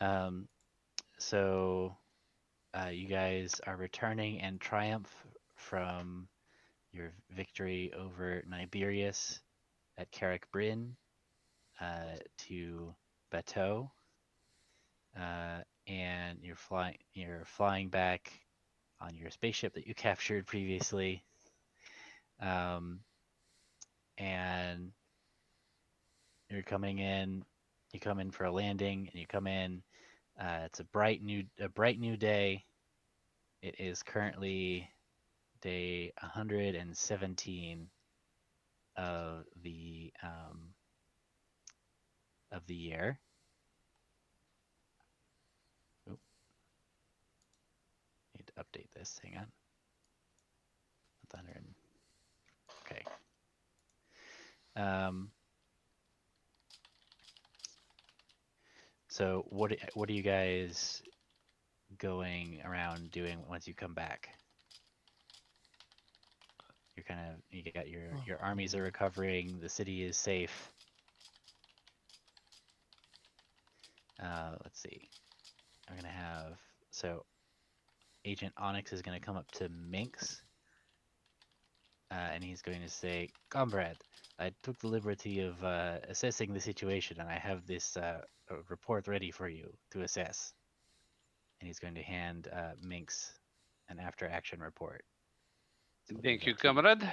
Um, so you guys are returning in triumph from your victory over Niberius at Carrick Bryn to Bateau, and you're flying back on your spaceship that you captured previously, um, and you're coming in. You come in for a landing, and you come in. It's a bright new day. It is currently day 117 of the year. Oop, need to update this. Hang on. 100. Okay. Um, so what are you guys going around doing once you come back? You got your armies are recovering. The city is safe. Let's see. I'm gonna have so Agent Onyx is gonna come up to Minx, and he's going to say, "Comrade, I took the liberty of assessing the situation, and I have this report ready for you to assess." And he's going to hand Minx an after-action report. So I'll give Thank you, that to you. comrade.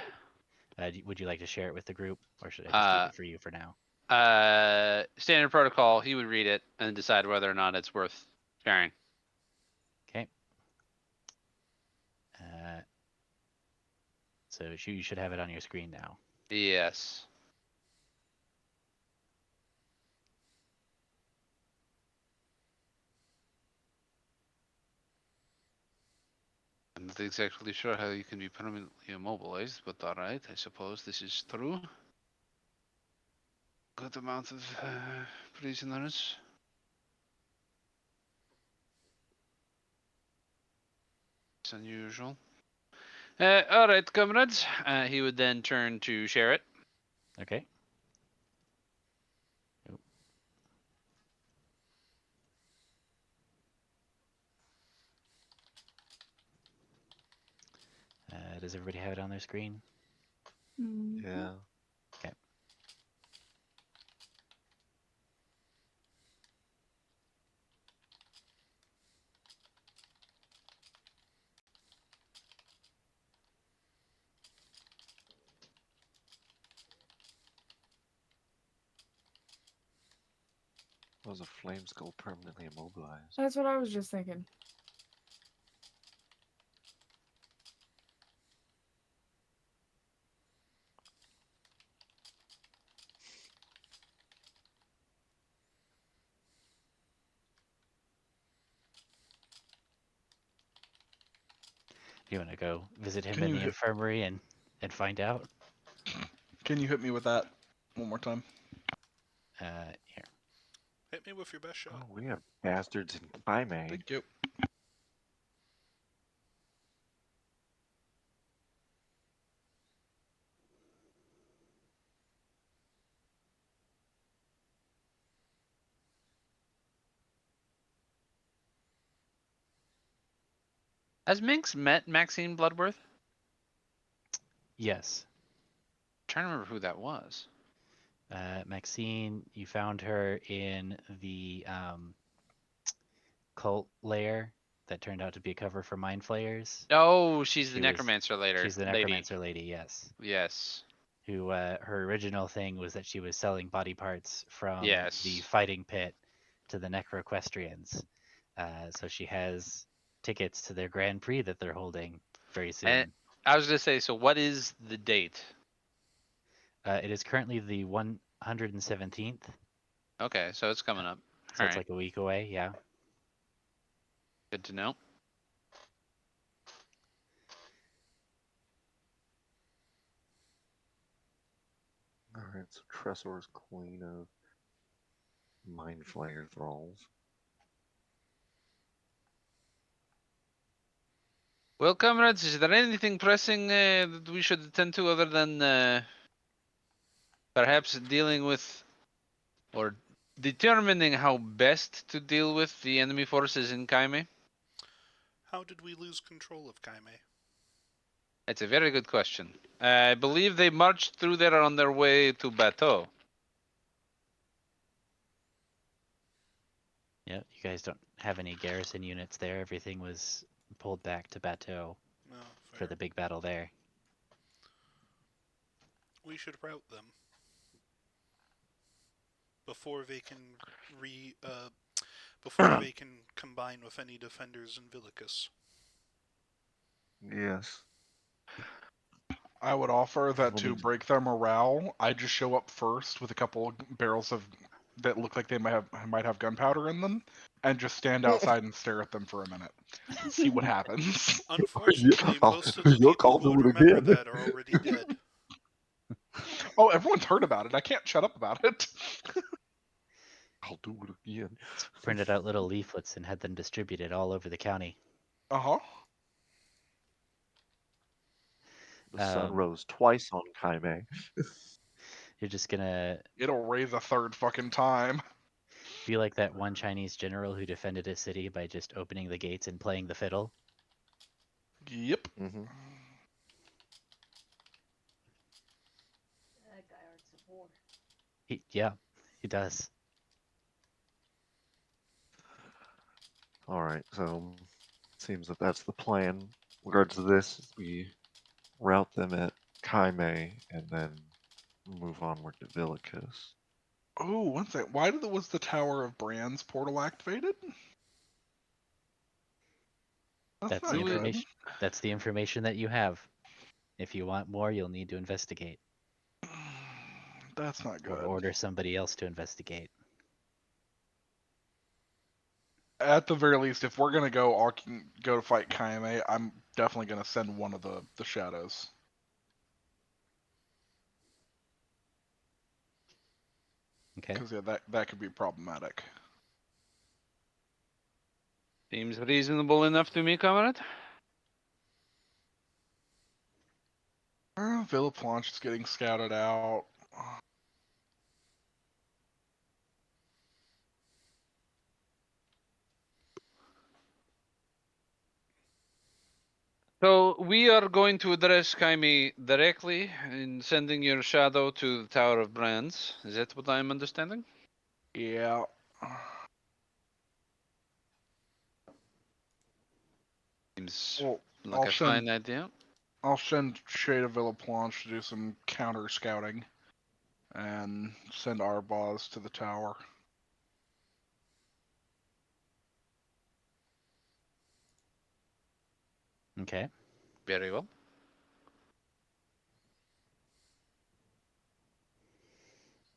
Would you like to share it with the group, or should I just keep it for you for now? Standard protocol. He would read it and decide whether or not it's worth sharing. Okay. Uh, so you should have it on your screen now. Yes. I'm not exactly sure how you can be permanently immobilized, but alright, I suppose this is true. Good amount of prisoners. It's unusual. Alright, comrades. He would then turn to share it. Okay. Oop. Does everybody have it on their screen? Yeah. Okay. Was a flame skull permanently immobilized? That's what I was just thinking. Do you want to go visit him Can in you the infirmary and find out? Can you hit me with that one more time? Here. Hit me with your best shot. Oh, we have bastards in Kaime. Thank you. Has Minx met Maxine Bloodworth? Yes. I'm trying to remember who that was. Maxine, you found her in the cult lair that turned out to be a cover for Mind Flayers. Oh, she's the She was necromancer later. she's the lady. necromancer lady, yes. Yes. Who her original thing was that she was selling body parts from Yes. the fighting pit to the necroequestrians. So she has tickets to their Grand Prix that they're holding very soon. And I was gonna say, so what is the date? It is currently the 117th, Okay, so it's coming up. so All it's right, like a week away. Yeah. good to know. Alright, so Tresor's queen of Mind Flayer thralls. Well, comrades, is there anything pressing that we should attend to other than perhaps dealing with or determining how best to deal with the enemy forces in Kaime? How did we lose control of Kaime? It's a very good question. I believe they marched through there on their way to Bateau. Yeah, you guys don't have any garrison units there. Everything was pulled back to Bateau No, for fair. the big battle there. We should route them before they can before they can combine with any defenders in Villicus. Yes. I would offer that We'll to need to- break their morale, I just show up first with a couple of barrels of that look like they might have gunpowder in them, and just stand outside and stare at them for a minute. See what happens. Unfortunately, I'll- most of the you'll people call who would them remember again. that are already dead. Oh, everyone's heard about it. I can't shut up about it. I'll do it again. Printed out little leaflets and had them distributed all over the county. Uh-huh. The sun Um, rose twice on Kaime. You're just gonna It'll raise a third fucking time. be like that one Chinese general who defended a city by just opening the gates and playing the fiddle. Yep. Mm-hmm. Yeah, he does. All right, so seems that that's the plan. In regards to this, we route them at Kaime and then move onward to Villicus. Oh, one second. Why was the Tower of Brands portal activated? That's not the Do it. good. information. That's the information that you have. If you want more, you'll need to investigate That's not or good. order somebody else to investigate. At the very least, if we're gonna go go to fight Kaime, I'm definitely gonna send one of the shadows. Okay. Because yeah, that could be problematic. Seems reasonable enough to me, comrade. Villa Planche is getting scouted out. So we are going to address Kaimi directly in sending your shadow to the Tower of Brands. Is that what I'm understanding? Yeah. Seems Well, like a fine idea. I'll send Shade of Villa Planche to do some counter scouting, and send Arbaz to the tower. Okay. Very well.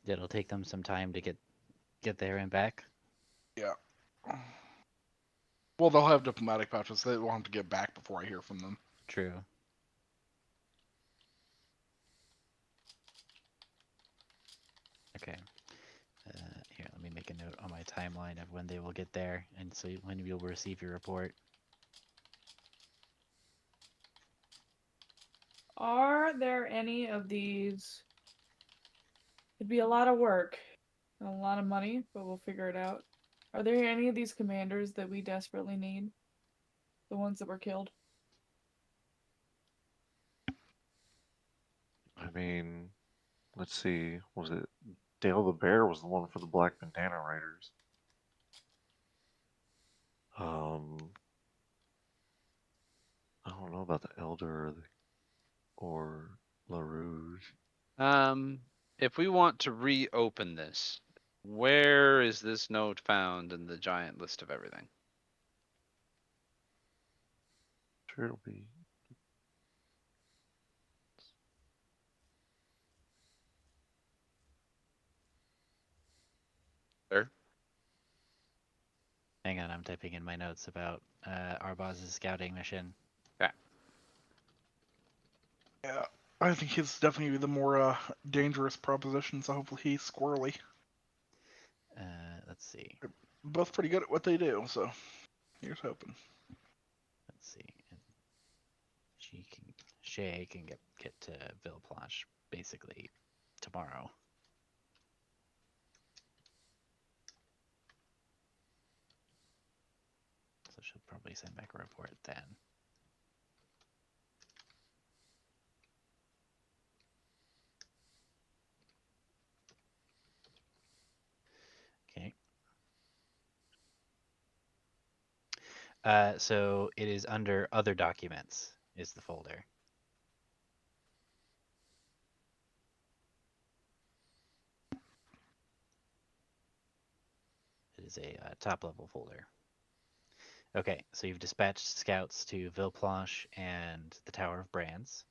It'll take them some time to get there and back. Yeah. Well, they'll have diplomatic pouches. They won't have to get back before I hear from them. True. Okay. Here, let me make a note on my timeline of when they will get there, and so when you'll receive your report. Are there any of these? It'd be a lot of work and a lot of money, but we'll figure it out. Are there any of these commanders that we desperately need? The ones that were killed? I mean, let's see. Was it Dale the Bear was the one for the Black Bandana Riders? I don't know about the Elder or La Rouge. If we want to reopen this, where is this note found in the giant list of everything? Sure, it'll be. There. Hang on, I'm typing in my notes about Arbaz's scouting mission. Yeah. I think he's definitely the more dangerous proposition, so hopefully he's squirrely. Let's see. Both pretty good at what they do, so here's hoping. Let's see. Shay can get to Villaplanche basically tomorrow. She'll probably send back a report then. Okay. So it is under other documents is the folder. It is a top level folder. Okay, so you've dispatched scouts to Villeplanche and the Tower of Brands.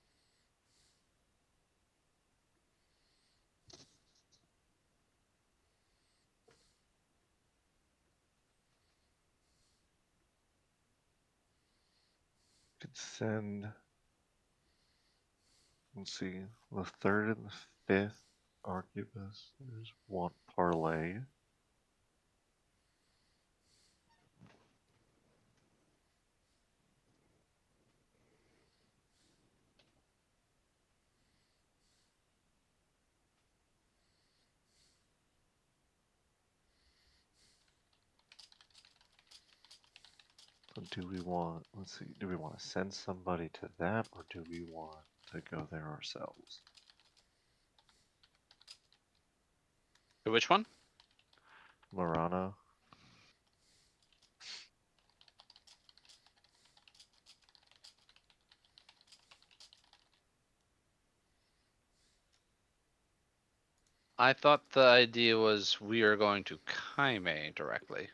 Could send. Let's see, the third and the fifth arquebus. There's one parlay. So do we want? Let's see. Do we want to send somebody to that, or do we want to go there ourselves? Which one? Marana. I thought the idea was we are going to Kaime directly.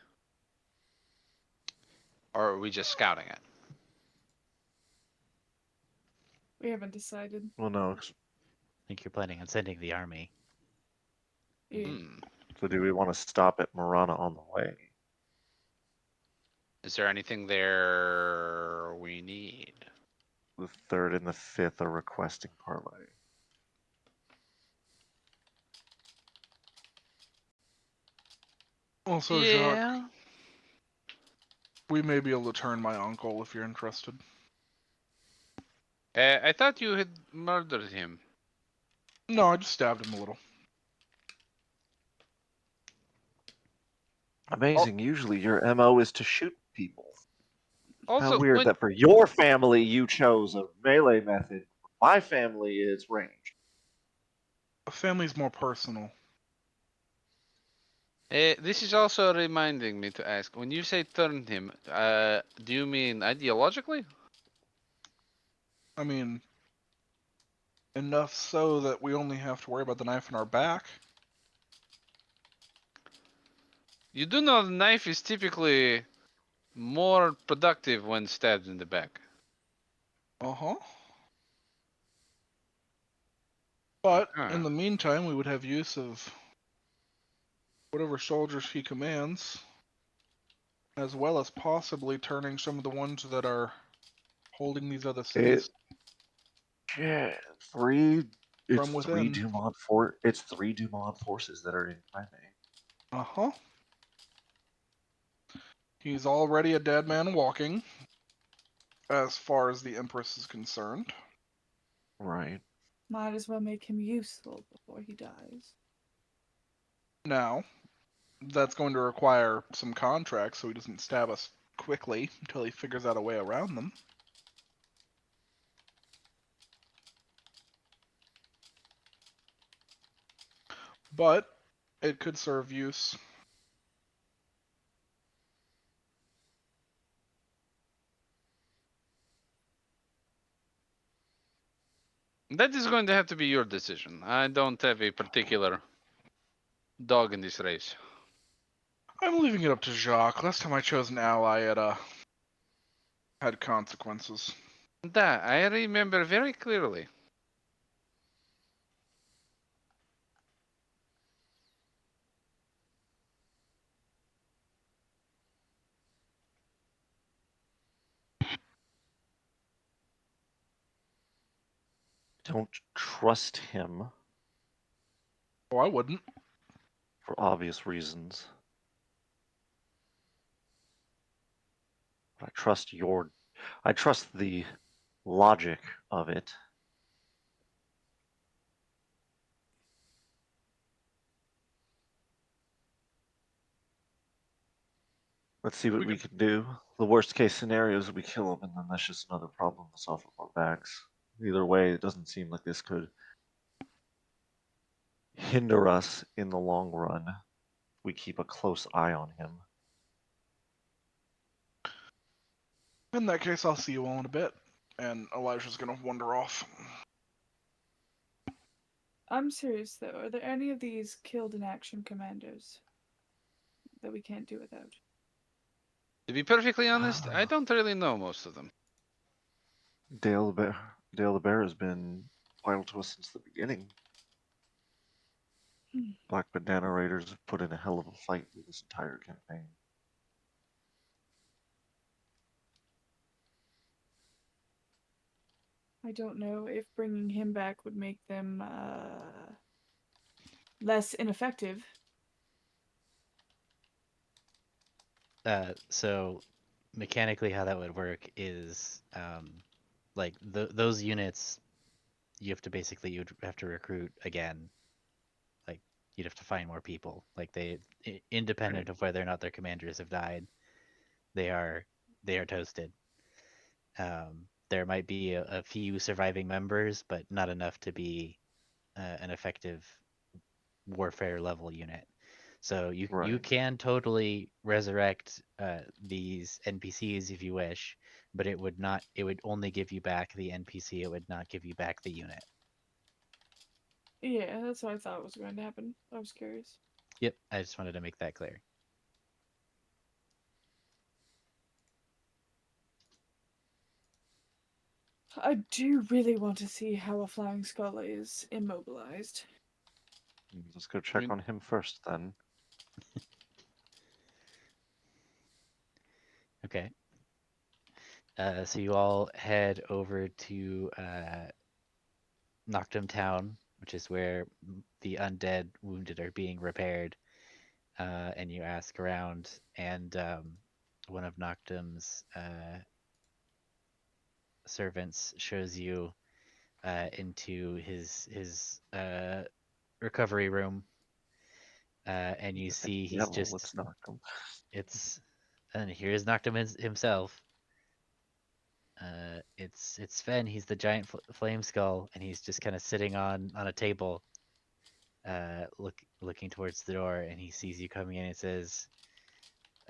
Or are we just scouting it? We haven't decided. Well, no. I think you're planning on sending the army. Yeah. Hmm. So do we want to stop at Marana on the way? Is there anything there we need? The third and the fifth are requesting parlay. Also, Jacques, we may be able to turn my uncle if you're interested. I thought you had murdered him. No, I just stabbed him a little. Amazing. Usually your MO is to shoot people. How Also, weird when that for your family you chose a melee method. My family is range. The family's more personal. this is also reminding me to ask, when you say turn him, do you mean ideologically? I mean, enough so that we only have to worry about the knife in our back. You do know the knife is typically more productive when stabbed in the back. Uh-huh. But Okay. in the meantime, we would have use of whatever soldiers he commands, as well as possibly turning some of the ones that are holding these other cities Yeah, three. It's from three within. Dumont for. It's three Dumont forces that are in Kaime. Uh-huh. He's already a dead man walking, as far as the Empress is concerned. Right. Might as well make him useful before he dies. Now, that's going to require some contracts so he doesn't stab us quickly until he figures out a way around them. But it could serve use. That is going to have to be your decision. I don't have a particular dog in this race. I'm leaving it up to Jacques. Last time I chose an ally, it had consequences. That I remember very clearly. Don't trust him Oh, I wouldn't. for obvious reasons. But I trust the logic of it. Let's see what We we can- can do. The worst case scenario is we kill him, and then that's just another problem that's off of our backs. Either way, it doesn't seem like this could hinder us in the long run. We keep a close eye on him. In that case, I'll see you all in a bit. And Elijah's gonna wander off. I'm serious though. Are there any of these killed in action commandos that we can't do without? To be perfectly honest, I don't really know most of them. Dale the Bear has been vital to us since the beginning. Hmm. Black Banana Raiders have put in a hell of a fight through this entire campaign. I don't know if bringing him back would make them less ineffective. So mechanically, how that would work is like those units, you have to basically you'd have to recruit again. Like you'd have to find more people. Like independent of whether or not their commanders have died, they are toasted. There might be a few surviving members, but not enough to be an effective warfare level unit. So you Right. can totally resurrect these NPCs if you wish, but it would not. It would only give you back the NPC. It would not give you back the unit. Yeah, that's what I thought was going to happen. I was curious. Yep, I just wanted to make that clear. I do really want to see how a flying skull is immobilized. Let's go check mean- on him first, then. Okay. So you all head over to Noctum Town, which is where the undead wounded are being repaired. And you ask around, and one of Noctum's servants shows you into his recovery room, and you see Yeah, he's well, just let's knock him. it's and here's Noctum himself. It's Sven. He's the giant flame skull, and he's just kind of sitting on a table, looking towards the door, and he sees you coming in and says,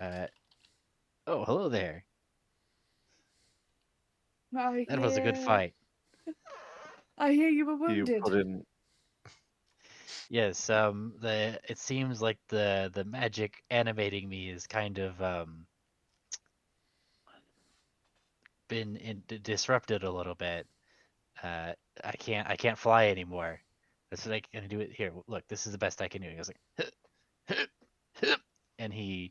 "Oh, hello there. That was a good fight." I hear you were You wounded. put in. Yes, it seems like the magic animating me is kind of been disrupted a little bit. I can't fly anymore. That's what I can do. It here. Look, this is the best I can do. He goes like, and you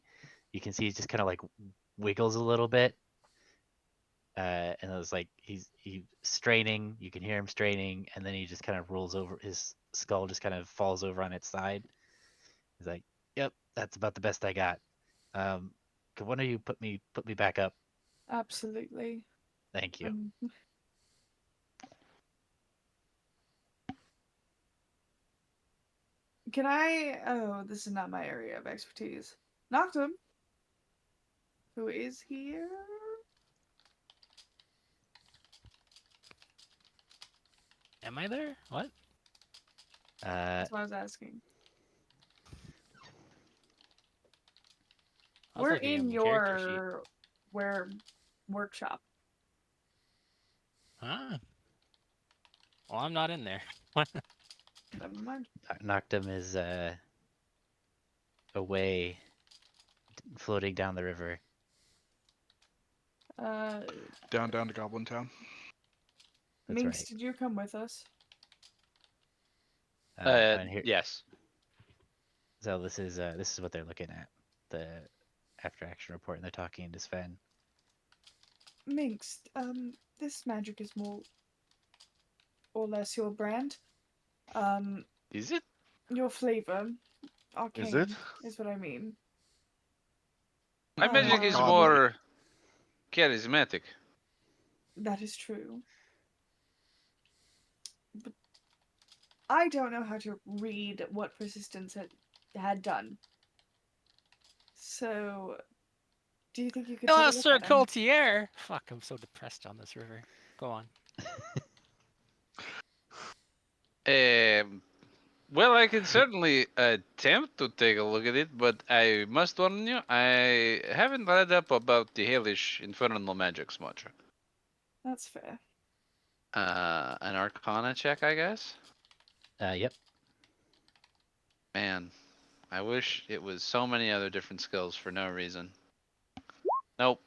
can see he just kind of like wiggles a little bit. And it was like he's straining. You can hear him straining, and then he just kind of rolls over. His skull just kind of falls over on its side. He's like, "Yep, that's about the best I got. Could one of you put me back up? Absolutely. Thank you." Can I? Oh, this is not my area of expertise. Noctum, who is here? Am I there? What? That's what I was asking. I was We're looking at in my character sheet. your workshop. Huh? Well, I'm not in there. Never mind. Noctum is away, floating down the river. Down to Goblin Town. That's Minx, right. did you come with us? And here, Yes. so this is what they're looking at, the after action report, and they're talking to Sven. Minx, this magic is more or less your brand. Is it? Your flavor, arcane, Is it? is what I mean. My magic is Godly. more charismatic. That is true. But I don't know how to read what Persistence had done. So Do you think you could? Oh, take a Sir look at 'em? Coultier! Fuck, I'm so depressed on this river. Go on. Well, I can certainly attempt to take a look at it, but I must warn you, I haven't read up about the hellish infernal magics much. That's fair. An Arcana check, I guess. Yep. Man, I wish it was so many other different skills for no reason. Nope.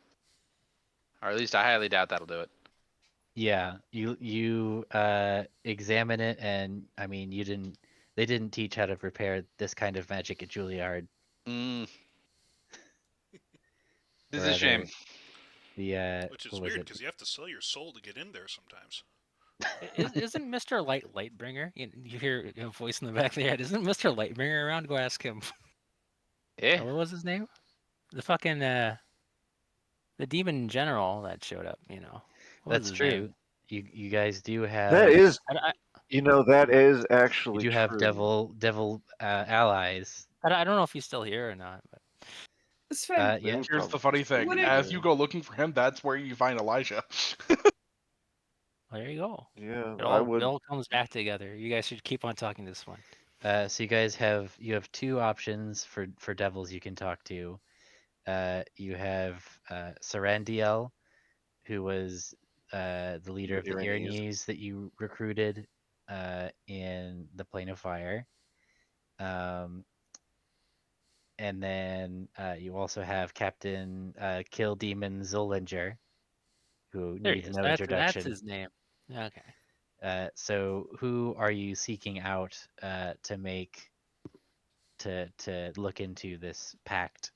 Or at least I highly doubt that'll do it. Yeah, you examine it, and I mean, they didn't teach how to prepare this kind of magic at Juilliard. Mm. This or is a shame. rather, The Which is what was weird it? because you have to sell your soul to get in there sometimes. Isn't Mr. Lightbringer? You hear a voice in the back of your head. Isn't Mr. Lightbringer around? Go ask him. Eh? Or what was his name? The fucking the demon general that showed up. You know. What was That's his true. name? You guys do have That is, I, that is you actually do have true. devil allies. I don't know if he's still here or not. But Sven, Yeah, Here's the funny thing: Would it- as you go looking for him, that's where you find Elijah. well, there you go. Yeah, It I all, would. it all comes back together. You guys should keep on talking to this one. so you guys have two options for devils you can talk to. You have Sarandiel, who was the leader of the Irenes. Irenes that you recruited in the Plane of Fire. And then you also have Captain Kill Demon Zollinger, who There he needs is. no That's introduction. his name. Okay. So who are you seeking out to make to look into this pact?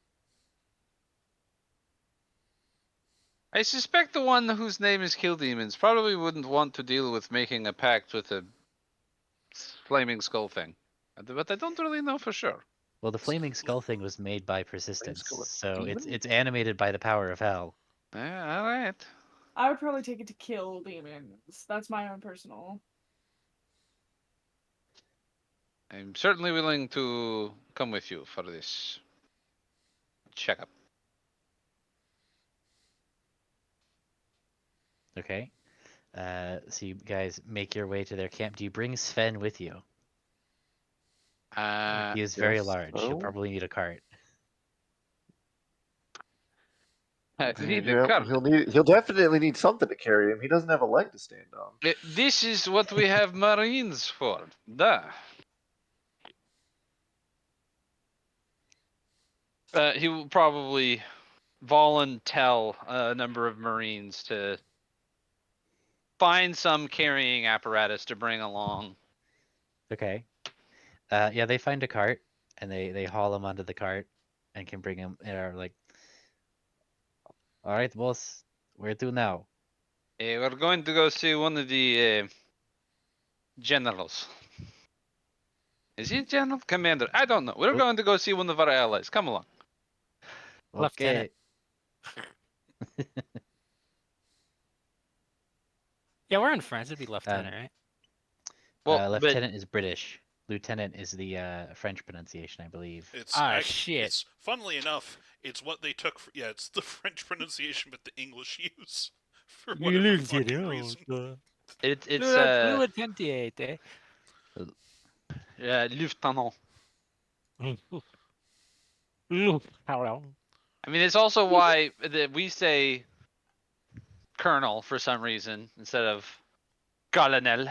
I suspect the one whose name is Kill Demons probably wouldn't want to deal with making a pact with a flaming skull thing. But I don't really know for sure. Well, the flaming skull thing was made by persistence, Skull so demon? it's animated by the power of hell. Alright. I would probably take it to kill demons. That's my own personal. I'm certainly willing to come with you for this checkup. Okay. So you guys make your way to their camp. Do you bring Sven with you? He is very guess large. so. You'll probably need a cart. Need a Yeah, cart. he'll definitely need something to carry him. He doesn't have a leg to stand on. This is what we have Marines for. Duh. He will probably volunteer a number of Marines to find some carrying apparatus to bring along. Okay. Yeah, they find a cart and they haul him onto the cart and can bring him and are like, all right, boss, where to now? We're going to go see one of the generals. Is he a general? Commander? I don't know. We're Oh. going to go see one of our allies. Come along. Lieutenant. Okay. Yeah, we're in France. It'd be lieutenant, right? Well, but Lieutenant is British. Lieutenant is the French pronunciation, I believe. It's Ah, ac- shit. It's funnily enough, it's what they took. Yeah, it's the French pronunciation, but the English use for whatever fucking reason. it's Lieutenant, eh? lieutenant. Hello. I mean, it's also why that we say colonel for some reason instead of colonel.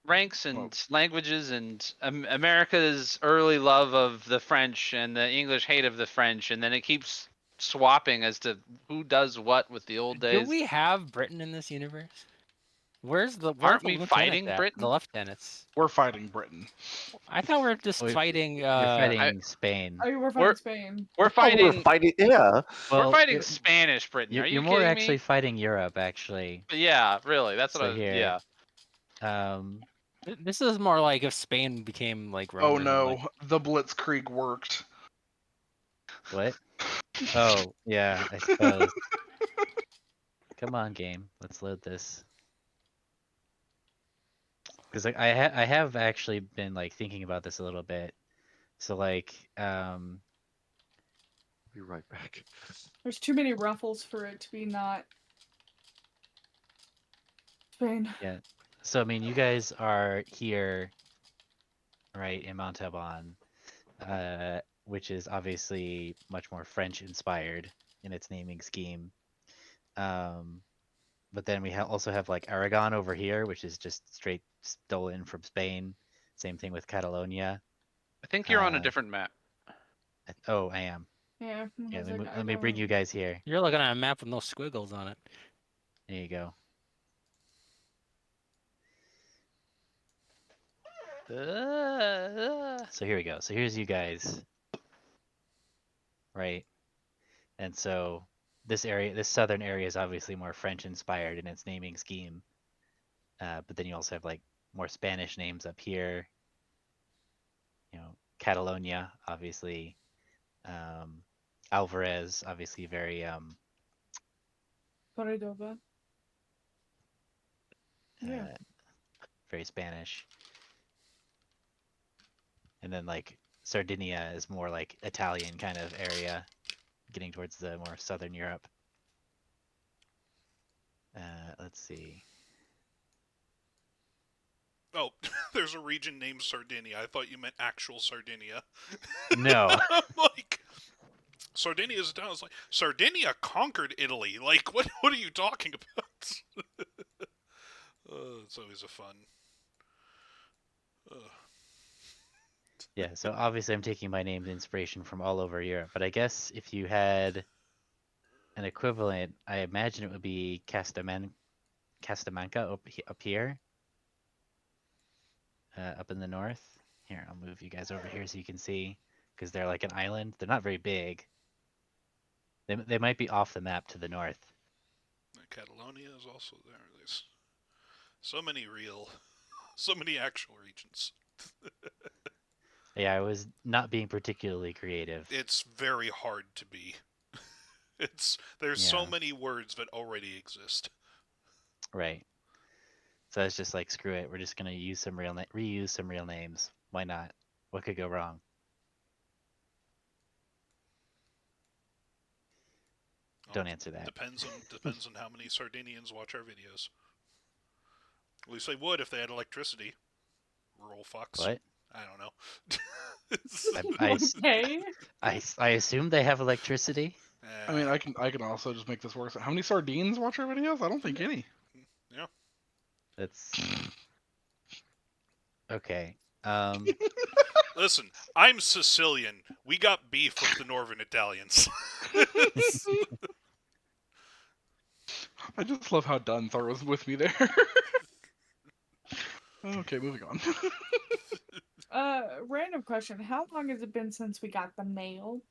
Ranks and languages and America's early love of the French and the English hate of the French, and then it keeps swapping as to who does what with the old Do days. we have Britain in this universe? Where's the Aren't the we lieutenant fighting at? Britain? The lieutenants. We're fighting Britain. I thought we were just Oh, fighting. You're fighting Spain. Oh, we're We're- fighting Spain. We're We're fighting. fighting. Yeah. Well, We're fighting you're- Spanish Britain. Are you You're more kidding actually me? fighting Europe, actually. Yeah, really. That's what So I. here- Yeah. This is more like if Spain became like Oh Roman. no, like- the Blitzkrieg worked. What? Oh, yeah, I suppose. Come on, game. Let's load this. Because I have actually been like thinking about this a little bit. So like Be right back. There's too many ruffles for it to be not Spain. Yeah. So I mean, you guys are here, right, in Montauban, which is obviously much more French inspired in its naming scheme. Um, but then we also have like Aragon over here, which is just straight stolen from Spain. Same thing with Catalonia. I think you're on a Uh, different map. Oh, I am. Yeah. I Yeah, was let me, like, I let me bring don't- you guys here. You're looking at a map with no squiggles on it. There you go. So here we go. So here's you guys, right? And so this area, this southern area is obviously more French inspired in its naming scheme. But then you also have like more Spanish names up here. You know, Catalonia, obviously. Alvarez, obviously very Cordoba. Yeah. very Spanish. And then like Sardinia is more like Italian kind of area, getting towards the more southern Europe. Let's see. Oh, there's a region named Sardinia. I thought you meant actual Sardinia. No. I'm like, Sardinia is a town. It's like, Sardinia conquered Italy. Like, what are you talking about? It's always a fun. Yeah, so obviously I'm taking my name inspiration from all over Europe, but I guess if you had an equivalent, I imagine it would be Castamanca up here, up in the north. Here, I'll move you guys over here so you can see, because they're like an island. They're not very big. They might be off the map to the north. Catalonia is also there. There's so many so many actual regions. Yeah, I was not being particularly creative. It's very hard to be. There's so Yeah. many words that already exist. Right. So it's just like, screw it. We're just gonna use some reuse some real names. Why not? What could go wrong? Don't answer that. Depends on how many Sardinians watch our videos. At least they would if they had electricity. Rural fucks. What? I don't know. Okay. I assume they have electricity. I mean, I can also just make this worse. How many sardines watch our videos? I don't think any. Yeah. That's okay. Listen, I'm Sicilian. We got beef with the Northern Italians. I just love how Dunthar was with me there. Okay, moving on. Random question. How long has it been since we got the mail?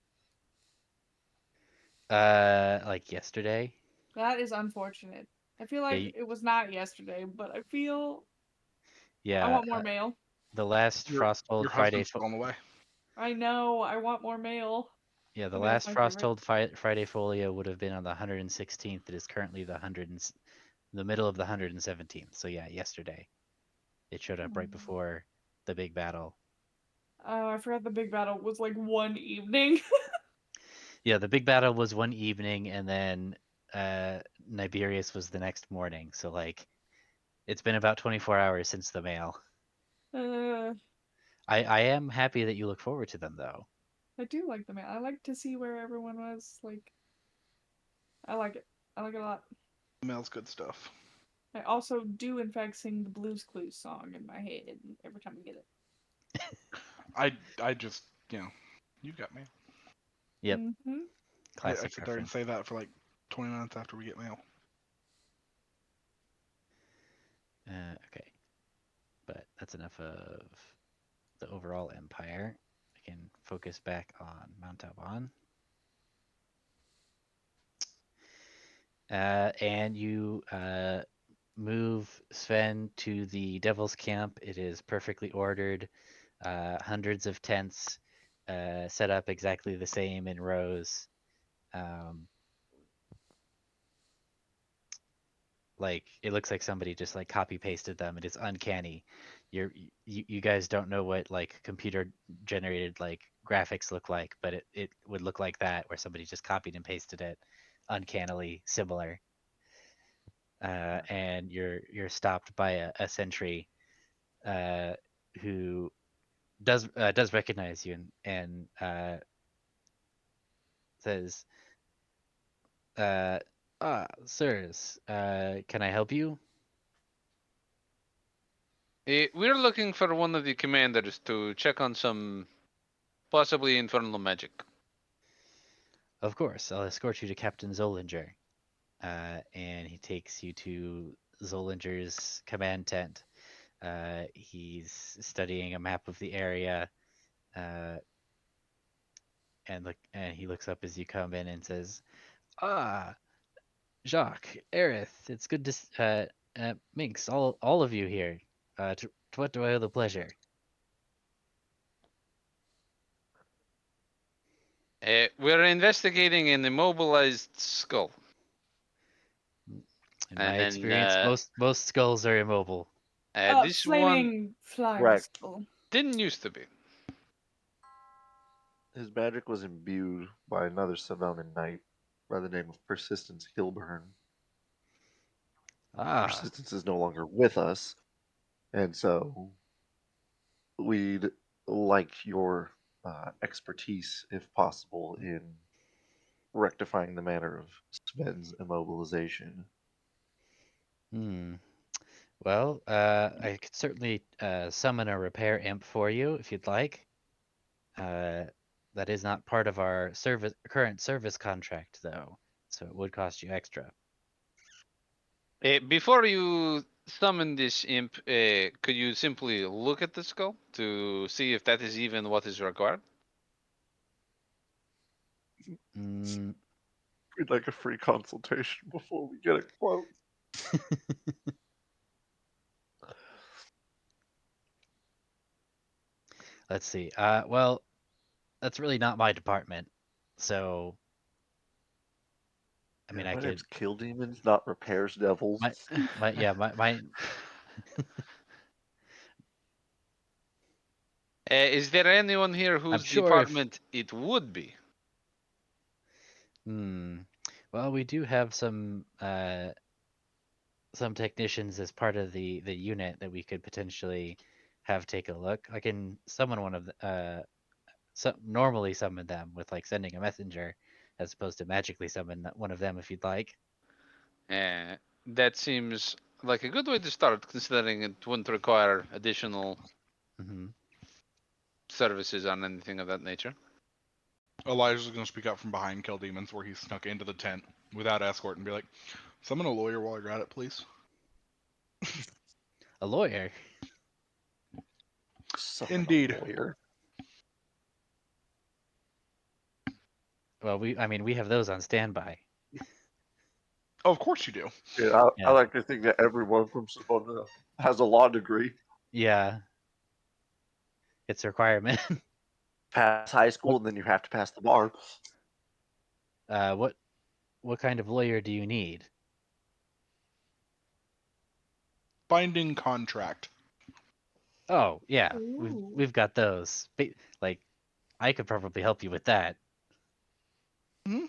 Like yesterday. That is unfortunate. I feel Yeah, like it was not yesterday, but I feel Yeah. I want more mail. The last Frosthold Your Friday. husband's still on the way. I know. I want more mail. Yeah, the I mean, that's last my favorite. Frosthold Friday Folio would have been on the 116th. It is currently the middle of the 117th. So yeah, yesterday. It showed up right Mm. before the big battle. Oh, I forgot the big battle was like one evening. Yeah, the big battle was one evening, and then Niberius was the next morning. So like, it's been about 24 hours since the mail. I I am happy that you look forward to them, though. do like the mail. I like to see where everyone was. Like, I like it. I like it a lot. Mail's good stuff. I also do, in fact, sing the Blues Clues song in my head every time I get it. I just, you got mail. Yep. Mm-hmm. I Classic sit there and reference. say that for like 20 minutes after we get mail. Okay, but that's enough of the overall empire. I can focus back on Montauban. And you move Sven to the Devil's Camp. It is perfectly ordered. Hundreds of tents set up exactly the same in rows. Like, it looks like somebody just like copy pasted them. It is uncanny. You guys don't know what like computer generated like graphics look like, but it would look like that, where somebody just copied and pasted it, uncannily similar. And you're stopped by a sentry who does recognize you and says, sirs, can I help you? We're looking for one of the commanders to check on some possibly infernal magic. Of course, I'll escort you to Captain Zolinger. And he takes you to Zolinger's command tent. He's studying a map of the area, and he looks up as you come in and says, "Ah, Jacques, Aerith, it's good to Minx, all of you here. To what do I owe the pleasure?" We're investigating an immobilized skull. In my And, experience, most skulls are immobile. This one Flaming flying Right. skull. didn't used to be. His magic was imbued by another Savonian knight by the name of Persistence Hilburn. Ah, Persistence is no longer with us, and so we'd like your expertise, if possible, in rectifying the matter of Sven's immobilization. Well, I could certainly summon a repair imp for you if you'd like. That is not part of our current service contract, though, so it would cost you extra. Before you summon this imp, could you simply look at the skull to see if that is even what is required? Mm, We'd like a free consultation before we get a quote. let's see. Well, that's really not my department, so I mean, Yeah, I my could. name's Kill Demons, not Repairs Devils. My. Is there anyone here whose sure if- department it would be? Well, we do have some technicians as part of the unit that we could potentially have take a look. I can summon one of the normally summon them with like sending a messenger, as opposed to magically summon one of them if you'd like. That seems like a good way to start, considering it wouldn't require additional services on anything of that nature. Elijah's going to speak up from behind Kill Demons, where he snuck into the tent without escort, and be like, "Summon a lawyer while you're at it, please." A lawyer? Summon a Indeed. lawyer. Well, we have those on standby. Oh, of course you do. Yeah, Yeah. I like to think that everyone from Savona has a law degree. Yeah. It's a requirement. Pass high school, and then you have to pass the bar. What kind of lawyer do you need? Binding contract. Oh, yeah. Ooh. We've got those. Like, I could probably help you with that. I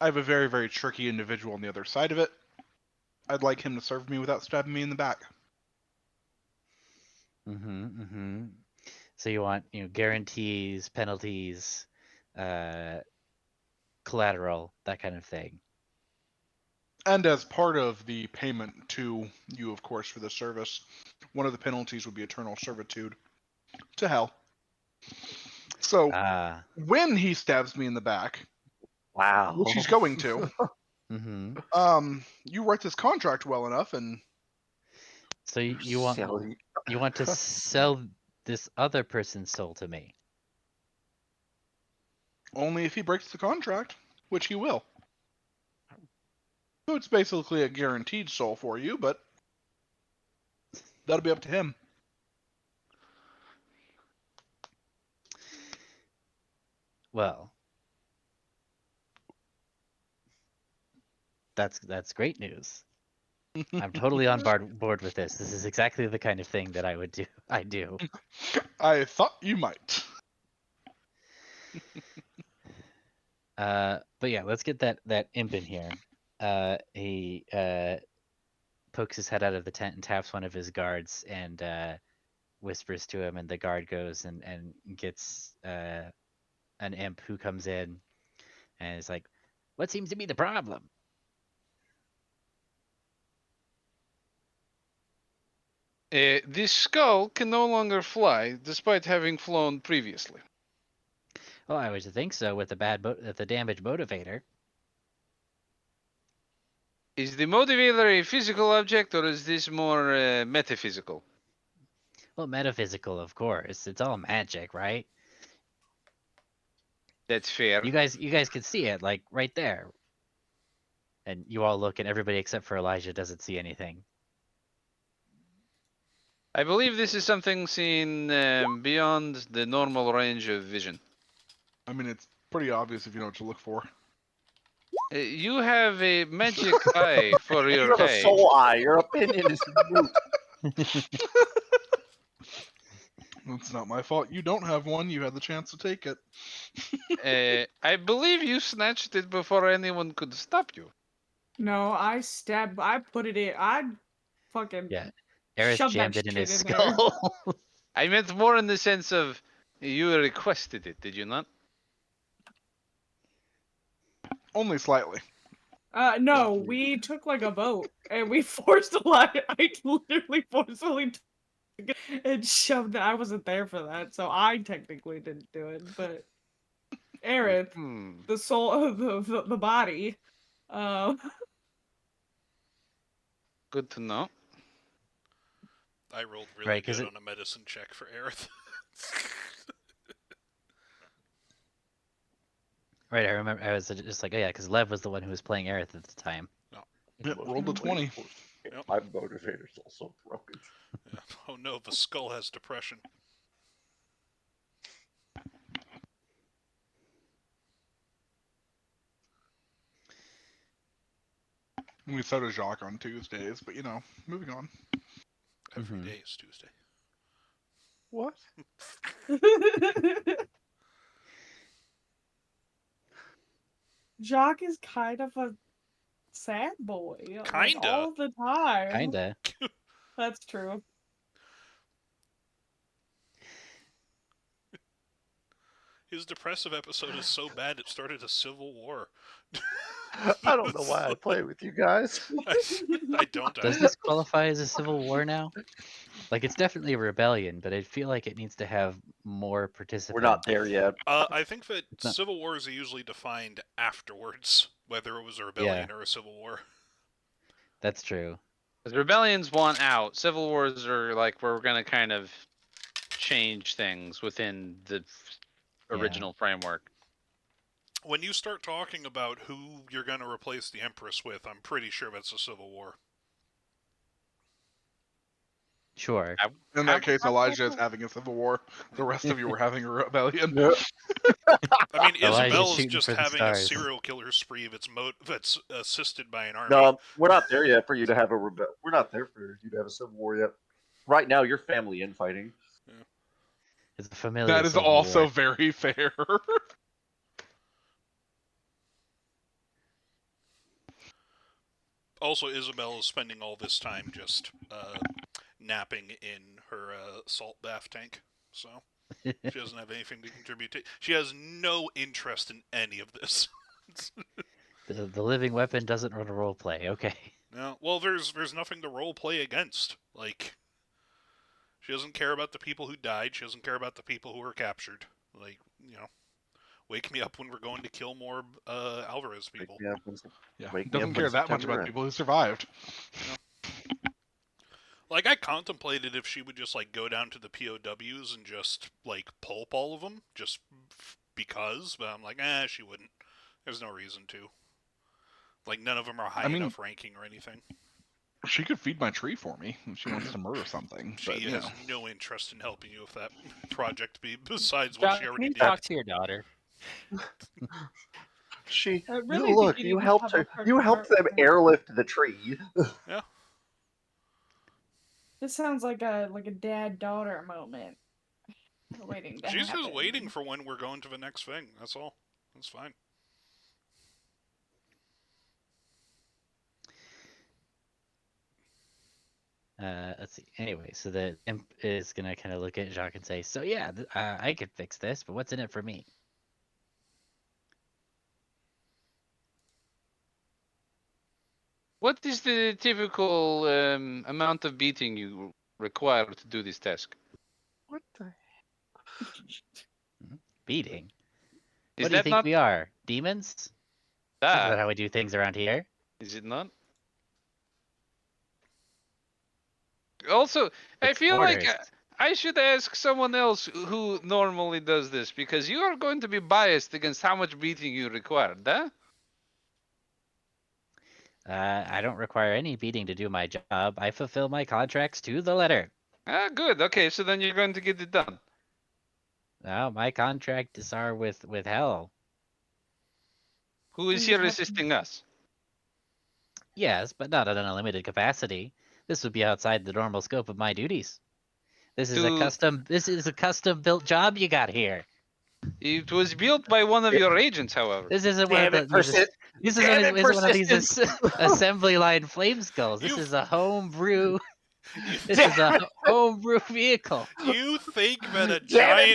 have a very, very tricky individual on the other side of it. I'd like him to serve me without stabbing me in the back. So you want, guarantees, penalties, collateral, that kind of thing. And as part of the payment to you, of course, for the service, one of the penalties would be eternal servitude to hell. So when he stabs me in the back, Wow. which he's going to, you write this contract well enough, and so you want to sell this other person's soul to me? only if he breaks the contract, which he will. So it's basically a guaranteed soul for you, but that'll be up to him. Well, that's great news. I'm totally on board with this. This is exactly the kind of thing that I would do. I do. I thought you might. But yeah, let's get that imp in here. He pokes his head out of the tent and taps one of his guards and whispers to him, and the guard goes and gets an imp who comes in and is like, "What seems to be the problem?" This skull can no longer fly, despite having flown previously. Oh, I would think so with the the damaged motivator. Is the motivator a physical object, or is this more metaphysical? Well, metaphysical, of course. It's all magic, right? That's fair. You guys can see it, like right there. And you all look, and everybody except for Elijah doesn't see anything. I believe this is something seen beyond the normal range of vision. I mean, it's pretty obvious if you know what to look for. You have a magic eye for You your have a age. soul eye. Your opinion is moot. It's not my fault. You don't have one. You had the chance to take it. I believe you snatched it before anyone could stop you. No, I put it in. I fucking Yeah. Aerith shoved that jammed it in his shit in there. skull. I meant more in the sense of you requested it, did you not? Only slightly. No, we took like a vote and we forced Elijah. I literally forcefully took it and shoved it. I wasn't there for that, so I technically didn't do it. But Aerith, the soul of the body, Good to know. I rolled really Right, 'cause good it- on a medicine check for Aerith. Right, I remember. I was just like, oh yeah, because Lev was the one who was playing Aerith at the time. Yep, rolled a 20. Yep. My motivator's also broken. Yeah. Oh no, the skull has depression. We so does Jacques on Tuesdays, but you know, moving on. Every Mhm. day is Tuesday. What? Jacques is kind of a sad boy. Like, Kinda. all the time. Kinda. That's true. His depressive episode is so bad it started a civil war. I don't know why I play with you guys. I don't. Does this qualify as a civil war now? Like, it's definitely a rebellion, but I feel like it needs to have more participants. We're not there yet. I think that It's not- civil wars are usually defined afterwards, whether it was a rebellion or a civil war. That's true. Because rebellions want out. Civil wars are like we're gonna kind of change things within the original framework. When you start talking about who you're going to replace the Empress with, I'm pretty sure that's a civil war. Sure. In that case, Elijah is having a civil war. The rest of you were having a rebellion. Yep. I mean, Elijah's Isabel is shooting just for the having a stars. serial killer spree that's assisted by an army. No, we're not there yet for you to have a We're not there for you to have a civil war yet. Right now, you're family infighting. It's a familiar. That is civil also war. very fair. Also, Isabel is spending all this time just napping in her salt bath tank, so she doesn't have anything to contribute to. She has no interest in any of this. The living weapon doesn't run a role play. Okay. No, well, there's nothing to role play against. Like, she doesn't care about the people who died. She doesn't care about the people who were captured. Like, you know, wake me up when we're going to kill more Alvarez people. Yeah, Yeah, Wake me doesn't up care when that much September about ends. people who survived. Like, I contemplated if she would just, like, go down to the POWs and just, like, pulp all of them, just because, but I'm like, she wouldn't. There's no reason to. Like, none of them are high enough ranking or anything. She could feed my tree for me if she wants to murder something. She But, you has know. no interest in helping you with that project, besides John, what she can already you did. talk to your daughter? She. I really Look, think you need to helped have her. a You helped them partner. airlift the tree. This sounds like a dad-daughter moment. waiting to She's just happen. waiting for when we're going to the next thing. That's all. That's fine. Let's see. Anyway, so the imp is gonna kind of look at Jacques and say, "So yeah, I could fix this, but what's in it for me?" What is the typical amount of beating you require to do this task? What the? Beating. Is What do you that think not we are? Demons? That's not that? how we do things around here. Is it not? Also, I It's feel like orders. I should ask someone else who normally does this because you are going to be biased against how much beating you required, huh? I don't require any beating to do my job. I fulfill my contracts to the letter. Ah, good. Okay, so then you're going to get it done. No, my contracts are with hell. Who is Are you here talking- assisting us? Yes, but not at an unlimited capacity. This would be outside the normal scope of my duties. This is a custom built job you got here. It was built by one of your agents, however. This isn't one of Damn it, these Damn it, isn't one of these persistence. assembly line flame skulls. This You- is a homebrew. This Damn is a homebrew vehicle. You think that a Damn it,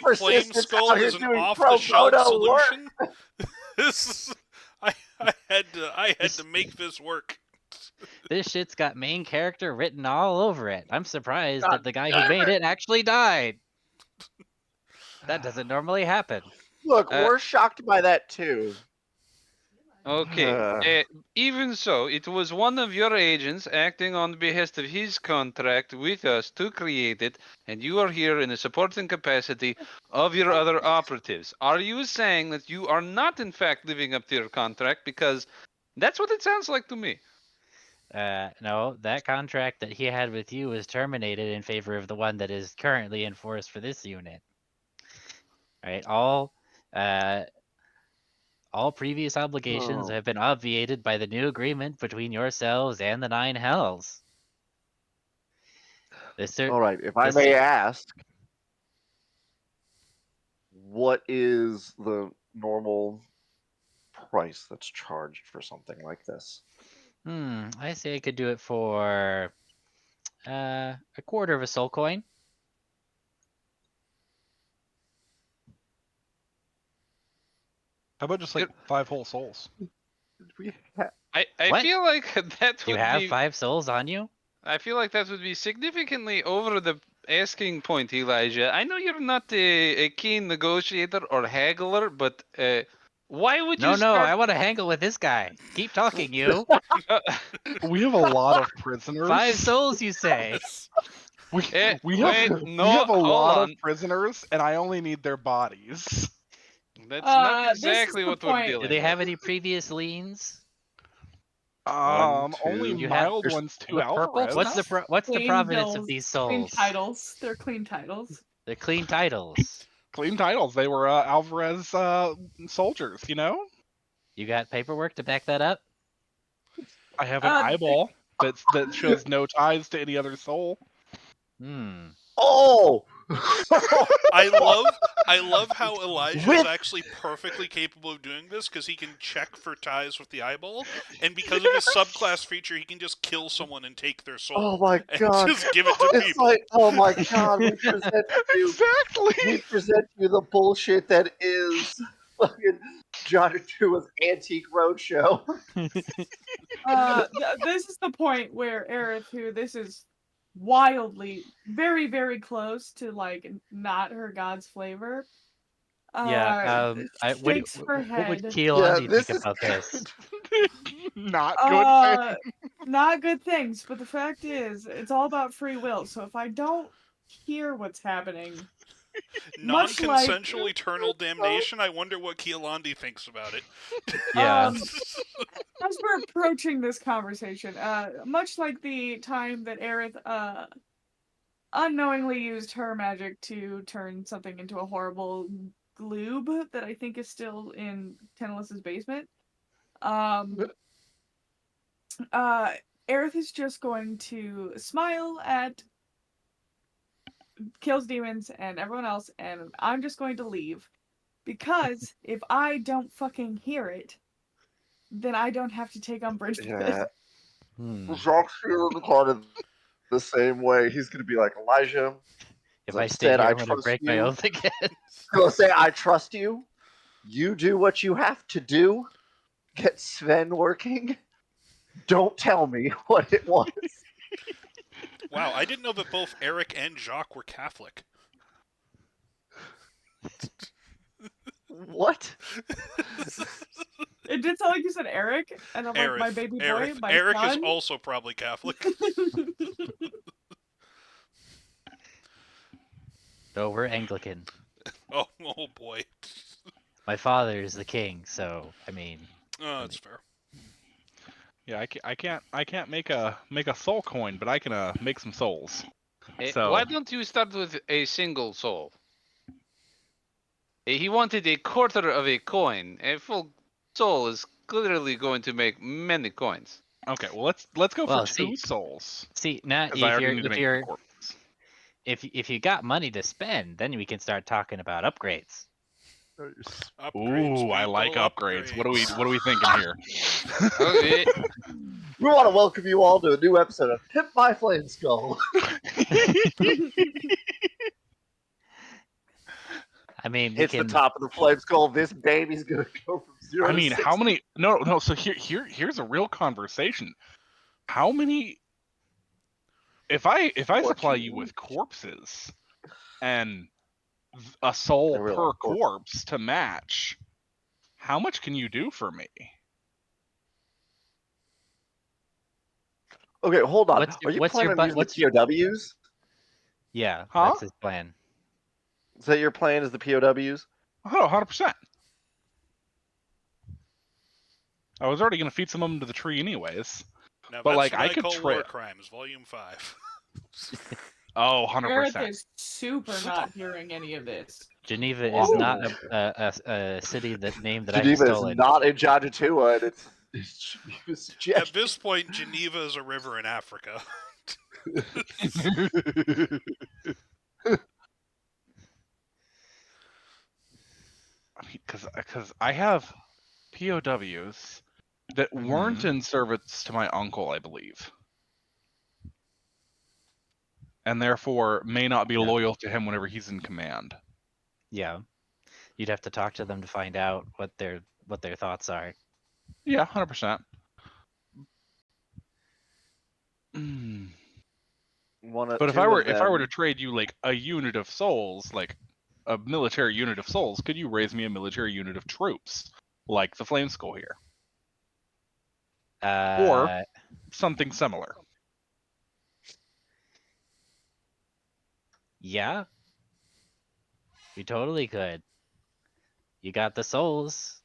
giant flame persistence skull out here is an doing off-the-shelf pro bono work. solution? This is, I had to make this work. This shit's got main character written all over it. I'm surprised God that the guy who damn made it. it actually died. That doesn't normally happen. Look, Uh, we're shocked by that too. Okay. Even so, it was one of your agents acting on the behest of his contract with us to create it, and you are here in a supporting capacity of your other operatives. Are you saying that you are not, in fact, living up to your contract? Because that's what it sounds like to me. No, that contract that he had with you was terminated in favor of the one that is currently in force for this unit. Right? All previous obligations Oh. have been obviated by the new agreement between yourselves and the Nine Hells. All right, if I this- may ask, what is the normal price that's charged for something like this? I say I could do it for a quarter of a soul coin. How about just like 5 whole souls? We ha- I What? feel like that You would have be. 5 souls on you? I feel like that would be significantly over the asking point, Elijah. I know you're not a keen negotiator or haggler, but why would you No, start? I want to haggle with this guy. Keep talking, you. We have a lot of prisoners. 5 souls, you say? We, Eh, we wait, have, no, we have a hold lot on. of prisoners, and I only need their bodies. That's not this is exactly the what we're point. dealing Do they with. have any previous liens? One, Only two- You have- mild there's- ones to what purple Alvarez. What's the Clean provenance bills, of these Clean souls? titles. They're clean titles. They're clean titles. Clean titles. They were Alvarez soldiers, you know? You got paperwork to back that up? I have an Uh, eyeball that shows no ties to any other soul. Oh! I love how Elijah is With- actually perfectly capable of doing this because he can check for ties with the eyeball, and because of his subclass feature, he can just kill someone and take their soul. Oh my and god! just give it to It's people. like, oh my god, we present you, we Exactly. present you the bullshit that is fucking John Tua's Antique Roadshow. This is the point where Aerith, who this is wildly, very, very close to like not her god's flavor. Shakes her what would head. Keelani this think is about this? Not good. Not good things, but the fact is, it's all about free will. So if I don't hear what's happening, much like- Non-consensual eternal damnation. I wonder what Keelandi thinks about it. Yeah. As we're approaching this conversation, much like the time that Aerith unknowingly used her magic to turn something into a horrible gloob that I think is still in Tenelis's basement, Aerith is just going to smile at kills demons and everyone else, and I'm just going to leave. Because if I don't fucking hear it, then I don't have to take umbrage with Yeah. it. Jacques feeling kind of the same way. He's gonna be like, Elijah, If as I I've stay said, here, I I'm gonna trust break my you. oath again. I'm gonna say, I trust you. You do what you have to do. Get Sven working. Don't tell me what it was. Wow, I didn't know that both Eric and Jacques were Catholic. What? It did sound like you said Eric, and I'm like, my baby boy, my Eric is son. also probably Catholic. No, we're Anglican. Oh boy. My father is the king, so I mean, Oh, that's fair. Yeah, I can't make a soul coin, but I can make some souls. So Why don't you start with a single soul? He wanted a quarter of a coin. A full soul is clearly going to make many coins. okay, well let's go Well, for see- 2 souls see now because I if already you're need to if make you're the corpses. if you got money to spend, then we can start talking about upgrades. Upgrades, Ooh, I like people, upgrades. What are we thinking here? Okay. We want to welcome you all to a new episode of Pimp My Flame Skull. I mean, we Hits can. the top of the flame skull. This baby's gonna go from 0 I to mean, 60. how many? No. So here's a real conversation. How many? If I What supply you you want? with corpses and a soul I realize per corpse. corpse to match, how much can you do for me? Okay, hold on. What's Are you what's your planning on but? using the POWs? Yeah, Huh? that's his plan. Is that your plan? Is the POWs? Oh, 100%. I was already gonna feed some of them to the tree anyways. Now But, that's like, what I I could call tra- War Crimes, Volume 5. Oh, Gareth 100%. is super not hearing any of this. Geneva Well, is I'm not doing a city that name that I have Geneva is stolen. not in Jajatua, and it's Geneva's At jet. this point, Geneva is a river in Africa. because I have POWs that weren't in service to my uncle, I believe, and therefore may not be Yeah. loyal to him whenever he's in command. Yeah, you'd have to talk to them to find out what their thoughts are. Yeah, 100%. But if I were to trade you like a unit of souls, like a military unit of souls, could you raise me a military unit of troops, like the Flame Skull here, or something similar? Yeah, you totally could. You got the souls.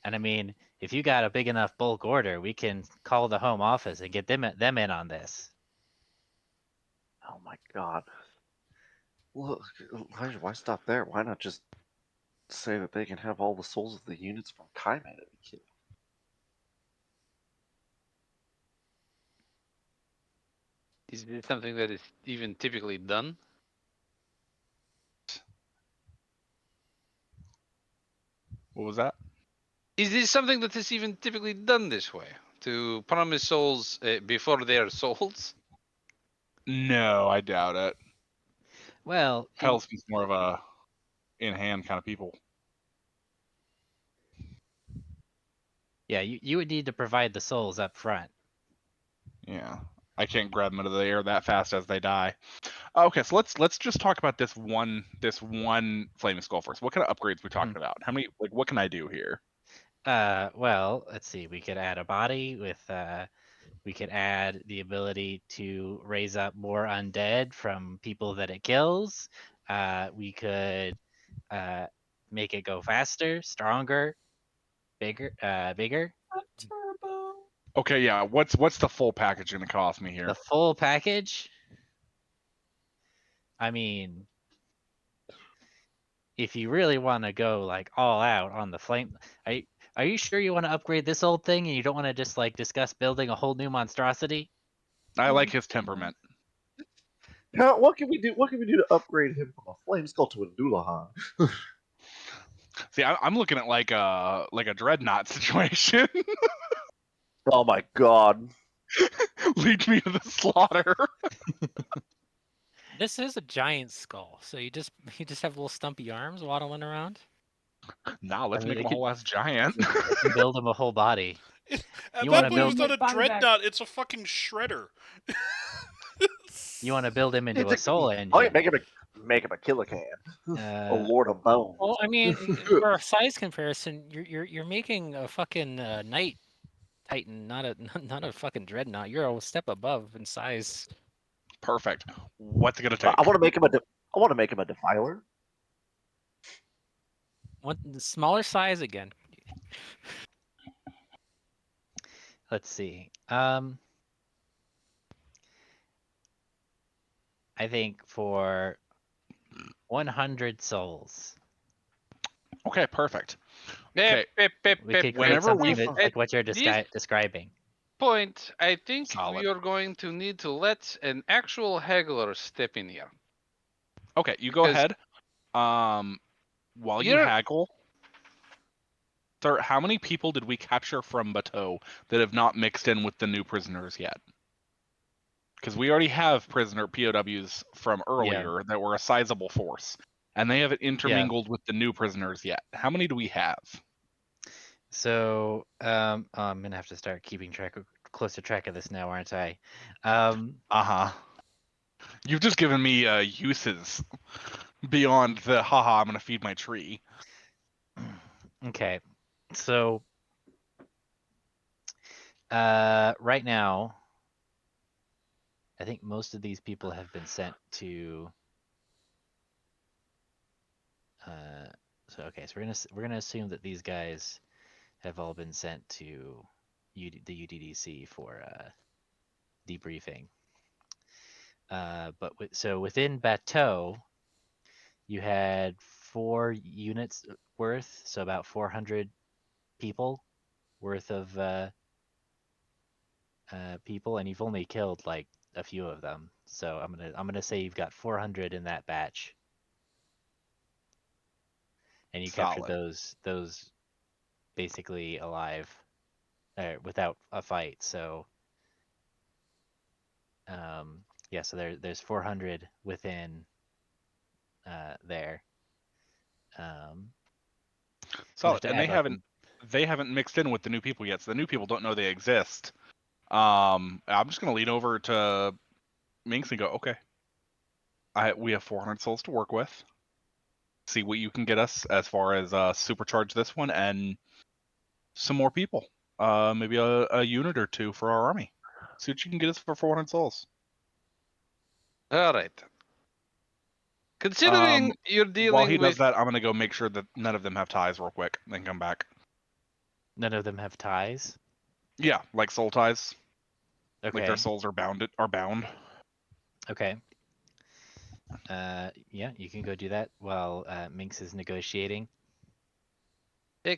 And I mean, if you got a big enough bulk order, we can call the home office and get them in on this. Oh my god. Look, Elijah, why stop there? Why not just say that they can have all the souls of the units from Kaime that we killed? Is this something that is even typically done? What was that? Is this something that is even typically done this way? To promise souls before they are souls? No, I doubt it. Well, Hellson's more of a in-hand kind of people. yeah, you would need to provide the souls up front. Yeah, I can't grab them out of the air that fast as they die. Okay, so let's just talk about this one Flaming Skull first. What kind of upgrades we talking about? How many? Like, what can I do here? Well, let's see. We could add a body with we could add the ability to raise up more undead from people that it kills. We could make it go faster, stronger, bigger. A turbo. Okay, yeah. What's the full package gonna cost me here? The full package. I mean, if you really want to go like all out on the flame, are you sure you want to upgrade this old thing and you don't want to just like discuss building a whole new monstrosity? I like his temperament. What can we do? What can we do to upgrade him from a flame skull to a Doulahan? See, I'm looking at like a dreadnought situation. Oh my god! Lead me to the slaughter. This is a giant skull, so you just have little stumpy arms waddling around. Nah, let's I mean, make him they a whole ass giant. They can build him a whole body. At You that wanna point, it's build- not a Bang back. dreadnought; it's a fucking shredder. You want to build him into a It's soul Oh, yeah, engine. make him a Killacan, a Uh, Lord of Bones. Well, I mean, for a size comparison, you're making a fucking knight titan, not a fucking dreadnought. You're a step above in size. Perfect. What's it gonna take? I want to make him I want to make him a Defiler. What smaller size again? let's see. I think for 100 souls, Okay, perfect. Pip, pip, pip, we pip, could create whenever we something f- that, like what you're These- describing. point, I think Solid. we are going to need to let an actual haggler step in here. Okay, you go Because- ahead. While you You're- haggle, sir, how many people did we capture from Bateau that have not mixed in with the new prisoners yet? Because we already have prisoner POWs from earlier that were a sizable force, and they haven't intermingled with the new prisoners yet. How many do we have? So I'm gonna have to start keeping closer track of this now, aren't I? Uh-huh. You've just given me uses beyond the haha, I'm gonna feed my tree. Okay, so right now, I think most of these people have been sent to. So we're gonna assume that these guys have all been sent to the UDDC for debriefing. So within Bateau, you had 4 units worth, so about 400 people worth of people, and you've only killed like a few of them. So I'm gonna say you've got 400 in that batch, and you captured Solid. those basically alive, without a fight. So yeah, so there's 400 within there. Solid. to And add, like, they haven't mixed in with the new people yet, so the new people don't know they exist. I'm just gonna lean over to Minx and go, okay. We have 400 souls to work with. See what you can get us as far as supercharge this one and some more people. Maybe a unit or two for our army. See what you can get us for 400 souls. All right. Considering you're While dealing he with does that, I'm gonna go make sure that none of them have ties real quick, then come back. none of them have ties. Yeah, like soul ties. Okay. Like their souls are bound. Okay. Yeah, you can go do that while Minx is negotiating.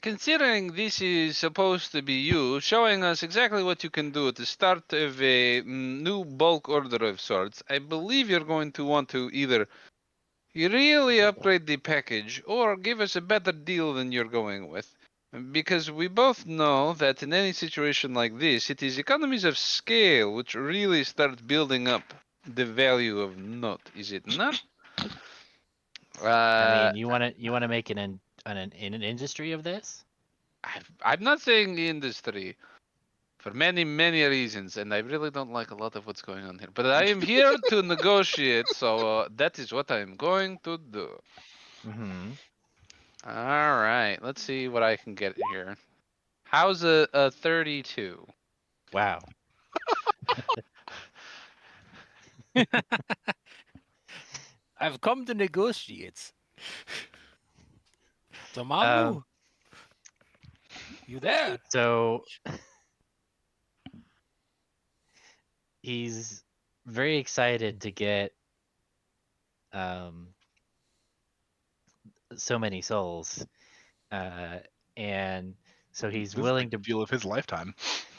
considering this is supposed to be you showing us exactly what you can do at the start of a new bulk order of sorts, I believe you're going to want to either really upgrade the package or give us a better deal than you're going with. Because we both know that in any situation like this, it is economies of scale which really start building up the value of note, is it not? I mean, you wanna make an industry of this? I'm not saying the industry for many, many reasons, and I really don't like a lot of what's going on here. But I am here to negotiate, so that is what I'm going to do. Mm-hmm. All right, let's see what I can get here. How's a 32? Wow. I've come to negotiate. Tomamu, you there? So he's very excited to get so many souls, and so he's This willing is the to deal of his lifetime.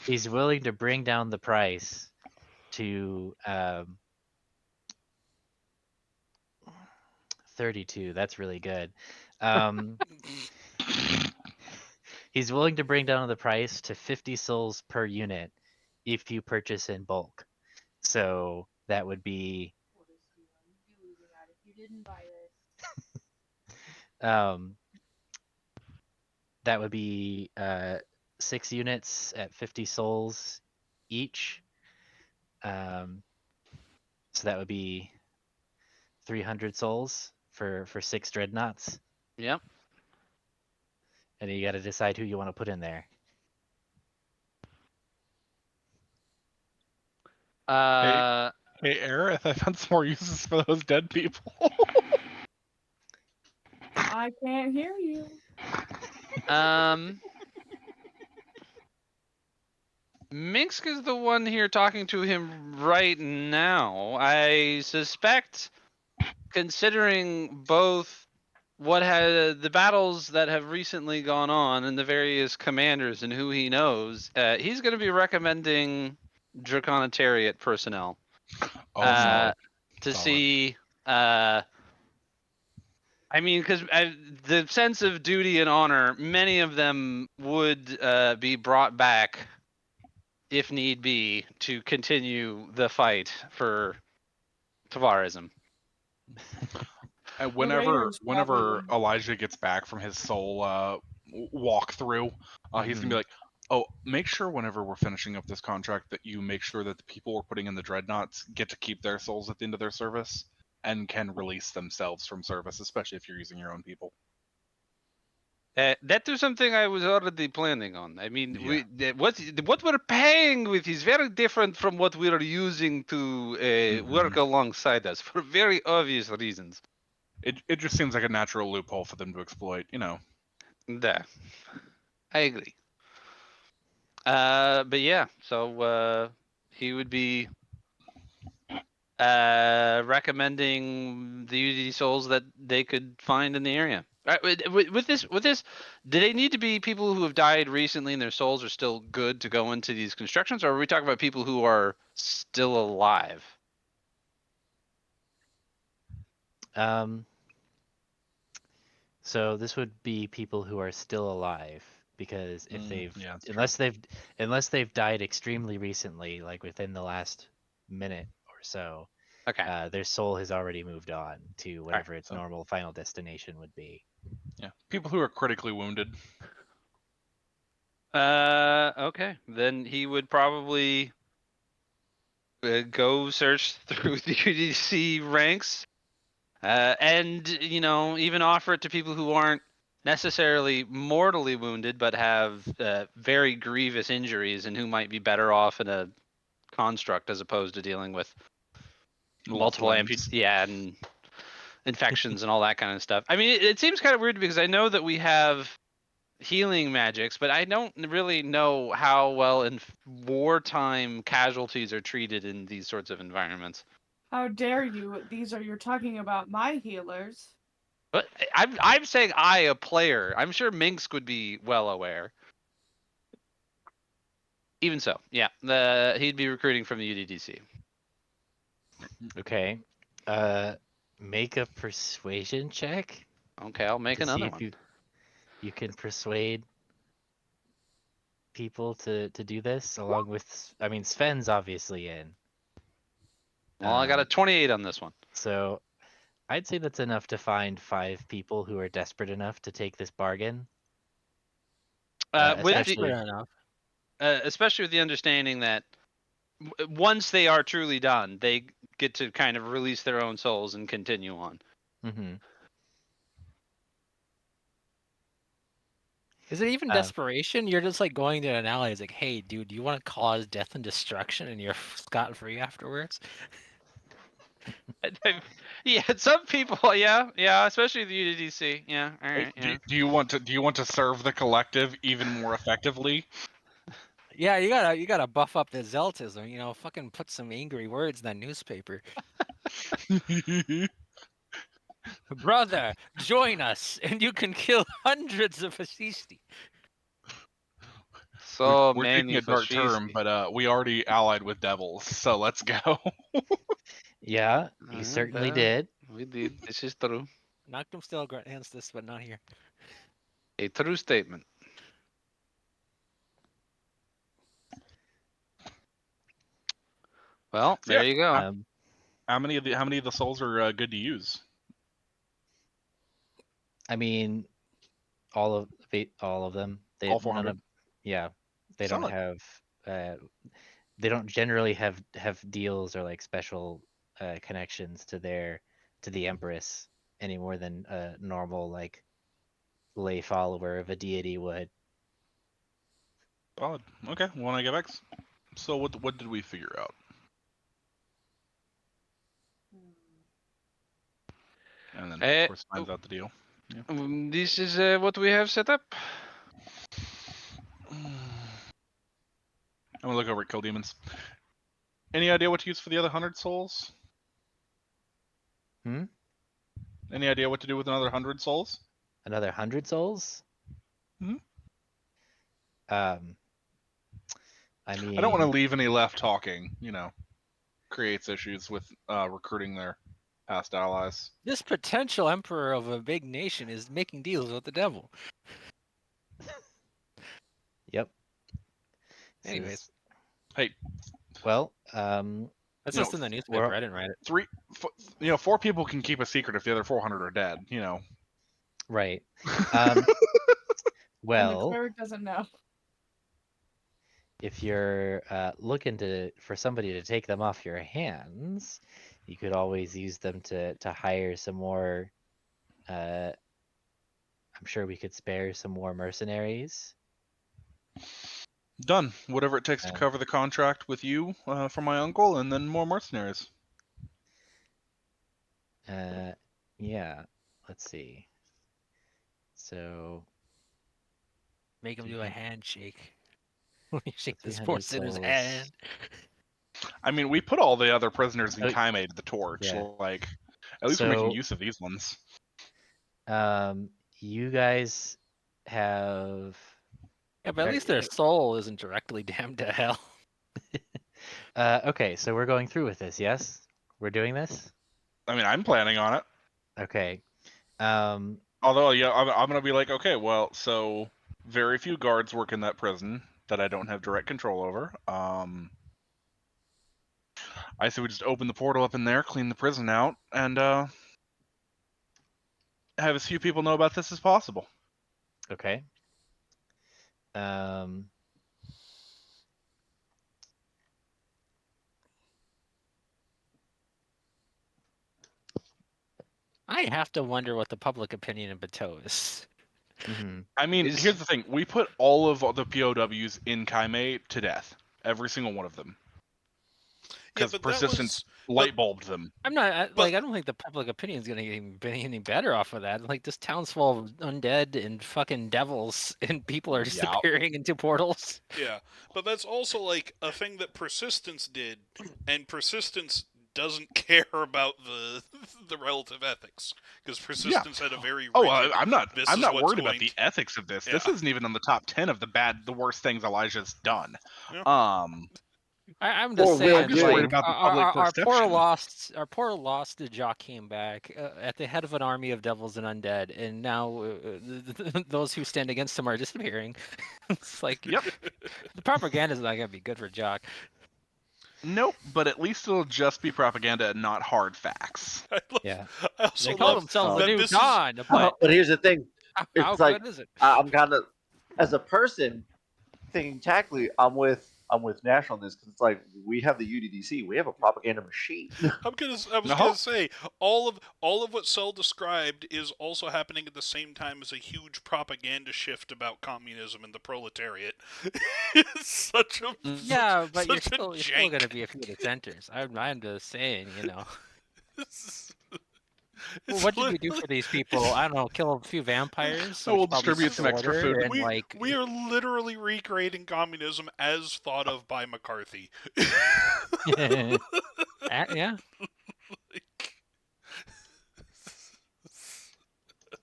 he's willing to bring down the price to 32. That's really good. Um, he's willing to bring down the price to 50 souls per unit if you purchase in bulk. So that would be that would be 6 units at 50 souls each. So that would be 300 souls for 6 dreadnoughts. Yep. And you got to decide who you want to put in there. Hey, Aerith, I found some more uses for those dead people. I can't hear you. Minsk is the one here talking to him right now. I suspect, considering both what had the battles that have recently gone on and the various commanders and who he knows, he's going to be recommending Draconitariat personnel Oh, solid. to Solid. see. I mean, because the sense of duty and honor, many of them would be brought back, if need be, to continue the fight for Tavarism. And Raiders probably whenever wouldn't. Elijah gets back from his soul walkthrough, he's gonna be like, "Oh, make sure whenever we're finishing up this contract that you make sure that the people we're putting in the dreadnoughts get to keep their souls at the end of their service and can release themselves from service, especially if you're using your own people." That is something I was already planning on. I mean, Yeah. what we're paying with is very different from what we are using to work alongside us for very obvious reasons. It just seems like a natural loophole for them to exploit, you know. There, I agree. But yeah, so he would be recommending the UDD souls that they could find in the area. With this, do they need to be people who have died recently and their souls are still good to go into these constructions, or are we talking about people who are still alive? So this would be people who are still alive, because if yeah, that's unless they've died extremely recently, like within the last minute or so, Okay. their soul has already moved on to whatever its so- normal final destination would be. Yeah, people who are critically wounded. Okay. Then he would probably go search through the UDC ranks, and even offer it to people who aren't necessarily mortally wounded, but have very grievous injuries, and who might be better off in a construct as opposed to dealing with multiple and infections and all that kind of stuff. I mean, it seems kind of weird because I know that we have healing magics, but I don't really know how well in wartime casualties are treated in these sorts of environments. How dare you? You're talking about my healers. But I'm saying a player. I'm sure Minsk would be well aware. Even so, yeah, he'd be recruiting from the UDDC. Okay. Make a persuasion check Okay, I'll make to see another if one. you can persuade people to do this, along with, I mean, Sven's obviously in. Well, I got a 28 on this one. So I'd say that's enough to find 5 people who are desperate enough to take this bargain. Especially, Especially with the understanding that once they are truly done, they get to kind of release their own souls and continue on. mm-hmm. Is it even desperation? You're just like going to an alley. It's like, hey, dude, do you want to cause death and destruction, and you're scot-free afterwards? Yeah, some people, yeah, especially the UDDC, yeah. All right, yeah. Do you want to serve the collective even more effectively? Yeah, you gotta buff up the zealtism. Fucking put some angry words in that newspaper. Brother, join us, and you can kill hundreds of fascisti. So we're many taking a dark term, fascisti. but we already allied with devils, so let's go. Yeah, you certainly did. We did. This is true. Noctum still grants this, but not here. A true statement. Well, there you go. How many of the souls are good to use? I mean, all of them. All 400? Yeah, they Sound don't like- have. They don't generally have deals or like special connections to the Empress any more than a normal like lay follower of a deity would. Solid. Okay, well, I get back. So what did we figure out? And then of course finds out the deal. This is what we have set up. I'm gonna look over at Kill Demons. Any idea what to use for the other 100 souls? Hmm? Any idea what to do with another 100 souls? Another 100 souls? Mhm. I mean, I don't want to leave any left talking. Creates issues with recruiting their past allies. This potential emperor of a big nation is making deals with the devil. Yep. This Anyways. is- Hey, well, That's No, just in the newspaper. we're- I didn't write it. 4 people can keep a secret if the other 400 are dead. right. And the Well, cleric doesn't know. if you're looking for somebody to take them off your hands, you could always use them to hire some more. I'm sure we could spare some more mercenaries. Done. Whatever it takes to Yeah. cover the contract with you for my uncle, and then more mercenaries. Yeah. Let's see. So Make him do a handshake. You shake this 300 poor sinner's souls. hand. I mean, we put all the other prisoners in Oh, Kaime to the torch. yeah. Like, at least we're making So- use of these ones. You guys have. Yeah, but at Right, least their right. soul isn't directly damned to hell. Okay, so we're going through with this. Yes, we're doing this. I mean, I'm planning on it. Okay. Although, yeah, I'm gonna be like, okay, well, so very few guards work in that prison that I don't have direct control over. I say we just open the portal up in there, clean the prison out, and have as few people know about this as possible. Okay. I have to wonder what the public opinion in Bateau is. mhm. I mean, Is- here's the thing: we put all of the POWs in Kaime to death, every single one of them, Yeah, because but persistence light bulbed them. I'm not I But- don't think the public opinion is gonna get any better off of that. Like this town's full of undead and fucking devils, and people are Yeah. disappearing into portals. Yeah, but that's also like a thing that Persistence did, and Persistence doesn't care about the relative ethics because Persistence had a very Oh, rigid, I'm not. this I'm is not what's worried about going the to- ethics of this. This Yeah. isn't even on the top 10 of the worst things Elijah's done. Yeah. I'm Or just will saying, do. Just worried like, about the public our poor lost Jock came back at the head of an army of devils and undead, and now those who stand against him are disappearing. It's like, Yep. the propaganda is not gonna be good for Jock. Nope. But at least it'll just be propaganda and not hard facts. I love- Yeah. I also They call love themselves that the new this is- dawn, but But here's the thing: how it's good like- is it? I'm kind of, as a person, thinking tactically. I'm with Nash on this because it's like we have the UDDC, we have a propaganda machine. I was No. gonna say all of what Cell described is also happening at the same time as a huge propaganda shift about communism and the proletariat. It's such a Yeah, but you're such a still jank. gonna be a few dissenters. I'm just saying, you know. It's Well, what did we do literally- for these people? I don't know, kill a few vampires. So we'll which probably distribute sets some extra order, food. And like, we are literally recreating communism as thought of by McCarthy. yeah,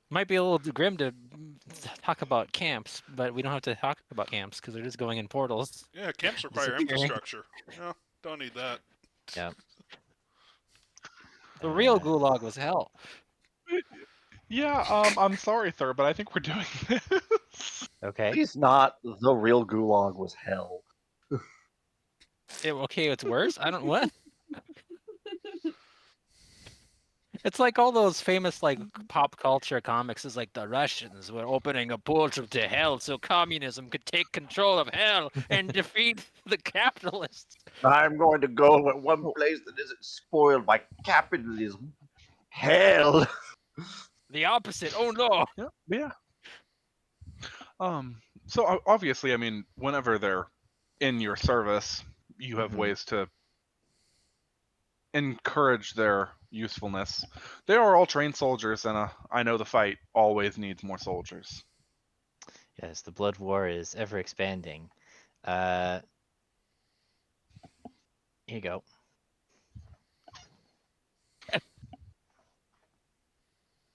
might be a little grim to talk about camps, but we don't have to talk about camps because they're just going in portals. Yeah, camps require Disappearing. infrastructure. Yeah, don't need that. The real gulag was hell. Yeah, I'm sorry, sir, but I think we're doing this. Okay. Please not. The real gulag was hell. Okay, it's worse. I don't what. It's like all those famous like pop culture comics. Is like the Russians were opening a portal to hell so communism could take control of hell and defeat the capitalists. I'm going to go at one place that isn't spoiled by capitalism. Hell. The opposite. Oh no. Yeah. So obviously, I mean, whenever they're in your service, you have Mhm. ways to encourage their usefulness. They are all trained soldiers, and I know the fight always needs more soldiers. Yes, the blood war is ever expanding. Here you go.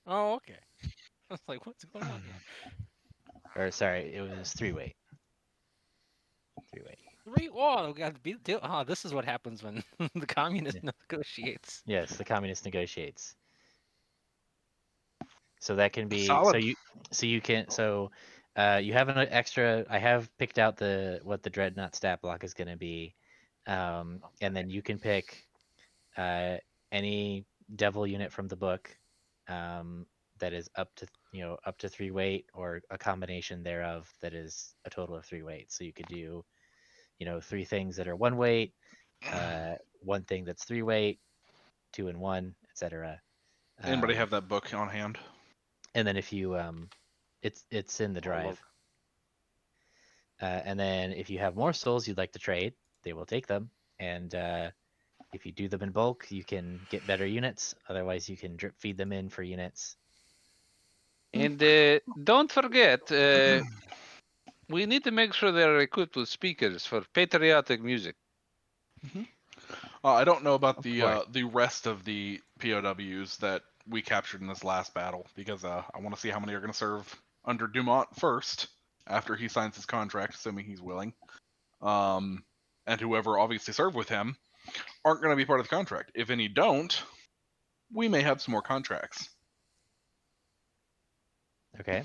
Oh okay. I was like, what's going on here? Or sorry, it was 3-weight. 3-weight. Oh god, oh, this is what happens when the communist negotiates. Yes, the communist negotiates. So that can be Solid. you have an extra. I have picked out what the dreadnought stat block is going to be, and then you can pick any devil unit from the book that is up to 3-weight or a combination thereof that is a total of 3-weight. So you could do 3 things that are 1-weight, 1 thing that's 3-weight, 2 and 1, etc. Anybody have that book on hand? And then if you it's in the drive. And then if you have more souls you'd like to trade, they will take them. And if you do them in bulk, you can get better units. Otherwise, you can drip feed them in for units. And don't forget, we need to make sure they're equipped with speakers for patriotic music. I don't know about Of the course. the rest of the POWs that we captured in this last battle because I want to see how many are going to serve under Dumont first after he signs his contract, assuming he's willing. And whoever obviously served with him aren't going to be part of the contract. If any don't, we may have some more contracts. Okay.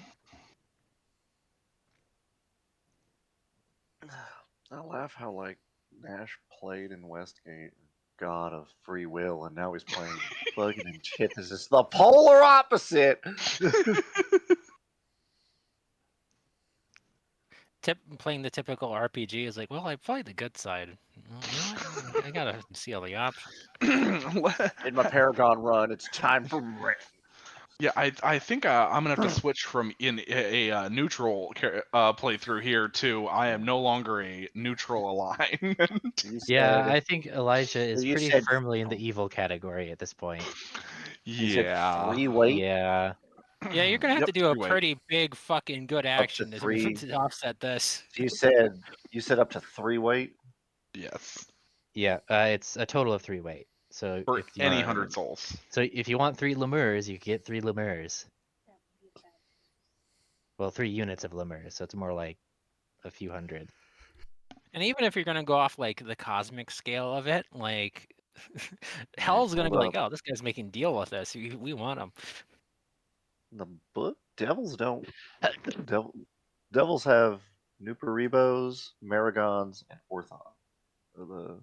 I laugh how like Nash played in Westgate, God of Free Will, and now he's playing fucking Antithesis, The polar opposite. Playing the typical RPG is like, well, I played the good side. Well, you know what? I gotta see all the options. In my Paragon run, it's time for rain. Yeah, I think I'm gonna have to switch from in a neutral playthrough here to I am no longer a neutral alignment. You Yeah, said, I think Elijah is you pretty said, firmly in the evil category at this point. you said Yeah. 3-weight Yeah. Yeah, you're gonna have Yep, to do a 3-weight. pretty big fucking good up to action to, 3. to offset this. You said up to 3-weight. Yes. Yeah, it's a total of 3-weight. So For if you any want, 100 souls. so if you want 3 lemurs, you get 3 lemurs. Well, 3 units of lemurs, so it's more like a few hundred. And even if you're gonna go off like the cosmic scale of it, like Hell's gonna be Hold like, oh, this guy's making deal with us. We want him. The book devils don't. Devils have Nuperibos, Maragons, and Orthon. Are the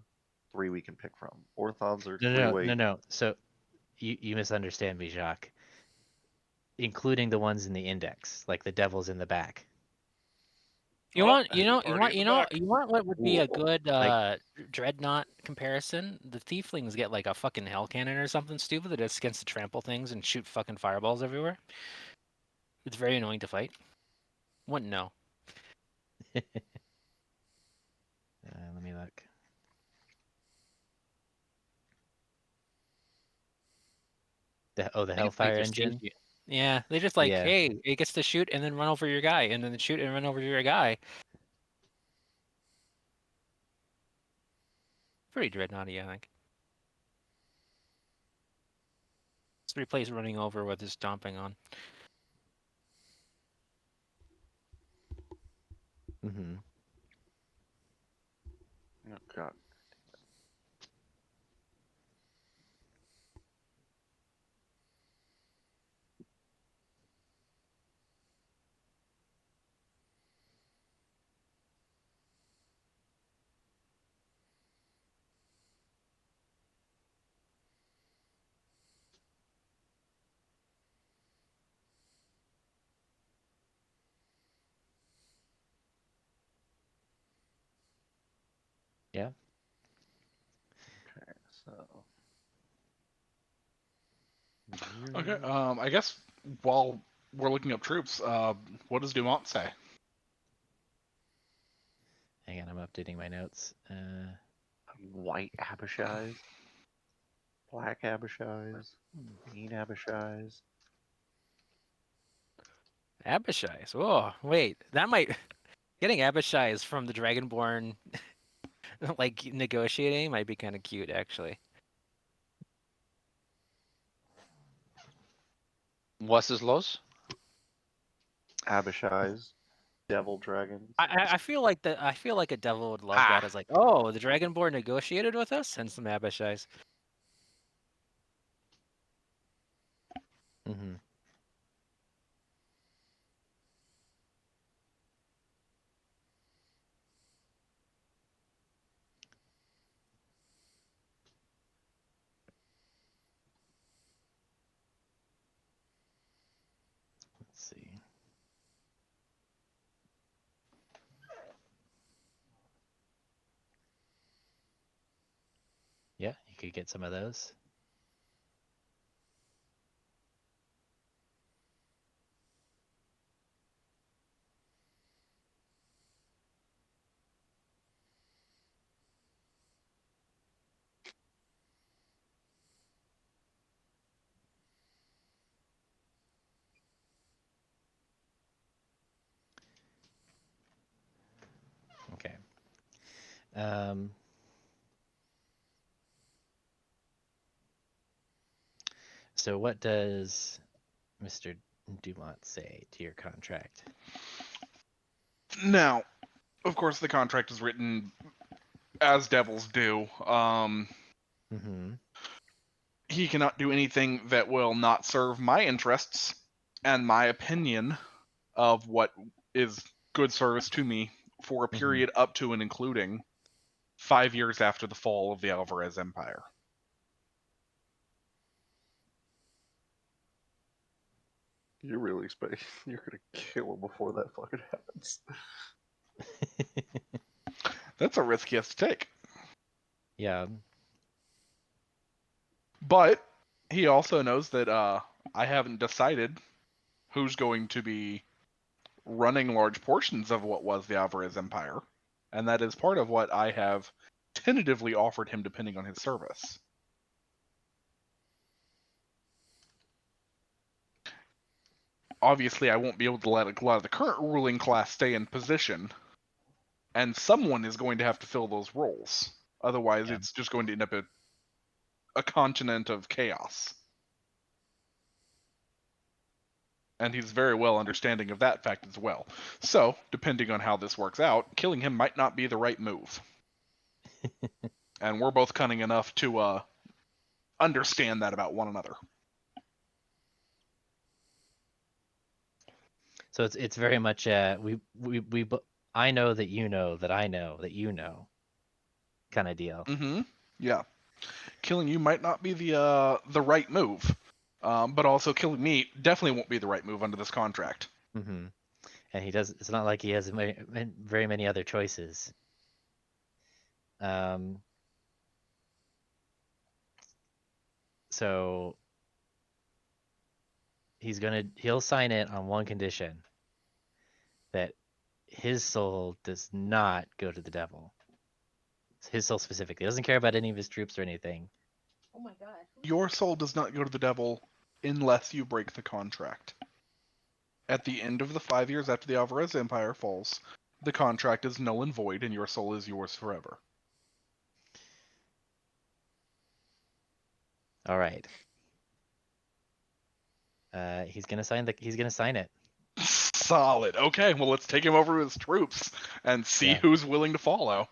3 we can pick from. Orthons are No, 3-weight. no. So you misunderstand me, Jacques. Including the ones in the index, like the devils in the back. You Oh, want already in the back. what would be a good Like- dreadnought comparison? The tieflings get like a fucking hell cannon or something stupid that just gets to trample things and shoot fucking fireballs everywhere. It's very annoying to fight. Wouldn't know. Let me look. The I think it's like Hellfire they're engine. stingy. Yeah, they just like, Yeah. hey, it gets to shoot and then run over your guy, and then shoot and run over your guy. Pretty dreadnoughty, I think. It's replace running over with his stomping on. Mm-hmm. Oh, God. Yeah. Okay, so. Okay. I guess while we're looking up troops, what does Dumont say? Hang on, I'm updating my notes. White Abishais, black Abishais, green Abishais. Abishais. Whoa, wait, that might getting Abishais from the Dragonborn, like negotiating, might be kind of cute, actually. What's his los? Abishais, devil dragons. I feel like I feel like a devil would love Ah. that. As like, oh, the Dragonborn negotiated with us. Send some Abishais. Mm-hmm. Let's see. Yeah, you could get some of those. Okay. So what does Mr. Dumont say to your contract? Now, of course, the contract is written as devils do. Mm-hmm. He cannot do anything that will not serve my interests and my opinion of what is good service to me for a period up to and including 5 years after the fall of the Alvarez Empire. You really expect you're gonna kill him before that fucking happens? That's a risk he has to take. Yeah. But he also knows that I haven't decided who's going to be running large portions of what was the Alvarez Empire, and that is part of what I have tentatively offered him depending on his service. Obviously, I won't be able to let a lot of the current ruling class stay in position, and someone is going to have to fill those roles. Otherwise, Yeah. it's just going to end up a continent of chaos. And he's very well understanding of that fact as well. So, depending on how this works out, killing him might not be the right move. And we're both cunning enough to understand that about one another. So it's very much I know that you know that I know that you know kind of deal. Mm-hmm. Yeah. Killing you might not be the right move, but also killing me definitely won't be the right move under this contract. Mm-hmm. And he does. It's not like he has very many other choices. So he'll sign it on one condition, that his soul does not go to the devil. His soul specifically. He doesn't care about any of his troops or anything. Oh my god. Your soul does not go to the devil unless you break the contract. At the end of the 5 years after the Alvarez Empire falls, the contract is null and void, and your soul is yours forever. All right. He's gonna sign it. Solid. Okay, well, let's take him over to his troops and see Yeah. who's willing to follow.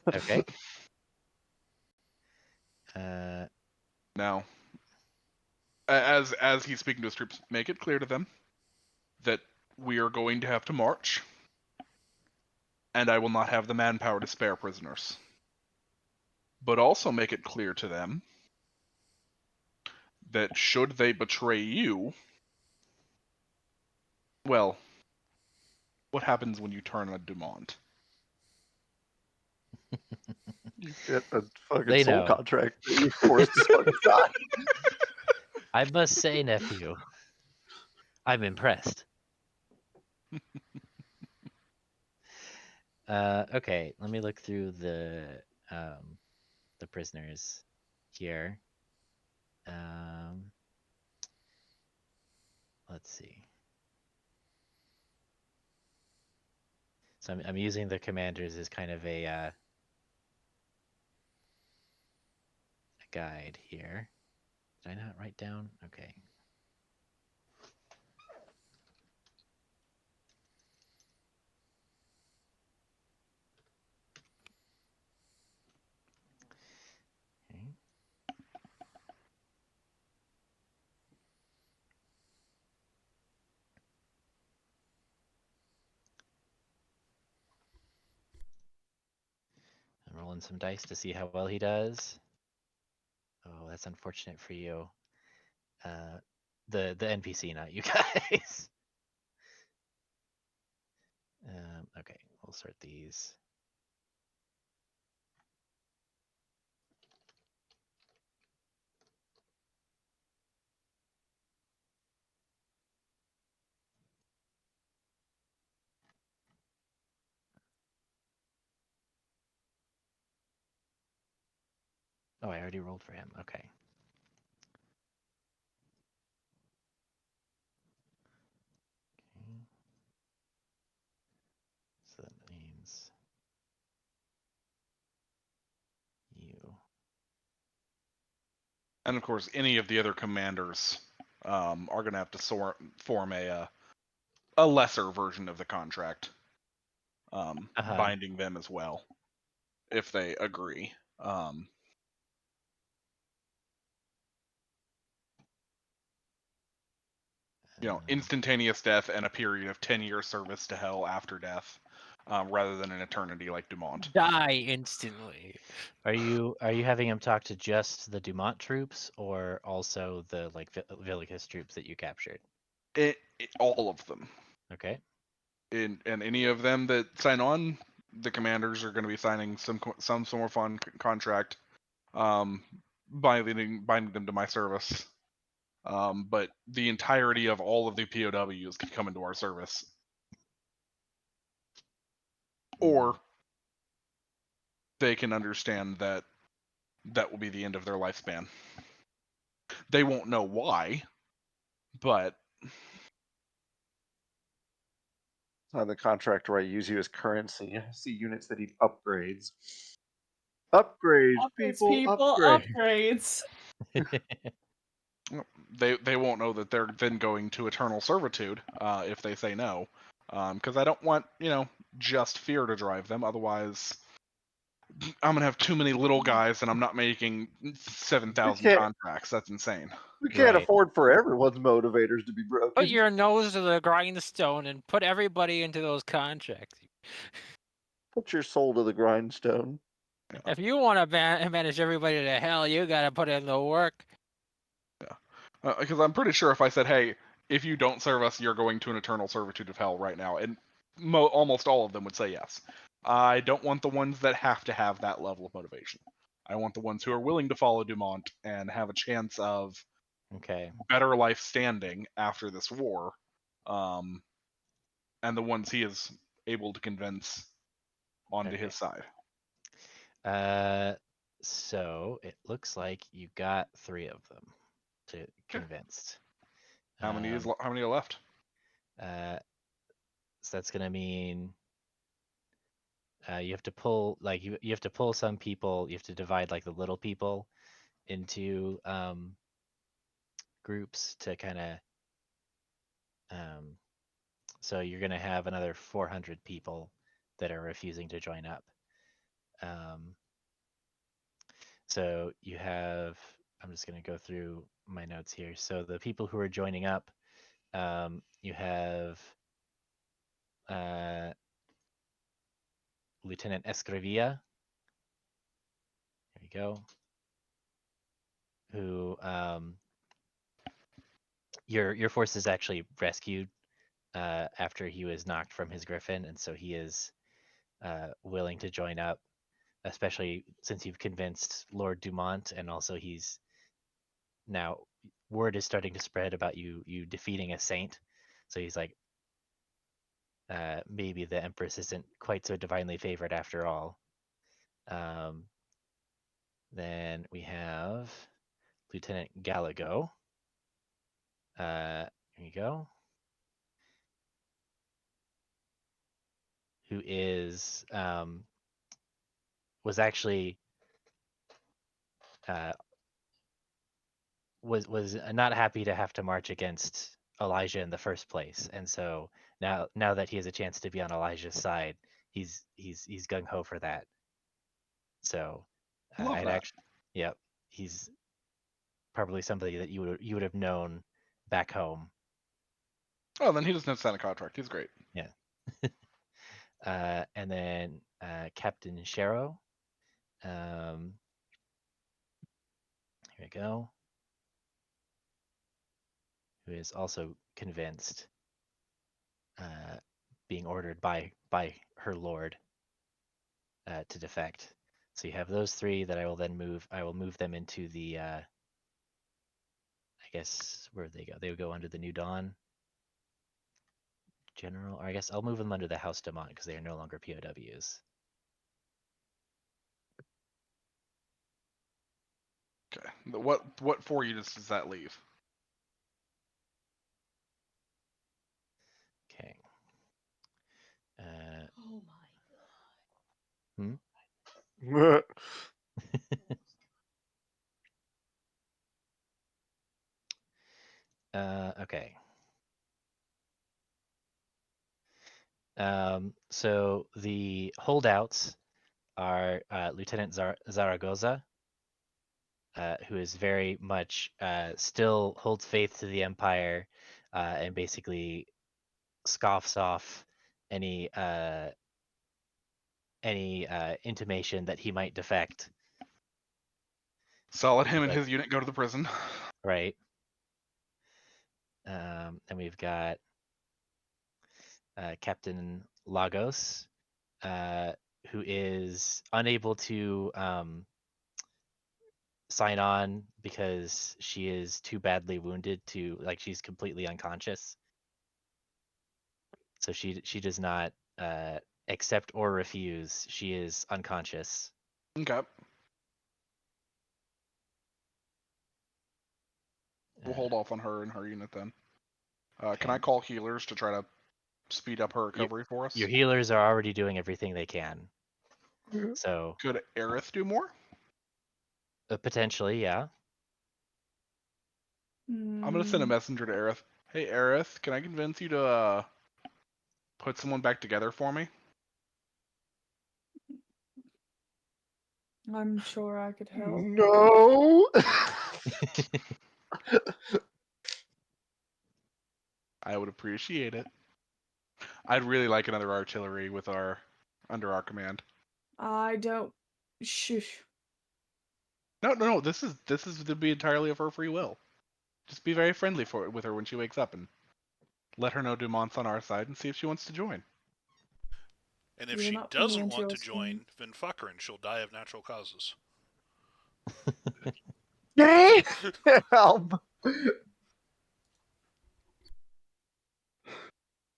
Okay. Now, as he's speaking to his troops, make it clear to them that we are going to have to march, and I will not have the manpower to spare prisoners. But also make it clear to them that should they betray you, well, what happens when you turn a Dumont? You get a fucking They soul know. contract that you're forced to fucking sign. I must say, nephew, I'm impressed. Okay, let me look through the prisoners here. Let's see. So I'm using the commanders as kind of a guide here. Did I not write down? Okay. Okay. I'm rolling some dice to see how well he does. Oh, that's unfortunate for you. The NPC, not you guys. Okay, we'll sort these. Oh, I already rolled for him. Okay. Okay. So that means you. And of course, any of the other commanders are going to have to form a lesser version of the contract, binding them as well, if they agree. Instantaneous death and a period of 10-year service to hell after death, rather than an eternity like Dumont. Die instantly. Are you having him talk to just the Dumont troops or also the Villicus troops that you captured? All of them. Okay. And any of them that sign on, the commanders are going to be signing some sort of fun contract, binding them to my service. But the entirety of all of the POWs can come into our service, or they can understand that that will be the end of their lifespan. They won't know why, but Sign the contract where I use you as currency. I see units that need upgrades. Upgrades, people, upgrades. they won't know that they're then going to eternal servitude if they say no, because I don't want just fear to drive them. Otherwise, I'm gonna have too many little guys, and I'm not making 7,000 contracts. That's insane. We can't afford for everyone's motivators to be broken. Put your nose to the grindstone and put everybody into those contracts. Put your soul to the grindstone. If you want to manage everybody to hell, you got to put in the work. Yeah, because I'm pretty sure if I said, "Hey, if you don't serve us, you're going to an eternal servitude of hell right now," and almost all of them would say yes. I don't want the ones that have to have that level of motivation. I want the ones who are willing to follow Dumont and have a chance of better life standing after this war, and the ones he is able to convince onto his side. So it looks like you got 3 of them to convinced. How many are left? So that's gonna mean you have to pull you have to pull some people. You have to divide like the little people into groups to kind of. So you're gonna have another 400 people that are refusing to join up. So you have. I'm just gonna go through my notes here. So the people who are joining up, you have Lieutenant Escrivilla. There you go. Who your forces actually rescued after he was knocked from his griffin, and so he is willing to join up. especially since you've convinced Lord Dumont, and also he's now word is starting to spread about you defeating a saint. So he's like, maybe the Empress isn't quite so divinely favored after all. Then we have Lieutenant Gallagher. Here you go. Who is was actually was not happy to have to march against Elijah in the first place, and so now that he has a chance to be on Elijah's side, he's gung ho for that. So Love I'd that. actually, yep, he's probably somebody that you would have known back home. Oh, then he doesn't have to sign a contract. He's great. Yeah. And then Captain Shero. Here we go. Who is also convinced, being ordered by her lord to defect. So you have those three that I will then move. I will move them into the. I guess where would they go? They would go under the New Dawn General, or I guess I'll move them under the House Dumont because they are no longer POWs. Okay. What 4 units does that leave? Okay. Oh my god. Okay. So the holdouts are Lieutenant Zaragoza, who is very much still holds faith to the Empire, and basically scoffs off any intimation that he might defect. So let him and Like- his unit go to the prison. Right. And we've got Captain Lagos, who is unable to sign on because she is too badly wounded to, like, she's completely unconscious. So she does not accept or refuse. She is unconscious. Okay. We'll hold off on her and her unit then. Can I Okay. call healers to try to speed up her recovery for us? Your healers are already doing everything they can. So Could Aerith do more? potentially, yeah. I'm gonna send a messenger to Aerith. Hey Aerith, can I convince you to put someone back together for me? I'm sure I could help. No. I would appreciate it. I'd really like another artillery with under our command. I don't. Shush. No. This is to be entirely of her free will. Just be very friendly with her when she wakes up and let her know Dumont's on our side and see if she wants to join. And if You're she not putting doesn't into want to your join, scheme. then fuck her and she'll die of natural causes. Damn.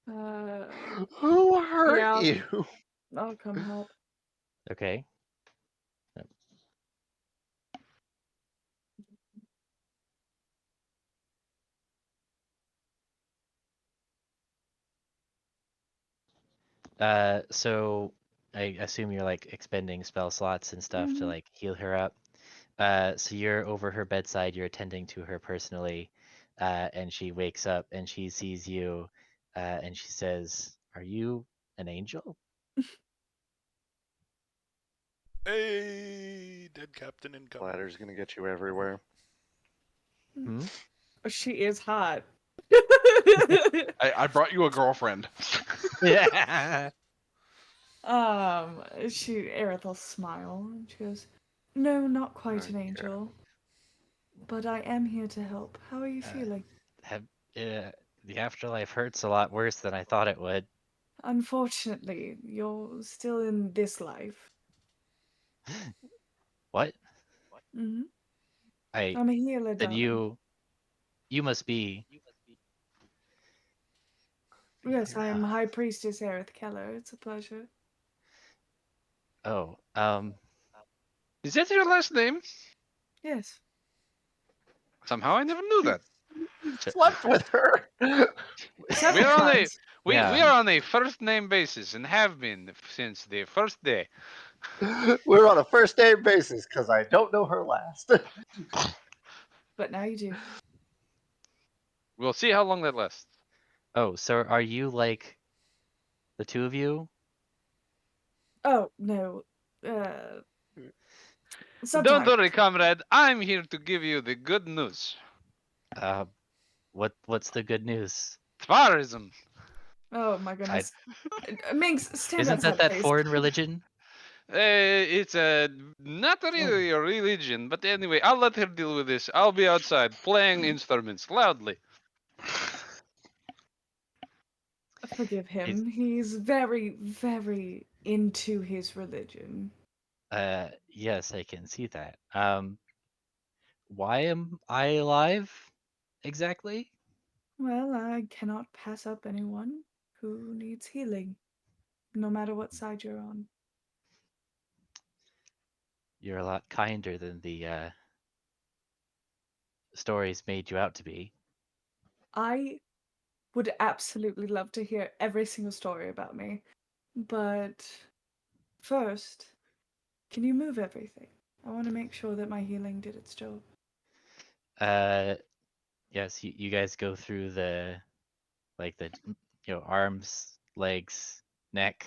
Who hurt Yeah. you? I'll come help. Okay. So I assume you're like expending spell slots and stuff to Mhm. like heal her up. So you're over her bedside, you're attending to her personally, and she wakes up and she sees you, and she says, "Are you an angel?" Hey, dead captain incoming. Ladder's gonna get you everywhere. Hmm? She is hot. I brought you a girlfriend. Yeah. Aerith will smile and she goes, "No, not quite an Okay. angel. But I am here to help. How are you Uh, feeling?" Have, the afterlife hurts a lot worse than I thought it would. Unfortunately, you're still in this life. What? Hmm. I I'm a healer, then darling. you must be. Yes, I am High Priestess Aerith Keller. It's a pleasure. Oh, Is that your last name? Yes. Somehow I never knew that. Slept with her. Several We're on a times. we Yeah. are on a first name basis and have been since the first day. We're on a first name basis because I don't know her last. But now you do. We'll see how long that lasts. Oh, so are you like the two of you? Oh, no. Uh, Don't sometimes. worry, comrade. I'm here to give you the good news. Uh, what's the good news? Tvarism. Oh my I goodness. Minx, stand isn't outside, that please. foreign religion? It's not really a religion, but anyway, I'll let her deal with this. I'll be outside playing instruments loudly. Forgive Is him. He's very, very into his religion. yes, I can see that. Why am I alive exactly? Well, I cannot pass up anyone who needs healing, no matter what side you're on. You're a lot kinder than the stories made you out to be. I would absolutely love to hear every single story about me, but first, can you move everything? I want to make sure that my healing did its job. Yes, you guys go through the like the arms, legs, neck,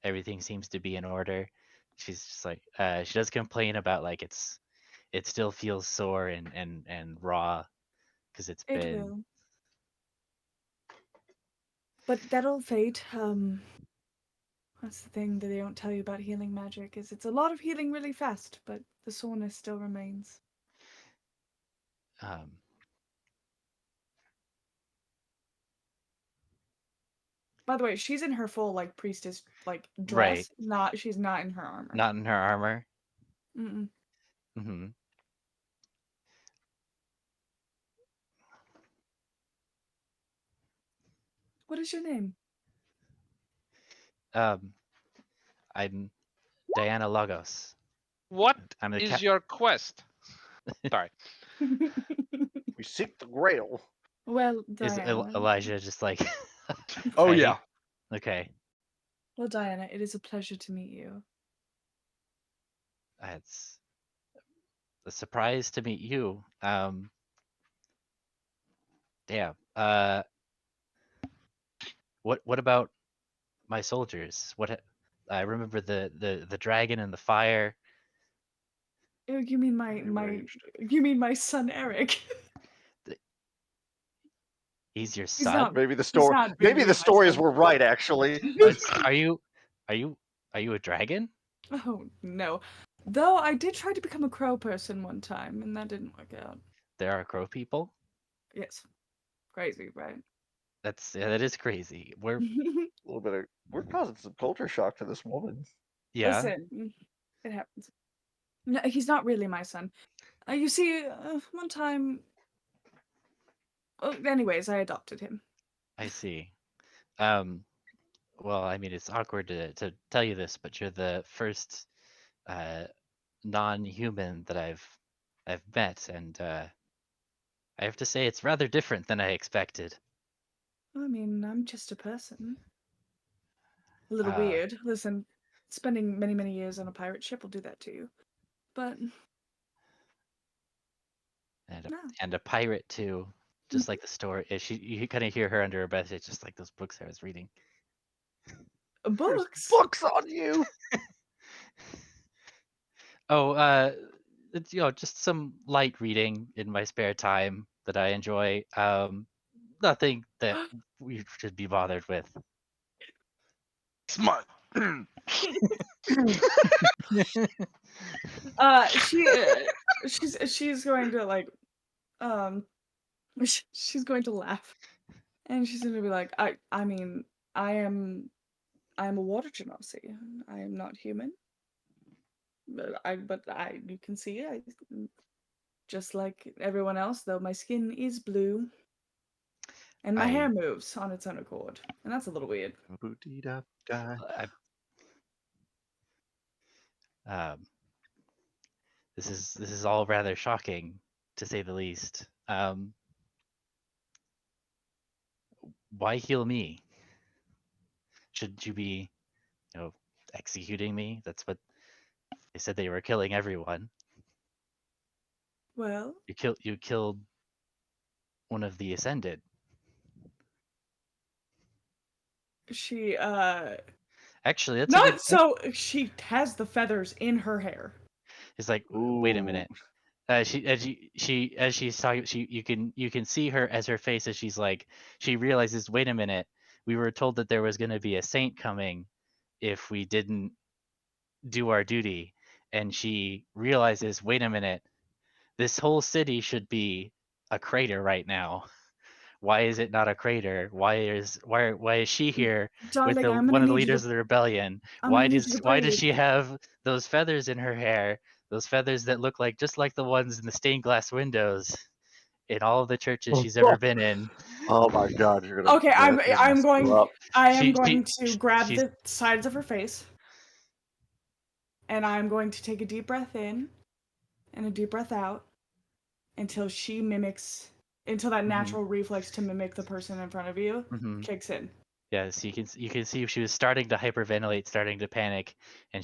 everything seems to be in order. She's just like she does complain about like it still feels sore and raw because it's It been will. But that'll fade. That's the thing that they don't tell you about healing magic is it's a lot of healing really fast, but the soreness still remains. um By the way, she's in her full like priestess like right, dress. She's not in her armor. not in her armor. Mm-mm. Hmm. What is your name? Um, I'm Diana Lagos. What I'm the is your quest? Sorry. We seek the grail. Well, Is Diana. Elijah just like? Oh "Hey." yeah. Okay. Well, Diana, it is a pleasure to meet you. It's a surprise to meet you. Yeah. What about my soldiers? I remember the dragon and the fire. Oh, you mean my son Eric? He's your He's son. not. Maybe the He's story. not Maybe really the my stories son. were right, actually. Are you are you are you a dragon? Oh no. Though I did try to become a crow person one time, and that didn't work out. There are crow people. Yes. Crazy, right? That is crazy. A little bit of. We're causing some culture shock to this woman. Yeah. Listen, it happens. No, he's not really my son. You see, one time. Anyways, I adopted him. I see. Um, well, I mean, it's awkward to tell you this, but you're the first uh, non-human that I've met, and I have to say it's rather different than I expected. I mean, I'm just a person. A little Uh, weird. Listen, spending many, many years on a pirate ship will do that to you. But and a, no. and a pirate too, just like the story. You kind of hear her under her breath. It's just like those books I was reading. There's Books. books on you. Oh, it's, just some light reading in my spare time that I enjoy. Nothing that we should be bothered with. Smart. She's going to like um she's going to laugh, and she's going to be like, I mean, I am a water genasi. I am not human. You can see just like everyone else, though my skin is blue, and my hair moves on its own accord, and that's a little weird. Boo-dee-da-da. Um, this is all rather shocking, to say the least. Why heal me? Should you be, executing me? That's what they said. They were killing everyone. Well, You killed one of the Ascended. she Actually, that's a good not point. so she has the feathers in her hair. It's like, wait a Ooh. minute. She's talking, you can see her as her face as she's like, she realizes, wait a minute, we were told that there was going to be a saint coming if we didn't do our duty, and she realizes, wait a minute, this whole city should be a crater right now. Why is it not a crater? Why is she here with Darling, I'm one gonna of the need you leaders to of the rebellion? I'm gonna need you to Why does breathe. she have those feathers in her hair? Those feathers that look like just like the ones in the stained glass windows in all of the churches she's ever been in. Oh my God, you're gonna. Okay, That's gonna mess you up. I am She going to grab she's the sides of her face, and I'm going to take a deep breath in and a deep breath out until that natural reflex to mimic the person in front of you kicks in. Yeah, so you can see she was starting to hyperventilate, starting to panic, and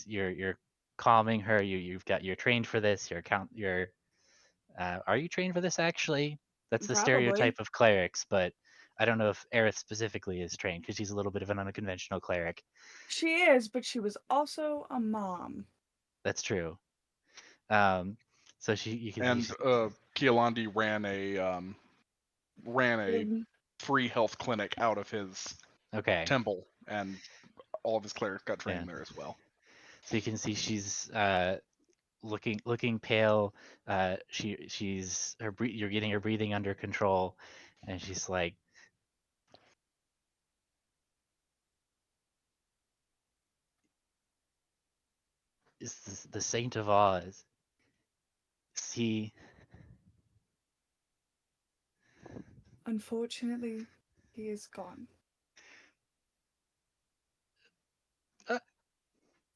you're calming her. You're trained for this. Are you trained for this actually? That's the Probably. stereotype of clerics, but I don't know if Aerith specifically is trained because she's a little bit of an unconventional cleric. She is, but she was also a mom. That's true. So you can And see Kielandi ran a Mhm. free health clinic out of his okay. temple, and all of his clerics got training Yeah. there as well. So you can see she's looking pale. You're getting her breathing under control, and she's like, "Is this the Saint of Oz? Is he?" Unfortunately, he is gone.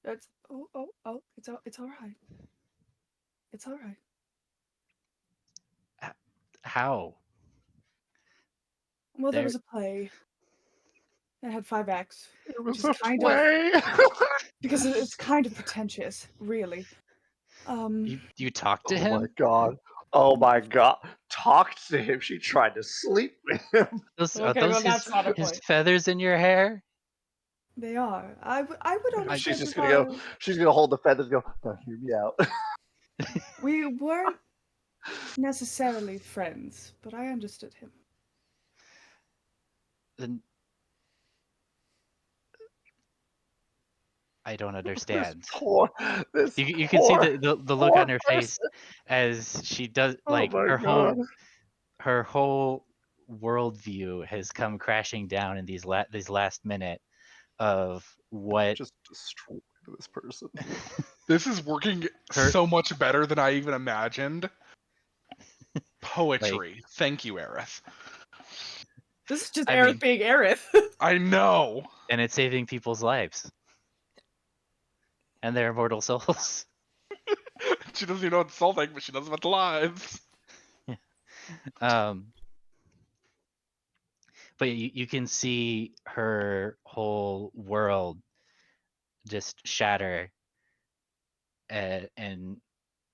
That's it's all right. It's all right. How? Well, there There, was a play that had 5 acts, It which was is a kind play. of because it's kind of pretentious, really. you talked to Oh my him? God. Oh my God. Talked to him. She tried to sleep with him. Are Okay, those well, that's not a his point. feathers in your hair? They are. I would only She's go just so gonna far. go. She's gonna hold the feathers. And go. Now hear me out. We weren't necessarily friends, but I understood him. Then I don't This understand. poor. This You can see poor. the look Poor on her face person. as she does, Oh like, my God. her whole worldview has come crashing down in these last minute of what Just destroyed this person. This is working her, so much better than I even imagined. like. Poetry. Thank you, Aerith. This is just I Aerith mean, being Aerith. I know. and it's saving people's lives and their immortal souls. She doesn't even know what soul thing, but she knows about the lives. Um, but you can see her whole world just shatter, and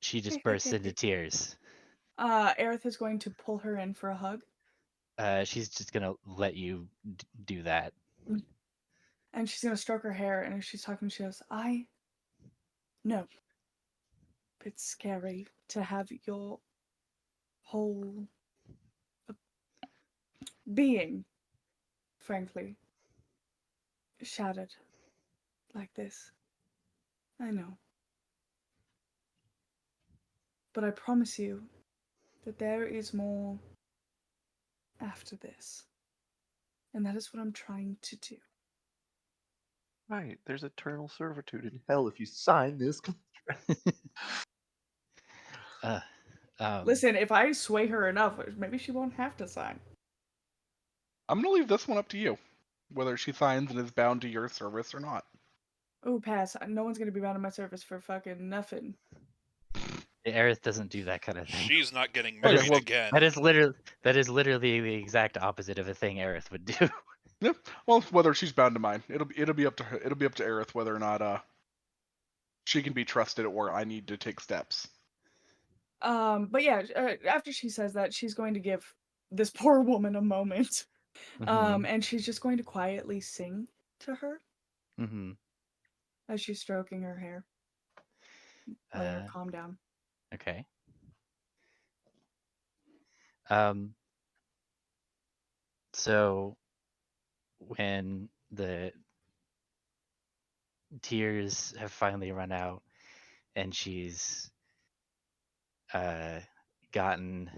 she just bursts into tears. Aerith is going to pull her in for a hug, She's just gonna let you do that. and she's gonna stroke her hair. And as she's talking, she goes, "I know it's scary to have your whole being, frankly, shattered like this. I know. But I promise you that there is more after this. And that is what I'm trying to do. Right. There's eternal servitude in hell if you sign this. Uh, Listen, if I sway her enough, maybe she won't have to sign. I'm gonna leave this one up to you, whether she signs and is bound to your service or not. Ooh, pass. No one's gonna be bound to my service for fucking nothing. Aerith doesn't do that kind of thing. She's not getting Okay, married well, again. That is literally the exact opposite of a thing Aerith would do. Yep. Well, whether she's bound to mine, it'll be up to her. It'll be up to Aerith whether or not she can be trusted or I need to take steps. But yeah, after she says that, she's going to give this poor woman a moment. And she's just going to quietly sing to her Mm-hmm. as she's stroking her hair. Let her calm down. Okay. So when the tears have finally run out and she's gotten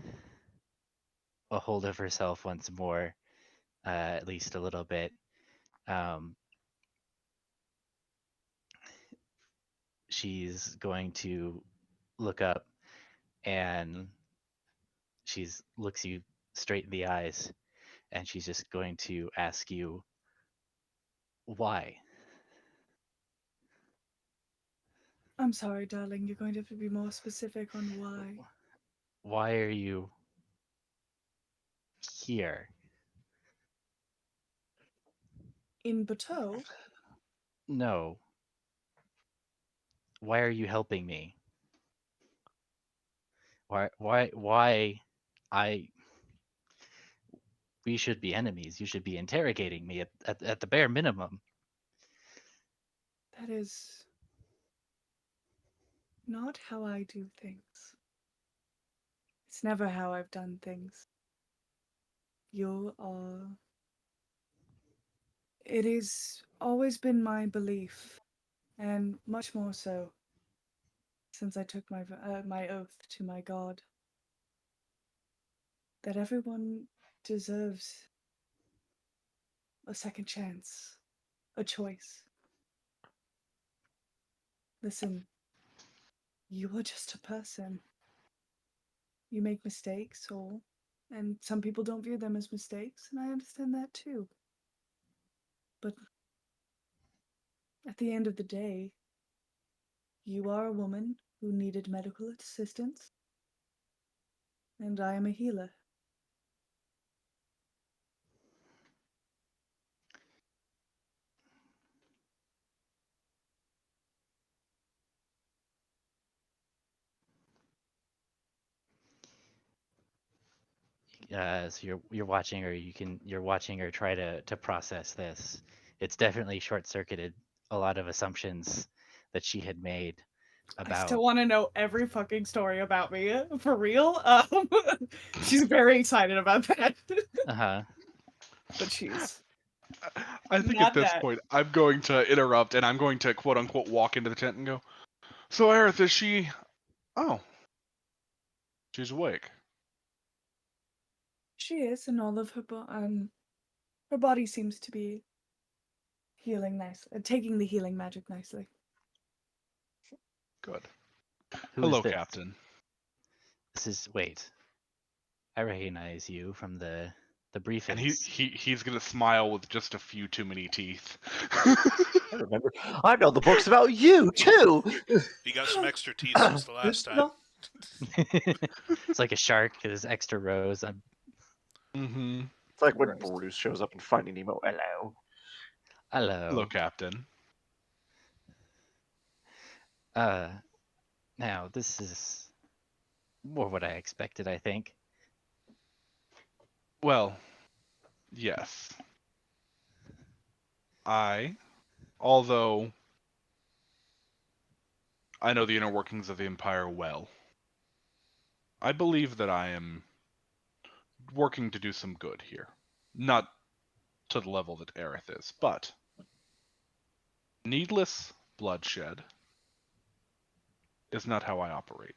a hold of herself once more, at least a little bit, she's going to look up and she's looks you straight in the eyes and she's just going to ask you why. I'm sorry, darling. You're going to have to be more specific on why. Why are you here? In Bateau, No. Why are you helping me? Why I we should be enemies. You should be interrogating me at the bare minimum. that is not how I do things. It's never how I've done things. You are. It has always been my belief, and much more so since I took my oath to my God, that everyone deserves a second chance, a choice. Listen, you are just a person. You make mistakes, and some people don't view them as mistakes, and I understand that too. But at the end of the day, you are a woman who needed medical assistance, and I am a healer. So you're watching her. You're watching her try to process this. It's definitely short circuited a lot of assumptions that she had made I still about. want to know every fucking story about me, for real. She's very excited about that. Uh-huh. But she's I think not at this that. point, I'm going to interrupt and I'm going to quote unquote walk into the tent and go, "So, Aerith, is she? Oh, she's awake." She is, and all of her body seems to be healing nicely, taking the healing magic nicely. Good. Who Hello, is this? Captain. Wait. I recognize you from the And briefings. he's gonna smile with just a few too many teeth. I remember. I know the books about you too. He got some extra teeth since the last time. No. It's like a shark. There's extra rows. Mm-hmm. It's like when Gross. Bruce shows up in Finding Nemo. Hello. Hello, Hello. Captain. Now this is more what I expected, I think. Well, yes. Although I know the inner workings of the Empire well, I believe that I am working to do some good here. Not to the level that Aerith is, but needless bloodshed is not how I operate.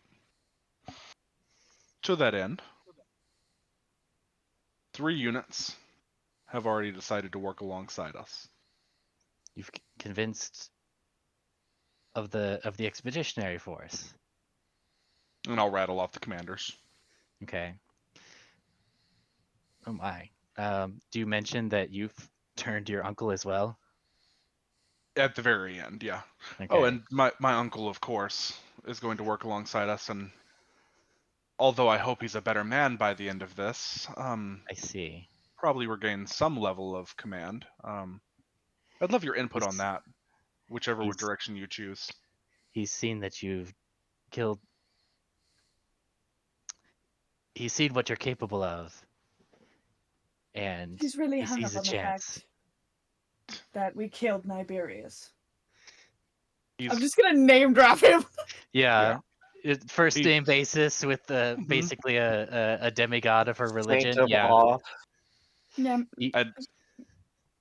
To that end, 3 units have already decided to work alongside us. You've convinced of the expeditionary force. And I'll rattle off the commanders. Okay. Oh my. Do you mention that you've turned your uncle as well? At the very end, yeah. Okay. Oh, and my uncle, of course, is going to work alongside us, and although I hope he's a better man by the end of this, I see. probably regain some level of command. I'd love your input on He's- that, whichever he's- direction you choose. He's seen that you've killed. He's seen what you're capable of, and He's really he hung sees up a on the chance. fact that we killed Niberius. He's I'm just gonna name drop him. Yeah. First He- name basis with Mhm. basically a demigod of her religion. Saint of Yeah. awe. Yeah.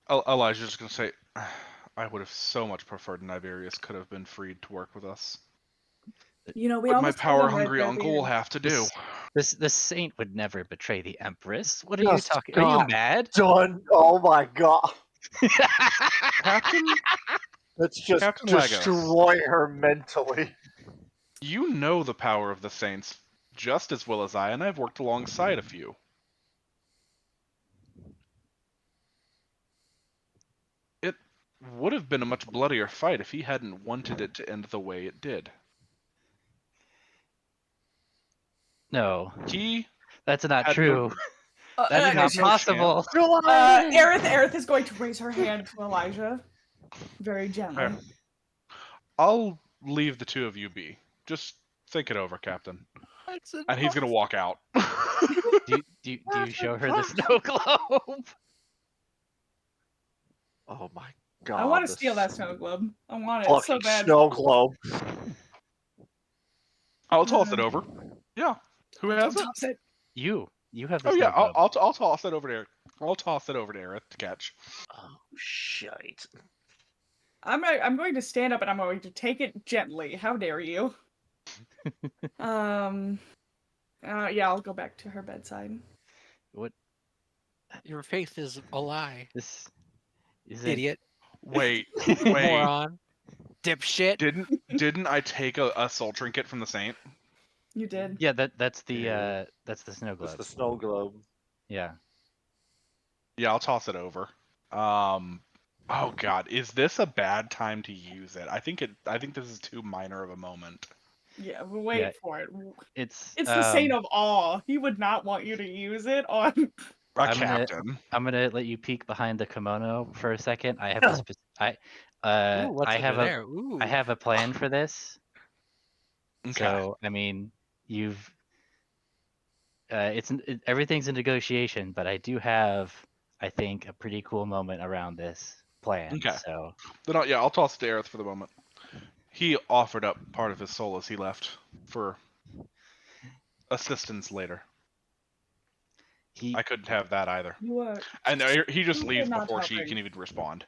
Elijah's just gonna say, I would have so much preferred Niberius could have been freed to work with us. You know, we What my almost killed him right power-hungry there at the uncle will end. have to do. The saint would never betray the empress. What are you Just talking? Are you God. mad? Done. Oh my god. Captain, Let's just Captain Lagos. destroy her mentally. you know the power of the Saints just as well as I, and I've worked alongside a few. It would have been a much bloodier fight if he hadn't wanted it to end the way it did. No, He that's not had true. no- That's had not no possible. Aerith is going to raise her hand to Elijah, very gently. Okay. I'll leave the two of you be. Just think it over, Captain. And he's gonna walk out. Do you show her the snow globe? Oh my god. I want to this steal that snow globe. I want it so fucking bad. snow globe. I'll toss it over. Yeah. Who has Don't it? toss it. You have the Oh snow yeah, globe. I'll toss it over to Eric. I'll toss it over to Aerith to catch. Oh shite. I'm going to stand up and I'm going to take it gently. How dare you? Yeah, I'll go back to her bedside. What Your faith is a lie, this is idiot, Wait, wait. moron, dipshit. Didn't I take a soul trinket from the saint? You did. Yeah, that's the Yeah. snow That's globe. the snow globe. Yeah. Yeah, I'll toss it over. Oh god, is this a bad time to use it? I think this is too minor of a moment. Yeah, we'll wait Yeah. for it. It's The Saint of Awe. He would not want you to use it on. A I'm gonna- captain. I'm gonna let you peek behind the kimono for a second. I have a Ooh, what's I under have there? Ooh. I have a plan for this. Okay. So I mean, you've everything's in negotiation, but I do have, I think, a pretty cool moment around this plan. Okay. So Then I'll toss it to Aerith for the moment. He offered up part of his soul as he left for assistance later. he I couldn't have that either. You And he just You leaves are not before she helping. can even respond.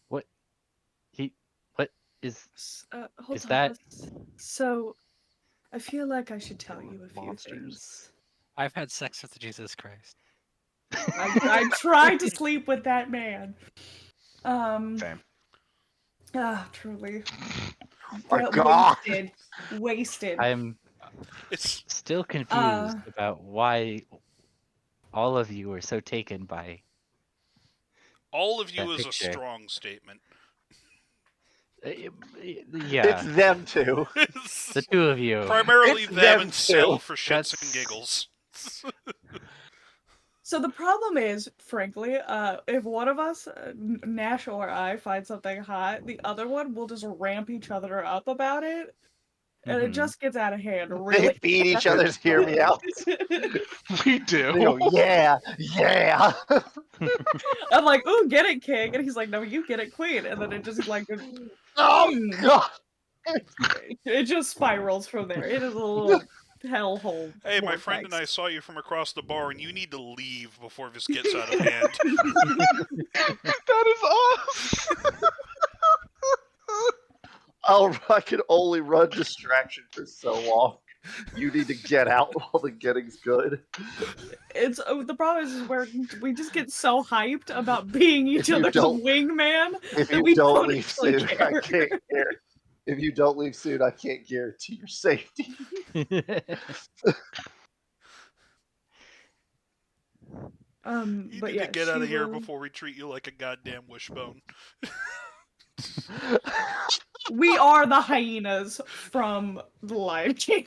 what is hold Is on. that- So? I feel like I should tell you a few Monsters. things. I've had sex with Jesus Christ. I tried to sleep with that man. Same. Truly. My But God. Wasted. I'm It's still confused about why all of you are so taken by all of you That is picture. a strong statement. yeah, It's them two. the two of you. Primarily It's them them and Cell too. for shits That's- and giggles. So the problem is, frankly, if one of us, Nash or I, find something hot, the other one will just ramp each other up about it, and it Mhm. just gets out of hand They really. feed each other's hear me out. We do. They go, yeah, yeah. I'm like, ooh, get it, king, and he's like, no, you get it, queen, and then it just like, Oh god. it just spirals from there. It is a little hellhole. Hey, my friend and I vortex. saw you from across the bar, and you need to leave before this gets out of hand. That is awesome. I can only run distraction for so long. You need to get out while the getting's good. It's the problem is where we just get so hyped about being each If you other's don't- wingman If that you we don't don't leave actually soon, care. I can't care. If you don't leave soon, I can't guarantee your safety. You But need yeah, to get she out of here will- before we treat you like a goddamn wishbone. We are the hyenas from The Lion King.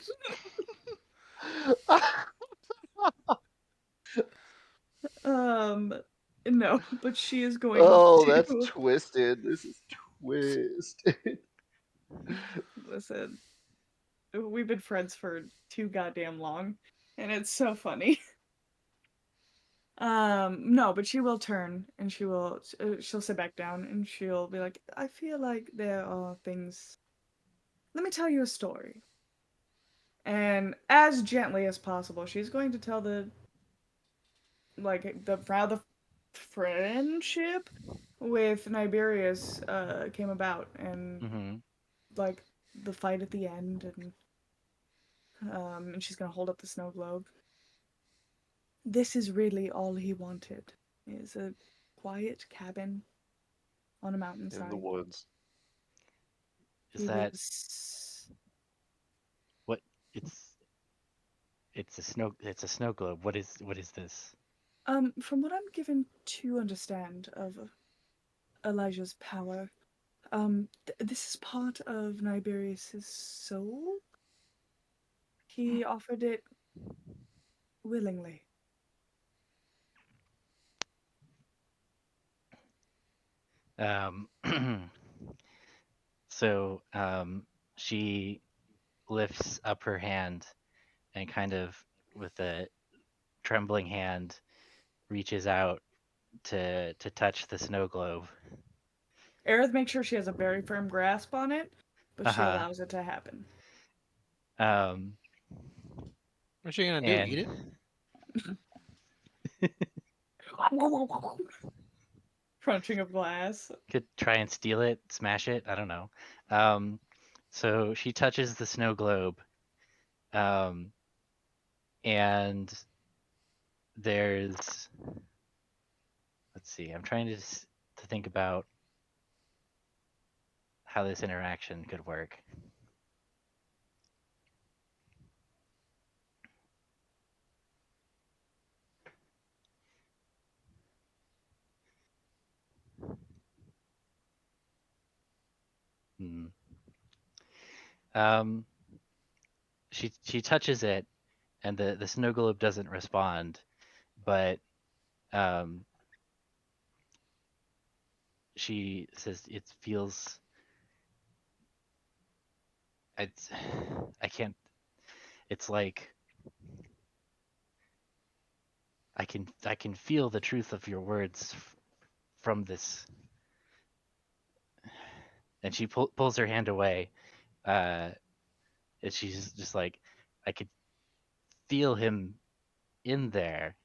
No, but she is going Oh, to that's twisted. This is twisted. listen. We've been friends for too goddamn long, and it's so funny. No, but she will turn and she'll sit back down and she'll be like, I feel like there are things. Let me tell you a story. And as gently as possible, she's going to tell the how the friendship with Niberius came about, and Hmm. like the fight at the end, and she's gonna hold up the snow globe. This is really all he wanted, is a quiet cabin on a mountainside. In the woods. Is He that was what? It's a snow globe. What is this? from what I'm given to understand of Elijah's power, this is part of Niberius's soul. He offered it willingly. Um, so she lifts up her hand and kind of with a trembling hand reaches out to touch the snow globe. Aerith makes sure she has a very firm grasp on it, but she Uh-huh. allows it to happen. What's she gonna do? Eat it? Crunching of glass. Could try and steal it, smash it. I don't know. So she touches the snow globe, and there's. Let's see. I'm trying to think about how this interaction could work. Hmm. She touches it, and the snow globe doesn't respond, but she says it feels. It's I can't. It's like I can feel the truth of your words from this. And she pulls her hand away, and she's just like, I could feel him in there.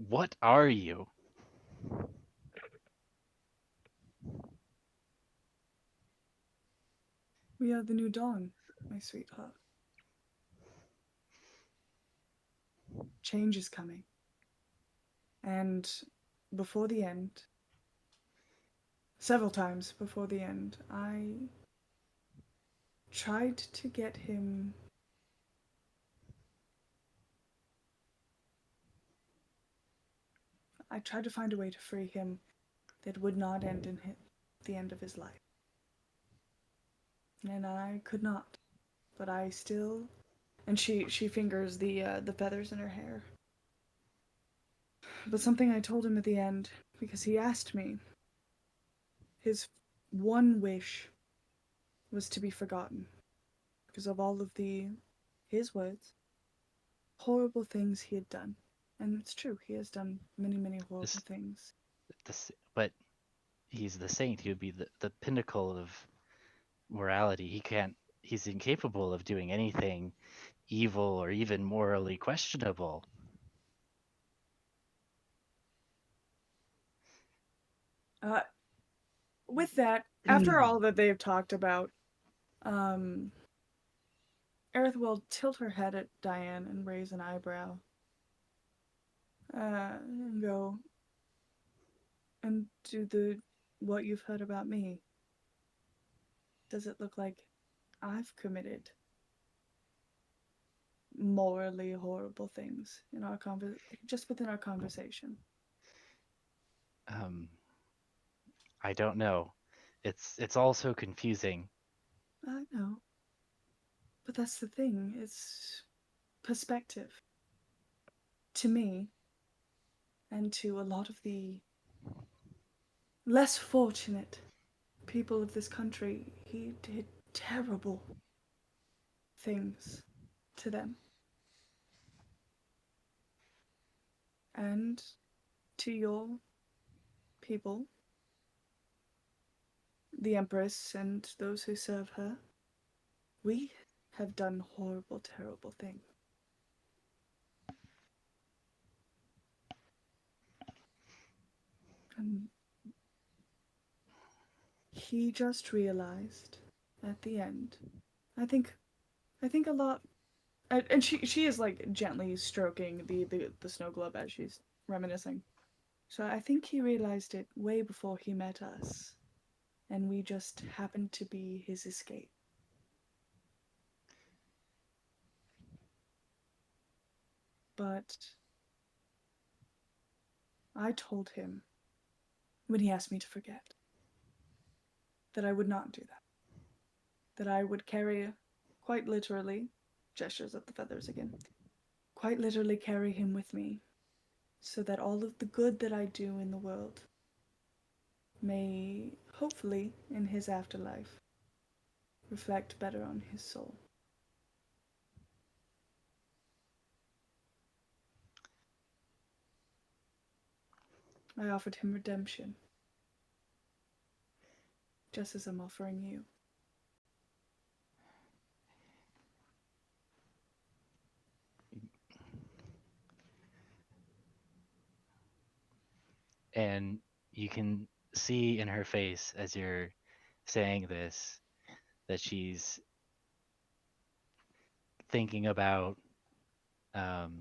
What are you? We are the new dawn, my sweetheart. Change is coming. And before the end, several times before the end, I tried to get him. I tried to find a way to free him that would not end in the end of his life. And I could not. But I still. And she fingers the feathers in her hair. But something I told him at the end, because he asked me, his one wish was to be forgotten. Because of all of his words, horrible things he had done. And it's true, he has done many, many horrible things. But he's the saint. He would be the pinnacle of morality. He's incapable of doing anything evil or even morally questionable. With that, after all that they've talked about, Aerith will tilt her head at Diane and raise an eyebrow. And go, and do what you've heard about me. Does it look like I've committed morally horrible things in our just within our conversation? I don't know. It's all so confusing. I know. But that's the thing, it's perspective. To me, and to a lot of the less fortunate people of this country, he did terrible things to them. And to your people, the Empress and those who serve her, we have done horrible, terrible things. And he just realized at the end, I think a lot, and she is like gently stroking the snow globe as she's reminiscing. So I think he realized it way before he met us, and we just happened to be his escape. But I told him, when he asked me to forget, that I would not do that. That I would carry, quite literally, gestures at the feathers again, quite literally carry him with me, so that all of the good that I do in the world may, hopefully, in his afterlife, reflect better on his soul. I offered him redemption, just as I'm offering you. And you can see in her face as you're saying this that she's thinking about kind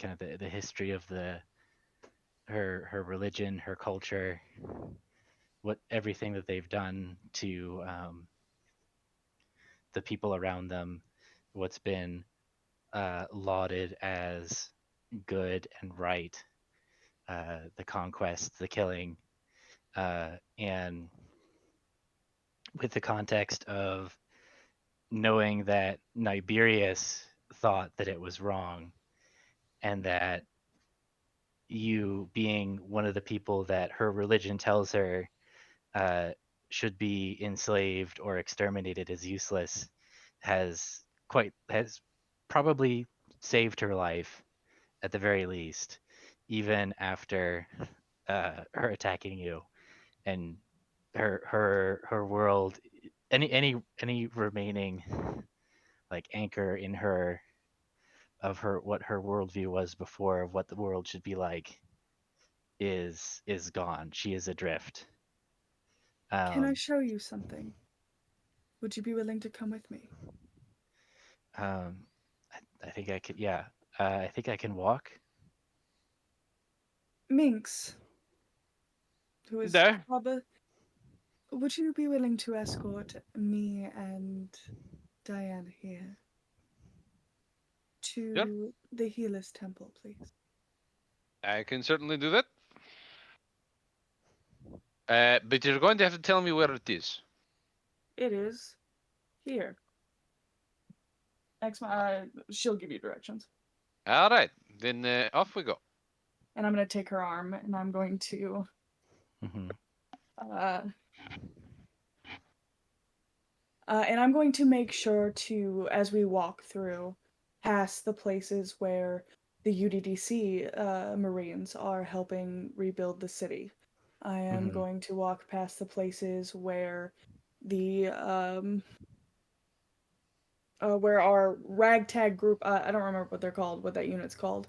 of the history of her religion, her culture, what everything that they've done to the people around them, what's been lauded as good and right, the conquest, the killing, and with the context of knowing that Niberius thought that it was wrong, and that you being one of the people that her religion tells her should be enslaved or exterminated as useless has probably saved her life at the very least, even after her attacking you and her world, any remaining like anchor in her of her what her worldview was before of what the world should be like is gone. She is adrift. Can I show you something? Would you be willing to come with me? I think I could. Yeah, I think I can walk. Minx, who is There. probably... Would you be willing to escort me and Diane here to the Helis Temple, please? I can certainly do that. But you're going to have to tell me where it is. It is here. She'll give you directions. All right, then off we go. And I'm going to take her arm, and I'm going to... and I'm going to make sure to, as we walk through, past the places where the UDDC Marines are helping rebuild the city. I am going to walk past the places where the where our ragtag group, I don't remember what they're called, what that unit's called.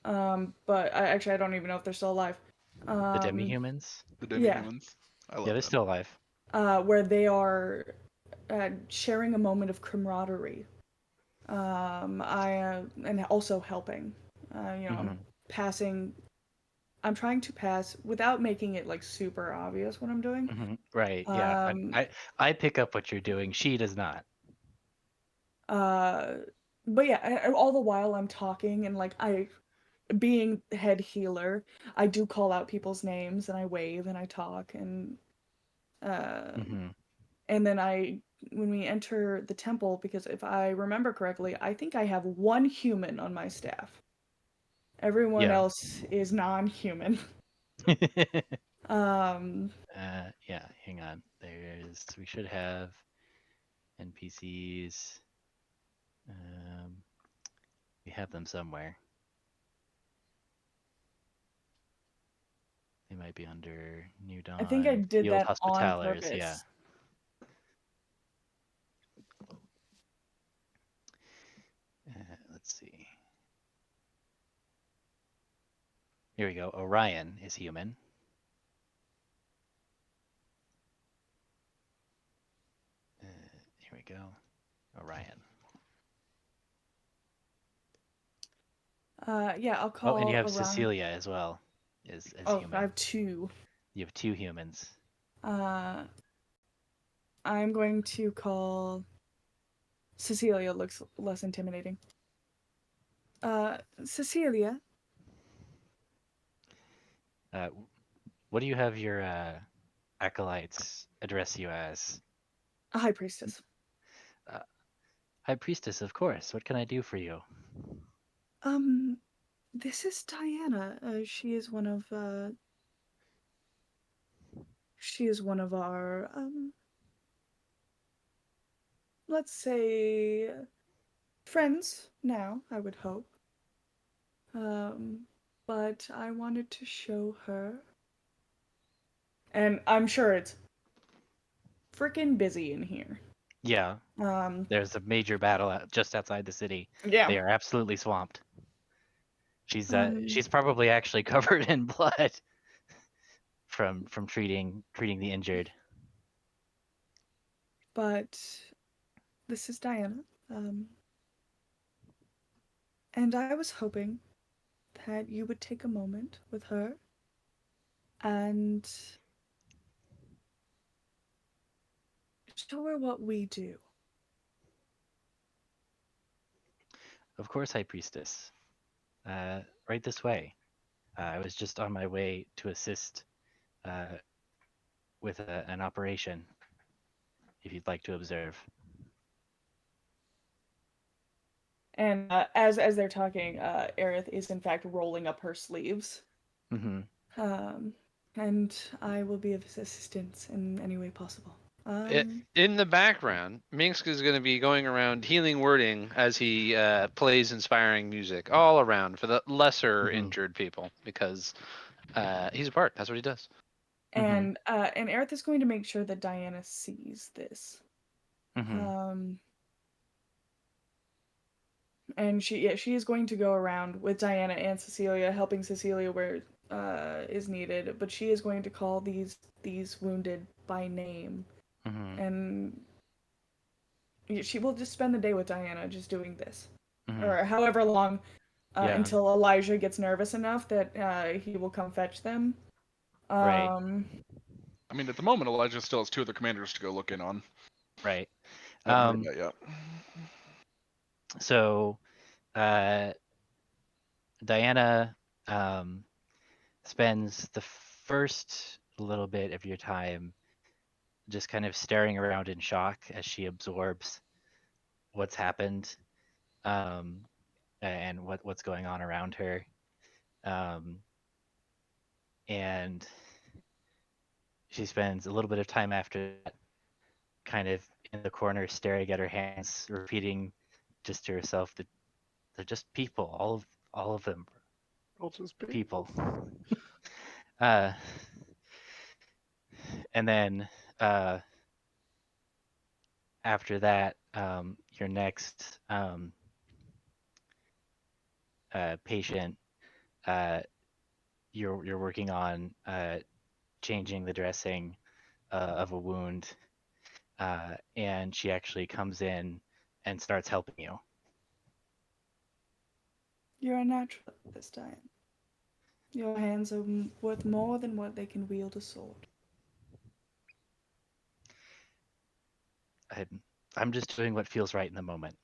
But I don't even know if they're still alive. The demi-humans. The Yeah. demi-humans. I love Yeah, they're them. still alive. Where they are sharing a moment of camaraderie. And also helping. You know, I'm passing. I'm trying to pass without making it like super obvious what I'm doing. Right. Yeah. I pick up what you're doing. She does not. But yeah, all the while I'm talking and like being head healer, I do call out people's names and I wave and I talk and and then when we enter the temple, because if I remember correctly, I think I have one human on my staff. Everyone Yeah. else is non-human. Yeah. Hang on. We should have NPCs. We have them somewhere. They might be under New Dawn. I think I did Field that on Hospitalers. purpose. Yeah. Let's see. Here we go. Orion is human. Here we go. Orion. Yeah, I'll call. Oh, and you have Orion. Cecilia as well. As human. I have two. You have two humans. I'm going to call. Cecilia looks less intimidating. Cecilia. What do you have your acolytes address you as? A high priestess. High priestess, of course. What can I do for you? This is Diana. She is one of our let's say friends now, I would hope. But I wanted to show her. And I'm sure it's freaking busy in here. Yeah. There's a major battle just outside the city. Yeah. They are absolutely swamped. She's probably actually covered in blood from treating the injured. But this is Diana. And I was hoping that you would take a moment with her and show her what we do. Of course, High Priestess. Right this way. I was just on my way to assist with an operation, if you'd like to observe. And as they're talking, Aerith is in fact rolling up her sleeves. And I will be of assistance in any way possible. In the background, Minsk is going to be going around healing wording as he plays inspiring music all around for the lesser injured people because he's a part. That's what he does. And Aerith is going to make sure that Diana sees this. And she is going to go around with Diana and Cecilia, helping Cecilia where is needed, but she is going to call these wounded by name. And she will just spend the day with Diana just doing this. Or however long until Elijah gets nervous enough that he will come fetch them. Right. I mean, at the moment, Elijah still has two other commanders to go look in on. Right. Haven't heard that yet. So, Diana spends the first little bit of your time just kind of staring around in shock as she absorbs what's happened and what's going on around her. And she spends a little bit of time after that kind of in the corner staring at her hands, repeating just to herself that they're just people. All of them. All just people. And then after that, your next patient, you're working on changing the dressing of a wound, and she actually comes in and starts helping you. You're a natural at this time. Your hands are worth more than what they can wield a sword. I'm just doing what feels right in the moment.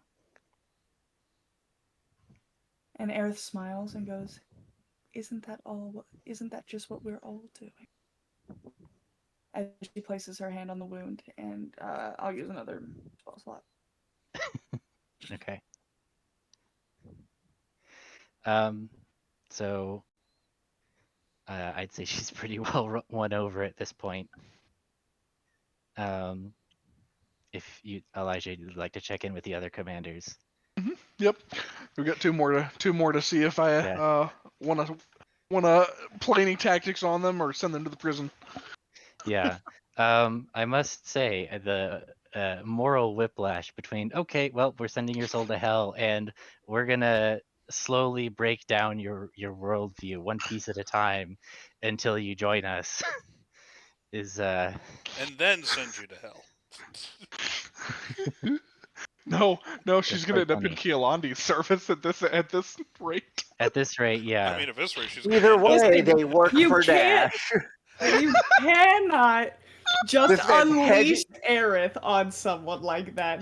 And Aerith smiles and goes, "Isn't that all? Isn't that just what we're all doing?" As she places her hand on the wound, and I'll use another spell slot. Okay. So I'd say she's pretty well won over at this point. If you, Elijah, you'd like to check in with the other commanders. Yep. We've got two more to see if I Yeah. wanna play any tactics on them or send them to the prison. Yeah. I must say the moral whiplash between, okay, well, we're sending your soul to hell, and we're gonna slowly break down your worldview one piece at a time until you join us is And then send you to hell. No, she's It's gonna quite end up in funny. Keelandi's service at this rate. At this rate, yeah. I mean, if this way, she's gonna Either end up- way, Listen, they work you for can't- Dash. You cannot just This man's unleash hedging- Aerith on someone like that.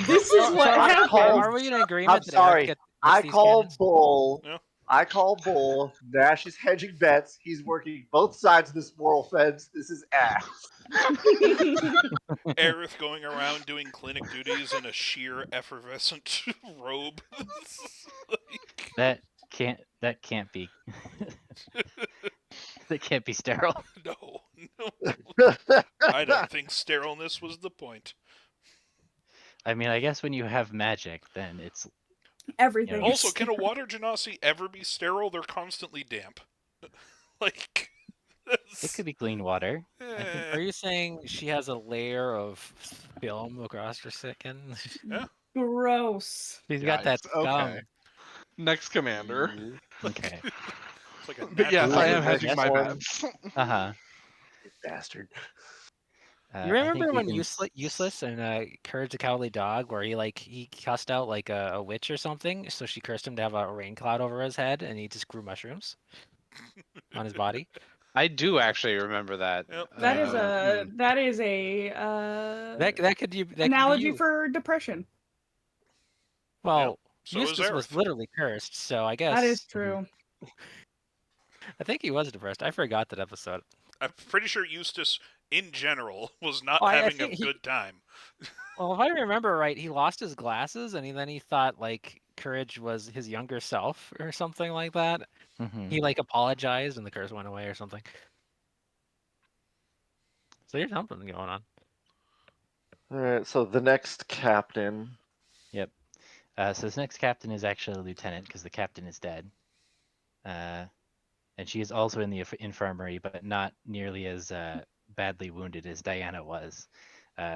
This is what I happens. called- Are we in agreement I'm that sorry. Eric gets I these call cannons? bull. Yeah. I call bull. Dash is hedging bets. He's working both sides of this moral fence. This is ass. Aerith going around doing clinic duties in a sheer effervescent robe. Like, That can't be that can't be sterile. no. I don't think sterileness was the point. I mean, I guess when you have magic, then it's Everything. Yeah. Also, is can a water genasi ever be sterile? They're constantly damp. Like, it could be clean water. Are you saying she has a layer of film across her skin? gross. She's got that Yikes, scum. okay. Next commander. Okay. it's like a But yes, natural I am Ooh, hedging next my one. bets. Uh-huh. Bastard. You remember when can Useless and Courage the Cowardly Dog, where he cussed out like a witch or something, so she cursed him to have a rain cloud over his head, and he just grew mushrooms on his body. I do actually remember that. Yep. That is Uh, a That could be analogy you. for depression. Well, So is Eustace was Aerith. literally cursed, so I guess That is true. I think he was depressed. I forgot that episode. I'm pretty sure Eustace, in general, was not Oh, I having a think he- good time. Well, if I remember right, he lost his glasses, and then he thought like Courage was his younger self or something like that. Mhm. He like apologized, and the curse went away or something. So there's something going on. All right, so the next captain. So this next captain is actually a lieutenant because the captain is dead. And she is also in the infirmary, but not nearly as badly wounded as Diana was.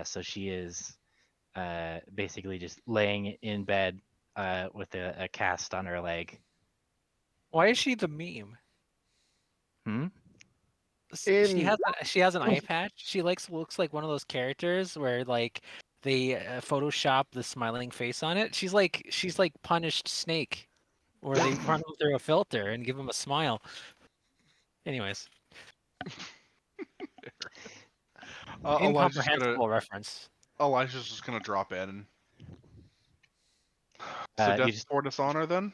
So she is basically just laying in bed with a cast on her leg. Why is she the meme? Hmm? She has an eye patch. She looks like one of those characters where like they Photoshop the smiling face on it. She's like Punished Snake, where they run him through a filter and give him a smile. Anyways, incomprehensible reference. Elijah's just gonna drop in. So You death just- before dishonor, then.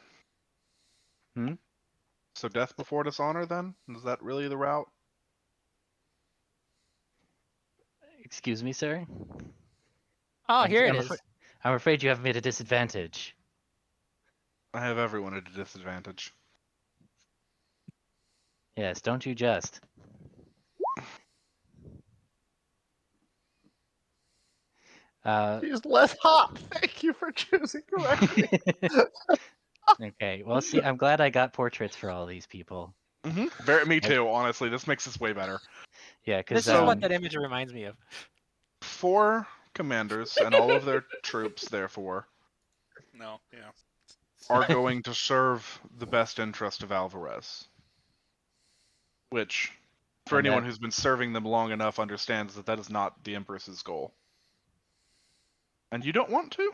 Hmm? So death before dishonor, then? Is that really the route? Excuse me, sir? Oh, here it I'm is. I'm afraid you have me at a disadvantage. I have everyone at a disadvantage. Yes, don't you just. He's less hot. Thank you for choosing correctly. Okay, well, see, I'm glad I got portraits for all these people. Me too. Honestly, this makes this way better. Yeah, because This is what that image reminds me of. 4 commanders and all of their troops, therefore, No, yeah. are going to serve the best interest of Alvarez. Which, for And anyone that- who's been serving them long enough, understands that that is not the Empress's goal. And you don't want to?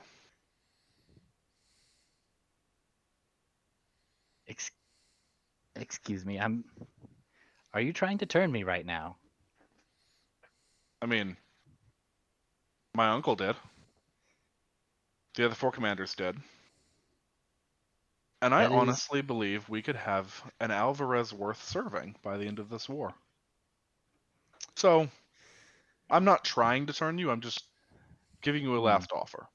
Excuse me. Are you trying to turn me right now? I mean, my uncle did. The other 4 commanders did. And I That is- honestly believe we could have an Alvarez worth serving by the end of this war. So, I'm not trying to turn you, I'm just giving you a last offer.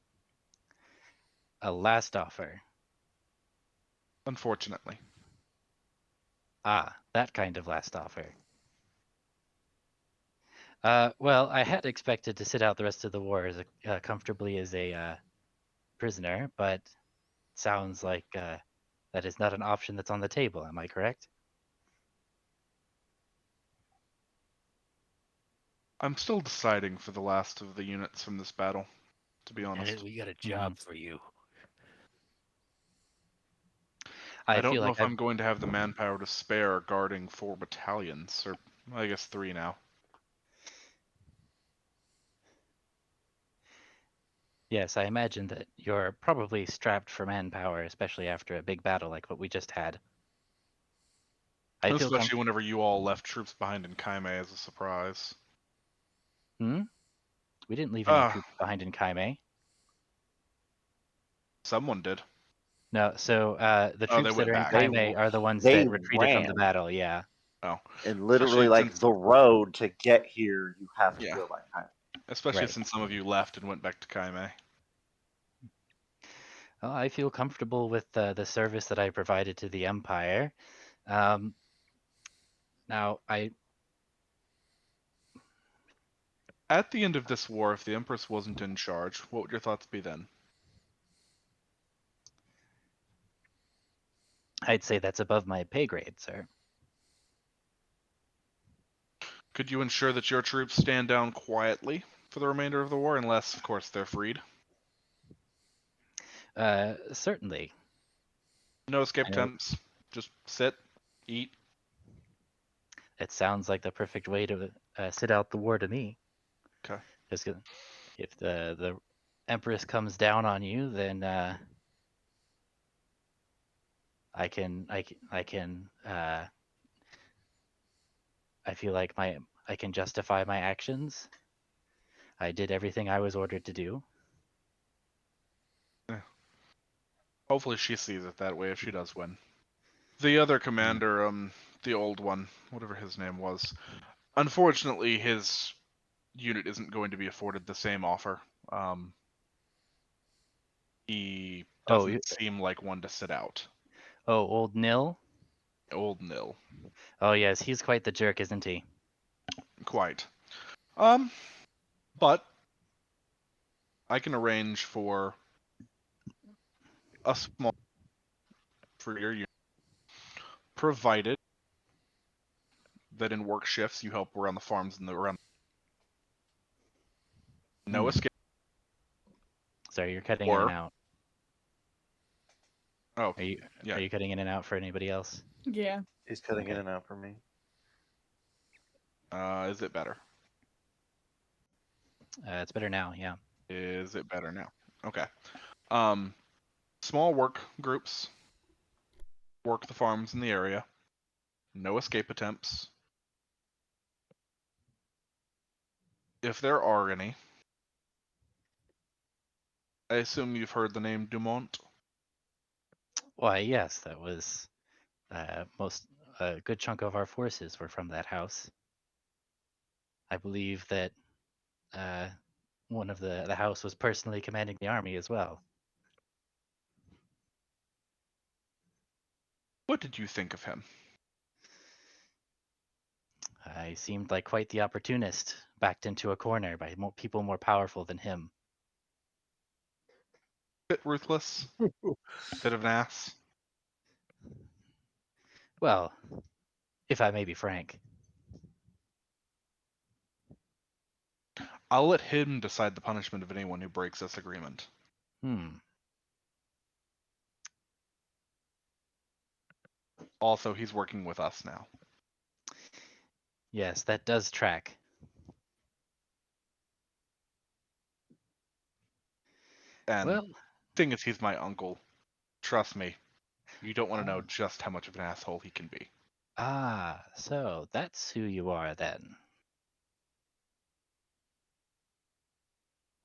A last offer. Unfortunately. Ah, that kind of last offer. Well, I had expected to sit out the rest of the war as comfortably as a prisoner, but sounds like that is not an option that's on the table. Am I correct? I'm still deciding for the last of the units from this battle, to be honest. We got a job for you. I I don't feel know like if I'm going to have the manpower to spare guarding 4 battalions, or I guess 3 now. Yes, I imagine that you're probably strapped for manpower, especially after a big battle like what we just had. I feel Especially whenever you all left troops behind in Kaime as a surprise. We didn't leave any troops behind in Kaime. Someone did. No, so the Oh, they troops that went are in back. Kaime are the ones they that retreated from the ran. battle. Yeah. Oh, And literally, Especially like since- the road to get here, you have to Yeah. go by Kaime. especially Right. since some of you left and went back to Kaime. Well, I feel comfortable with the service that I provided to the Empire. Now, At the end of this war, if the Empress wasn't in charge, what would your thoughts be then? I'd say that's above my pay grade, sir. Could you ensure that your troops stand down quietly for the remainder of the war, unless, of course, they're freed? Certainly. No escape I know- attempts. Just sit, eat. It sounds like the perfect way to sit out the war to me. Okay. Just if the Empress comes down on you, then I feel like I can justify my actions. I did everything I was ordered to do. Hopefully she sees it that way if she does win. The other commander, the old one, whatever his name was, unfortunately his unit isn't going to be afforded the same offer. He doesn't seem like one to sit out. Oh, old Nil? Old Nil. Oh yes, he's quite the jerk, isn't he? Quite. But I can arrange for a small for your unit, provided that in work shifts you help around the farms and around. No escape. Sorry, you're cutting in and out. Oh, Are you cutting in and out for anybody else? Yeah. He's cutting in and out for me. Is it better? It's better now, yeah. Is it better now? Okay. Small work groups work the farms in the area. No escape attempts. If there are any. I assume you've heard the name Dumont? Why, yes, that was a good chunk of our forces were from that house. I believe that one of the house was personally commanding the army as well. What did you think of him? I seemed like quite the opportunist, backed into a corner by people more powerful than him. Bit ruthless. Bit of an ass. Well, if I may be frank. I'll let him decide the punishment of anyone who breaks this agreement. Also, he's working with us now. Yes, that does track. And Well, thing is, he's my uncle. Trust me, you don't want to know just how much of an asshole he can be. so that's who you are then.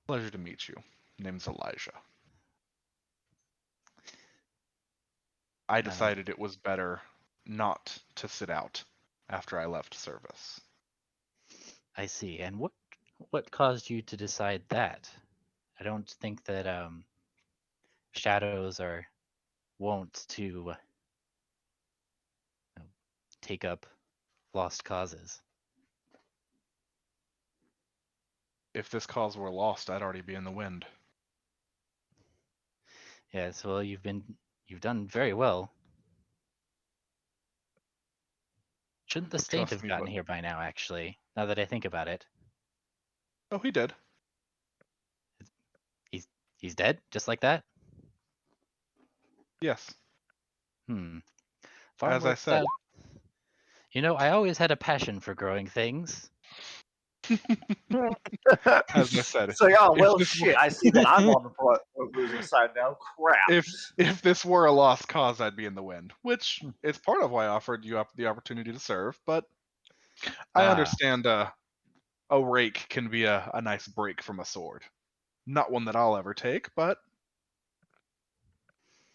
Pleasure to meet you. Name's Elijah. I decided it was better not to sit out after I left service. I see. And what caused you to decide that? I don't think that shadows are wont to take up lost causes. If this cause were lost, I'd already be in the wind. Yes, well, you've done very well. Shouldn't the state Trust have me, gotten but here by now, actually, now that I think about it? oh, he did. He's dead? Just like that? Yes. Farm As I works said. out. You know, I always had a passion for growing things. As I said. So yeah, if well, this shit. were- I see that I'm on the losing side now. Crap. if this were a lost cause, I'd be in the wind, which is part of why I offered you up the opportunity to serve. But I understand a rake can be a nice break from a sword. Not one that I'll ever take, but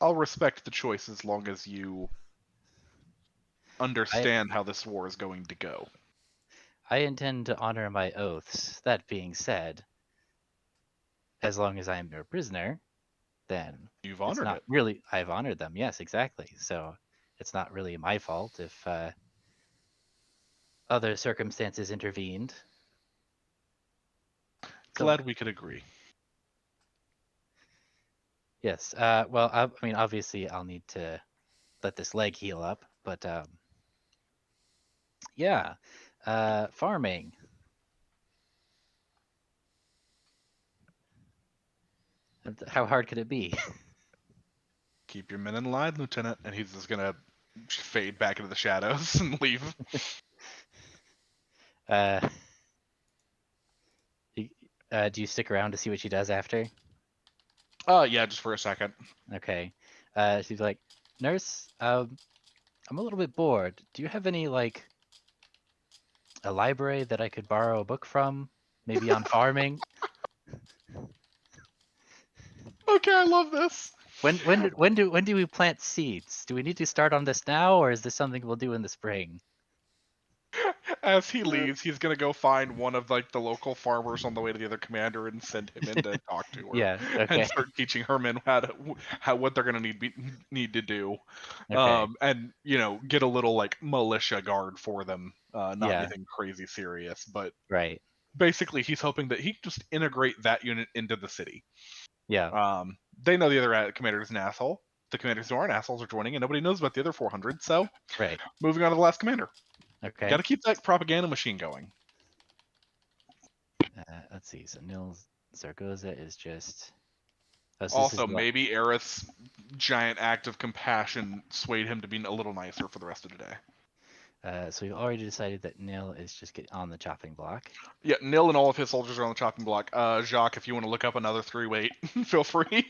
I'll respect the choice as long as you understand how this war is going to go. I intend to honor my oaths. That being said, as long as I am your prisoner, then You've it's honored not it. really. I've honored them. Yes, exactly. So it's not really my fault if other circumstances intervened. So, Glad we could agree. yes. Well, I mean, obviously, I'll need to let this leg heal up, but yeah. Farming. How hard could it be? Keep your men in line, Lieutenant, and he's just gonna fade back into the shadows and leave. Do you stick around to see what she does after? Yeah, just for a second. Okay. She's like, Nurse, I'm a little bit bored. Do you have any, like, a library that I could borrow a book from? Maybe on farming? Okay, I love this. When do we plant seeds? Do we need to start on this now, or is this something we'll do in the spring? As he leaves, he's gonna go find one of like the local farmers on the way to the other commander and send him in to talk to her. Yeah, okay. And start teaching her men what they're gonna need to do. Okay. And get a little like militia guard for them. Not Yeah. anything crazy serious, but Right. basically he's hoping that he can just integrate that unit into the city. Yeah. They know the other commander is an asshole. The commanders who aren't assholes are joining, and nobody knows about the other 400. So, Right. moving on to the last commander. Okay. Got to keep that propaganda machine going. Let's see. So Nils Zaragoza is just. Oh, so this Also, is maybe Aerith's giant act of compassion swayed him to be a little nicer for the rest of the day. So we've already decided that Nil is just on the chopping block. Yeah, Nil and all of his soldiers are on the chopping block. Jacques, if you want to look up another 3-weight, feel free.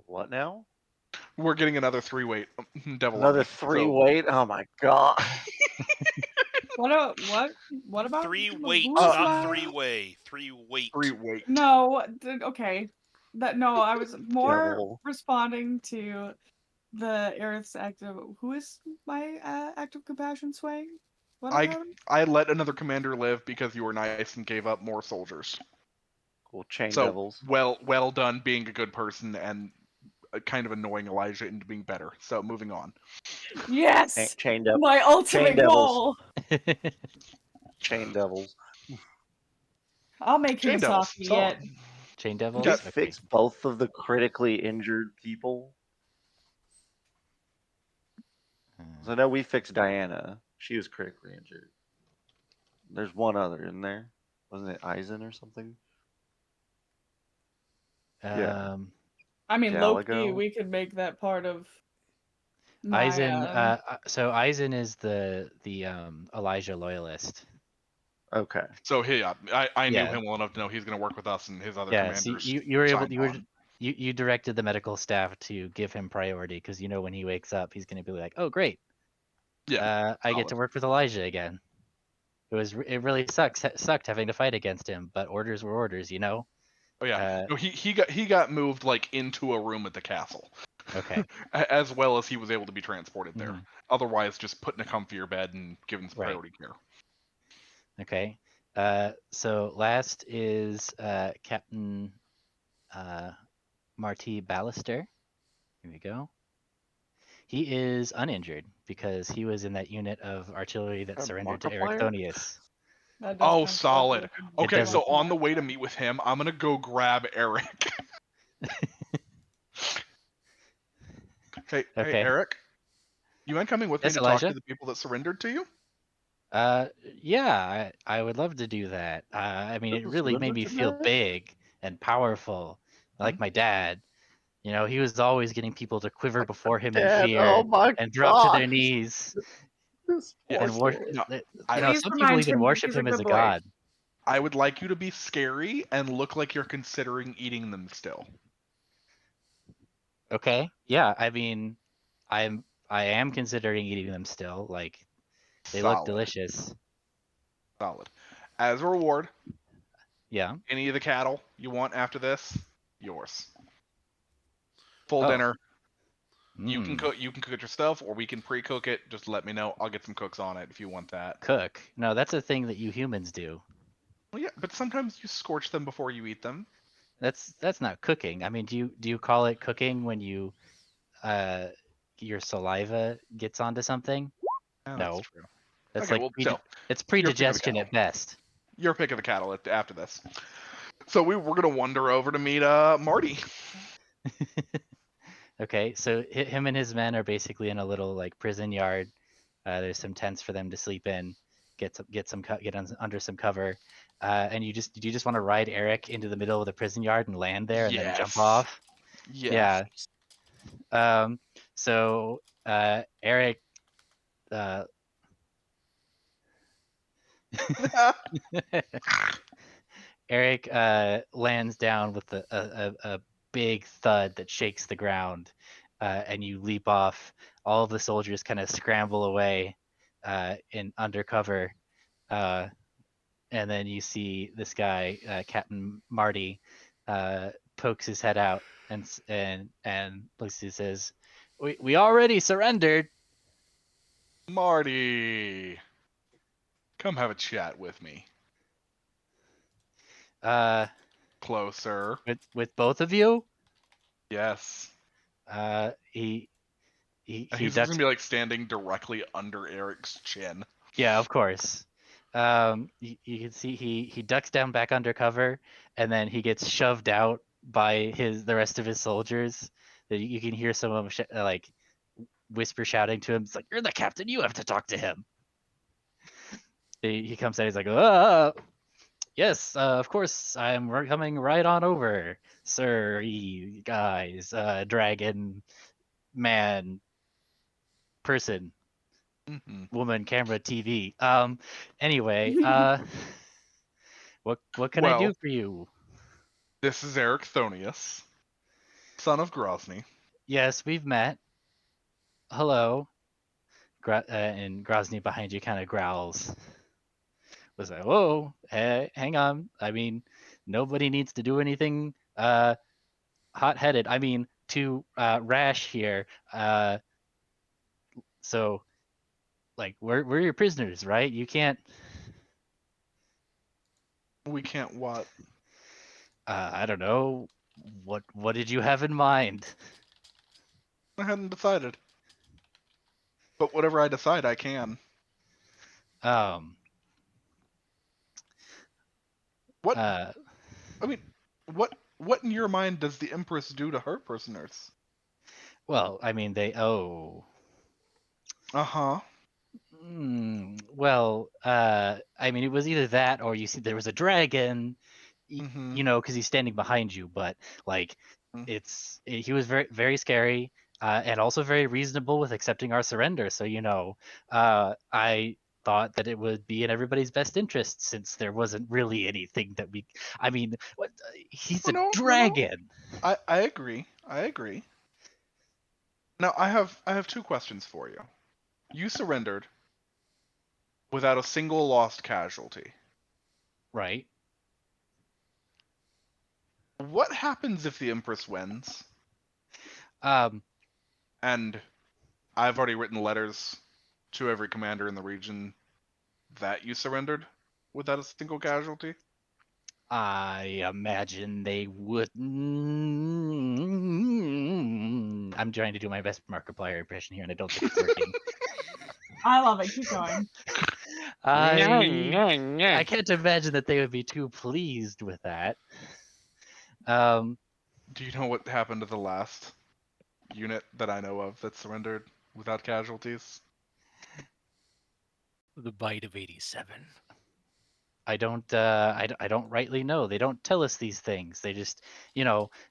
What now? We're getting another 3-weight devil Another army. 3-weight? Oh my god. What about 3 who's weight, my- not 3-way. 3-weight. 3-weight. No, okay. I was more Devil. responding to the Aerith's act of who is my act of compassion swaying? What about him? I let another commander live because you were nice and gave up more soldiers. Cool chain So devils. well done being a good person and kind of annoying Elijah into being better. So moving on. Yes, Chain devils. my ultimate devils. goal. Chain devils. I'll make him Chain devils. softy Solid. yet. Chain devils. Did we Okay. fix both of the critically injured people? 'Cause I know we fixed Diana. She was critically injured. There's one other in there. Wasn't it Eisen or something? Yeah. I mean, Loki, Galago? we could make that part of my, Eisen. So Eisen is the Elijah loyalist. Okay. So I knew Yeah. him well enough to know he's going to work with us and his other Yeah, so commanders. you were able signed you were on. you directed the medical staff to give him priority because you know when he wakes up he's going to be like, oh great, Yeah. I get to work with Elijah again. It really sucked having to fight against him, but orders were orders, you know. Oh yeah. No, he got moved like into a room at the castle. Okay. As well as he was able to be transported there. Mhm. Otherwise, just put in a comfier bed and given some Right. priority care. Okay. So last is Captain Marty Ballister. Here we go. He is uninjured because he was in that unit of artillery that A surrendered to Markiplier? Ericthonius. That does Oh, kind of sound solid. like a Okay, doesn't- so on the way to meet with him, I'm gonna go grab Eric. Hey, Okay. Eric. You mind coming with me Yes, to talk Elijah? to the people that surrendered to you? Yeah, I would love to do that. I mean, it This really made surrender me feel tonight? big and powerful, like my dad. You know, he was always getting people to quiver before him in Dad, fear oh my and drop to their God. knees This Yeah. and worship. poor No, kid. I, Please Some people remind even him that worship he's a him as good a boy. god. I would like you to be scary and look like you're considering eating them still. Okay, yeah. I mean, I am considering eating them still. Like they look Solid. delicious. Solid. As a reward, Yeah. any of the cattle you want after this, yours. Full Oh. dinner. You can Mm. cook. You can cook it yourself, or we can pre-cook it. Just let me know. I'll get some cooks on it if you want that. Cook. No, that's a thing that you humans do. Well, yeah, but sometimes you scorch them before you eat them. That's not cooking. I mean, do you call it cooking when you your saliva gets onto something? Yeah, No. that's true. That's Okay, like well, still, it's your pick of the predigestion cattle. at best. Your pick of the cattle after this. So we're gonna wander over to meet Marty. Okay, so him and his men are basically in a little like prison yard. There's some tents for them to sleep in. Under some cover. And do you just want to ride Eric into the middle of the prison yard and land there and then jump Yes. off? Yes. Yeah. So Eric Eric lands down with a big thud that shakes the ground, and you leap off. All of the soldiers kind of scramble away in undercover, and then you see this guy, Captain Marty, pokes his head out and looks. He says, "We already surrendered." Marty, come have a chat with me. Closer. With both of you. Yes. He He's just ducks. gonna be like standing directly under Eric's chin. Yeah, of course. You can see he ducks down back under cover, and then he gets shoved out by the rest of his soldiers. You can hear some of them like whisper shouting to him. It's like, "You're the captain. You have to talk to him." He comes out. He's like, yes, of course. Coming right on over, sir. You guys, dragon, man, person, woman, camera, TV. Anyway, what can I do for you? This is Ericthonius, son of Grozny. Yes, we've met. Hello. And Grozny behind you kind of growls. Was like, whoa, hang on. I mean, nobody needs to do anything hot-headed. I mean, to Rash here. So, like, we're your prisoners, right? You can't. We can't what? I don't know. What did you have in mind? I hadn't decided. But whatever I decide, I can. What? I mean, what in your mind does the Empress do to her prisoners? Well, I mean, Uh-huh. Well, I mean, it was either that or you see there was a dragon, Mhm. you know, because he's standing behind you. But like, he was very very scary, and also very reasonable with accepting our surrender. So I thought thought that it would be in everybody's best interest since there wasn't really anything that we. I mean, what? He's Oh, a no, no. dragon. I agree. I agree. Now I have two questions for you. You surrendered without a single lost casualty. Right. What happens if the Empress wins? Um. And I've already written letters to every commander in the region that you surrendered without a single casualty. I imagine they would. I'm trying to do my best Markiplier impression here, and I don't think it's working. I love it. Keep going. I can't imagine that they would be too pleased with that. Um, Do you know what happened to the last unit that I know of that surrendered without casualties? The bite of 87. I don't rightly know. They don't tell us these things. They just,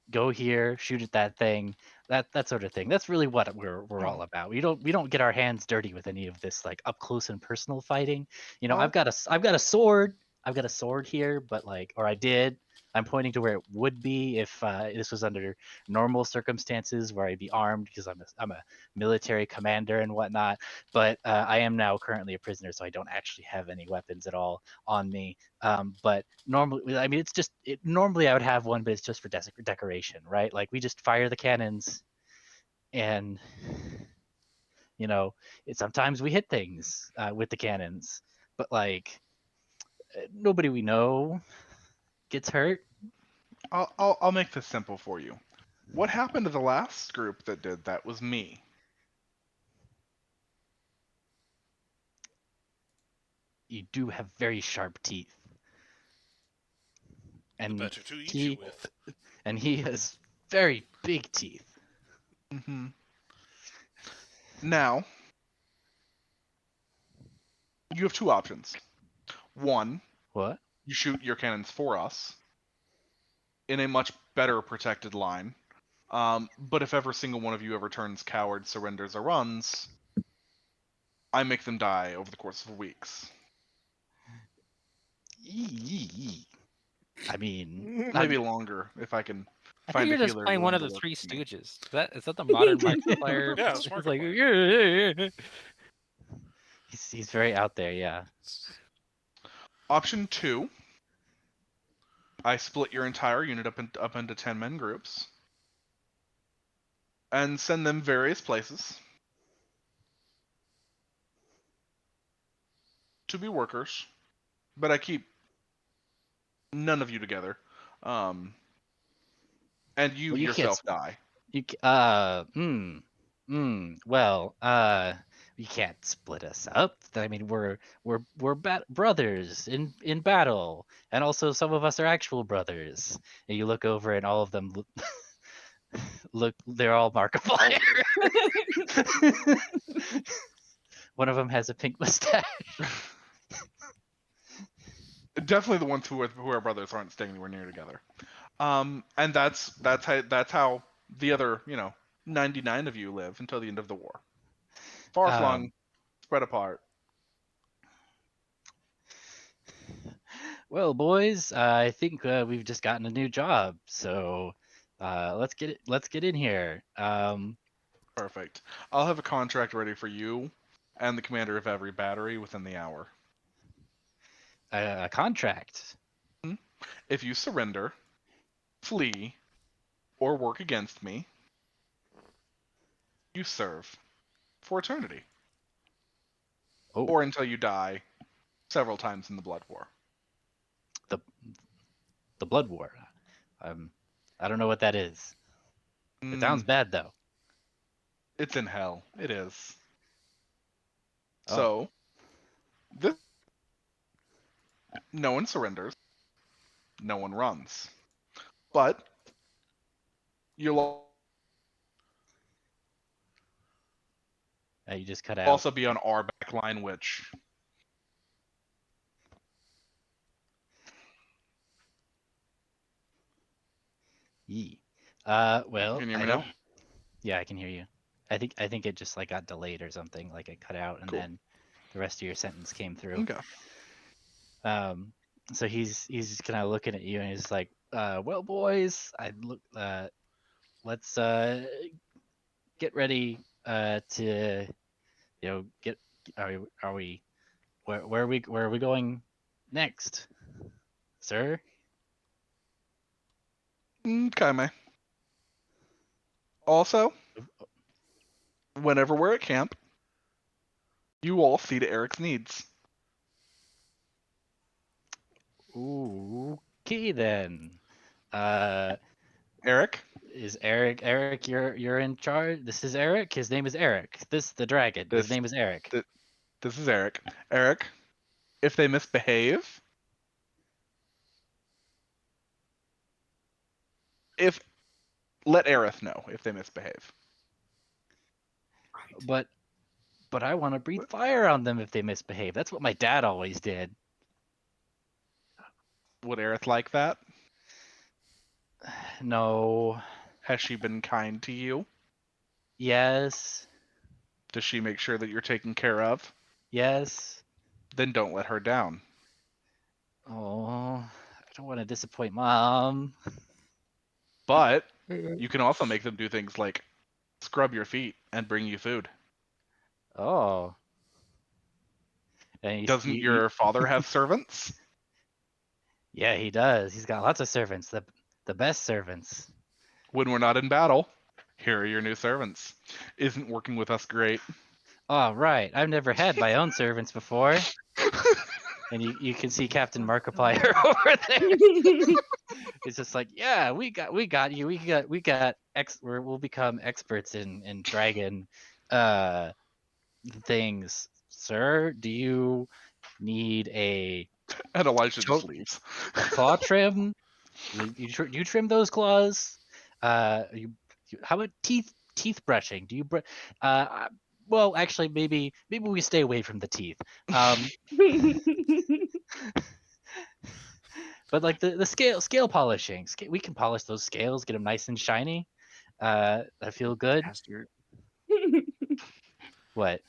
go here, shoot at that thing, that sort of thing. That's really what we're all about. We don't get our hands dirty with any of this like up close and personal fighting. I've got a sword. I've got a sword here, but or I did. I'm pointing to where it would be if this was under normal circumstances where I'd be armed because I'm a military commander and whatnot. But I am now currently a prisoner, so I don't actually have any weapons at all on me. But normally, I mean, normally I would have one, but it's just for decoration, right? Like we just fire the cannons, and sometimes we hit things with the cannons, but nobody we know gets hurt. I'll make this simple for you. What happened to the last group that did that was me. You do have very sharp teeth. And The better to eat you with. And he has very big teeth. Mm-hmm. Now, you have two options. One, What? you shoot your cannons for us in a much better protected line. But if every single one of you ever turns coward, surrenders, or runs, I make them die over the course of weeks. I mean, maybe longer if I can I think find a you're just healer. playing one of willing the to Three work with me. Stooges. Is that the modern Markiplier? Yeah, it's It's like, Markiplier. He's very out there, yeah. Option 2, I split your entire unit up into 10-man groups and send them various places to be workers, but I keep none of you together. And you Well, you yourself die. Well, you can't split us up. I mean, we're brothers in battle, and also some of us are actual brothers. And you look over, and all of them look they're all Markiplier. One of them has a pink mustache. Definitely the ones who are brothers aren't staying anywhere near together. And that's how the other 99 of you live until the end of the war. Far flung, spread apart. Well, boys, I think we've just gotten a new job, so let's get in here. Perfect. I'll have a contract ready for you and the commander of every battery within the hour. A contract. If you surrender, flee, or work against me, you serve for eternity. Oh, Or until you die several times in the Blood War. the Blood War. I don't know what that is. It sounds bad though. It's in hell. It is. Oh. So, this no one surrenders, no one runs. But you'll You just cut out. also be on our back line, which Yee. Well, Can you hear I me now? don't. Yeah, I can hear you. I think it just got delayed or something. Like it cut out and Cool. then the rest of your sentence came through. Okay. So he's just kind of looking at you and he's like, well, boys, let's get ready to get are we where are we going next, sir? Okay, May. Also, whenever we're at camp, you all see to Eric's needs. Okay then. Eric, Is Eric you're in charge? This is Eric. His name is Eric. This the dragon. His This- name is Eric. this is Eric. Eric, if they misbehave, let Aerith know if they misbehave. But I want to breathe fire on them if they misbehave. That's what my dad always did. Would Aerith like that? No. Has she been kind to you? Yes. Does she make sure that you're taken care of? Yes. Then don't let her down. Oh, I don't want to disappoint Mom. But you can also make them do things like scrub your feet and bring you food. Oh. And Doesn't your father have servants? Yeah, he does. He's got lots of servants. The best servants. When we're not in battle, here are your new servants. Isn't working with us great? Oh, right. I've never had my own servants before. And you can see Captain Markiplier over there. It's just like, yeah, we got you. We'll become experts in dragon things. Sir, do you need a And Elijah just Choke- leaves. claw trim? You trim those claws? How about teeth brushing? Do you well, actually, maybe we stay away from the teeth. But like the scale polishing, we can polish those scales, get them nice and shiny. I feel good. Bastard. What?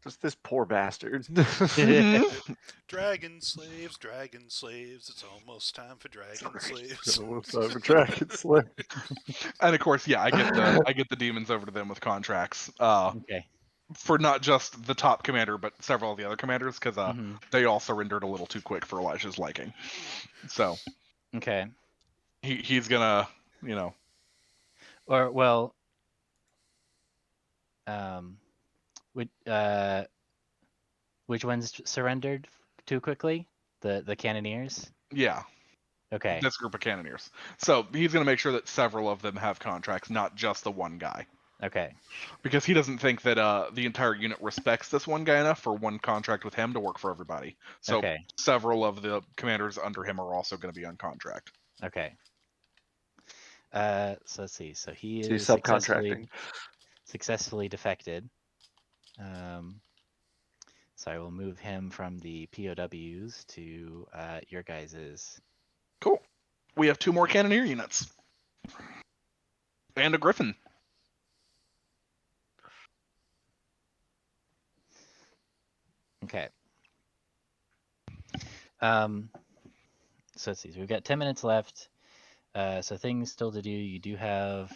Just this poor bastard. Dragon slaves, it's almost time for dragon slaves. Almost time for Dragon Slayer. And of course, yeah, I get the demons over to them with contracts. Okay. For not just the top commander, but several of the other commanders, because Mhm. they all surrendered a little too quick for Elijah's liking. So Okay. he's gonna, Or well, which ones surrendered too quickly? The cannoneers. yeah, Okay. this group of cannoneers. So he's gonna make sure that several of them have contracts, not just the one guy. Okay. Because he doesn't think that the entire unit respects this one guy enough for one contract with him to work for everybody. So Okay. several of the commanders under him are also going to be on contract. Okay. So let's see. So he So you're is subcontracting. successfully defected. So I will move him from the POWs to your guys's. Cool. We have 2 more cannoneer units. And a griffin. Okay. So let's see. So we've got 10 minutes left. So things still to do. You do have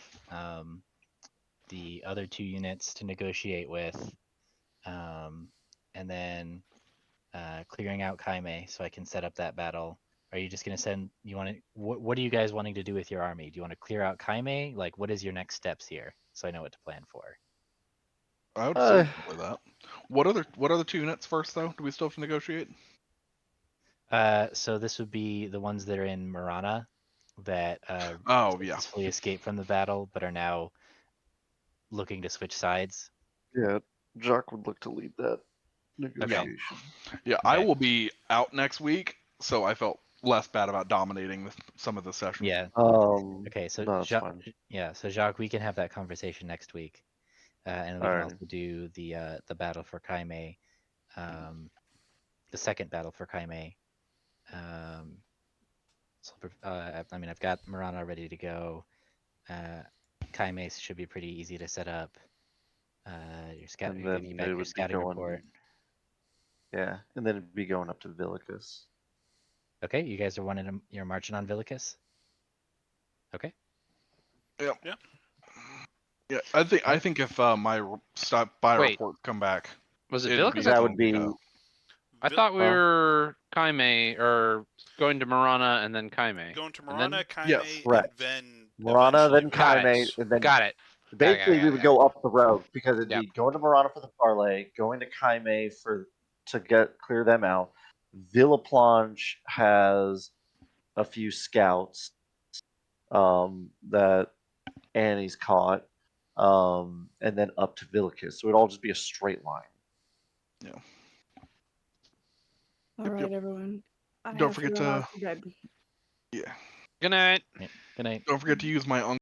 the other 2 units to negotiate with, and then clearing out Kaime so I can set up that battle. Are you just gonna send? You want to? What are you guys wanting to do with your army? Do you want to clear out Kaime? Like, what is your next steps here, so I know what to plan for? I would assume probably that. What other 2 units first though? Do we still have to negotiate? So this would be the ones that are in Marana that Oh yeah. successfully escaped from the battle, but are now looking to switch sides. Yeah, Jacques would look to lead that negotiation. Yeah, I Okay. will be out next week, so I felt less bad about dominating some of the session. Yeah. Um, Okay. So no, that's fine. yeah. So Jacques, we can have that conversation next week, and we can Alright. also do the battle for Kaime, the second battle for Kaime. I mean, I've got Marana ready to go. Kaime should be pretty easy to set up. Your scout, And give you then back it your would be scouting going report. Yeah, and then it'd be going up to Villicus. Okay, you guys are you're marching on Villicus. Okay. Yeah. Yeah. Yeah, I think if my stop by Wait. report come back, Was it it'd be Villicus? That I, would be go. I thought we were Kaime or going to Marana and then Kaime. Going to And then- Marana, Kaime, Yes. and Correct. then Marana, eventually then Got it. Kaime, and then Got it. basically got we it, would got it. go up the road because it'd Yep. be going to Marana for the parlay, going to Kaime to clear them out. Villaplanche has a few scouts that Annie's caught, and then up to Villicus. So it'd all just be a straight line. All Yep, right, yep. everyone. I Don't have forget run to- off bed. Yeah. Good night. Good night. Don't forget to use my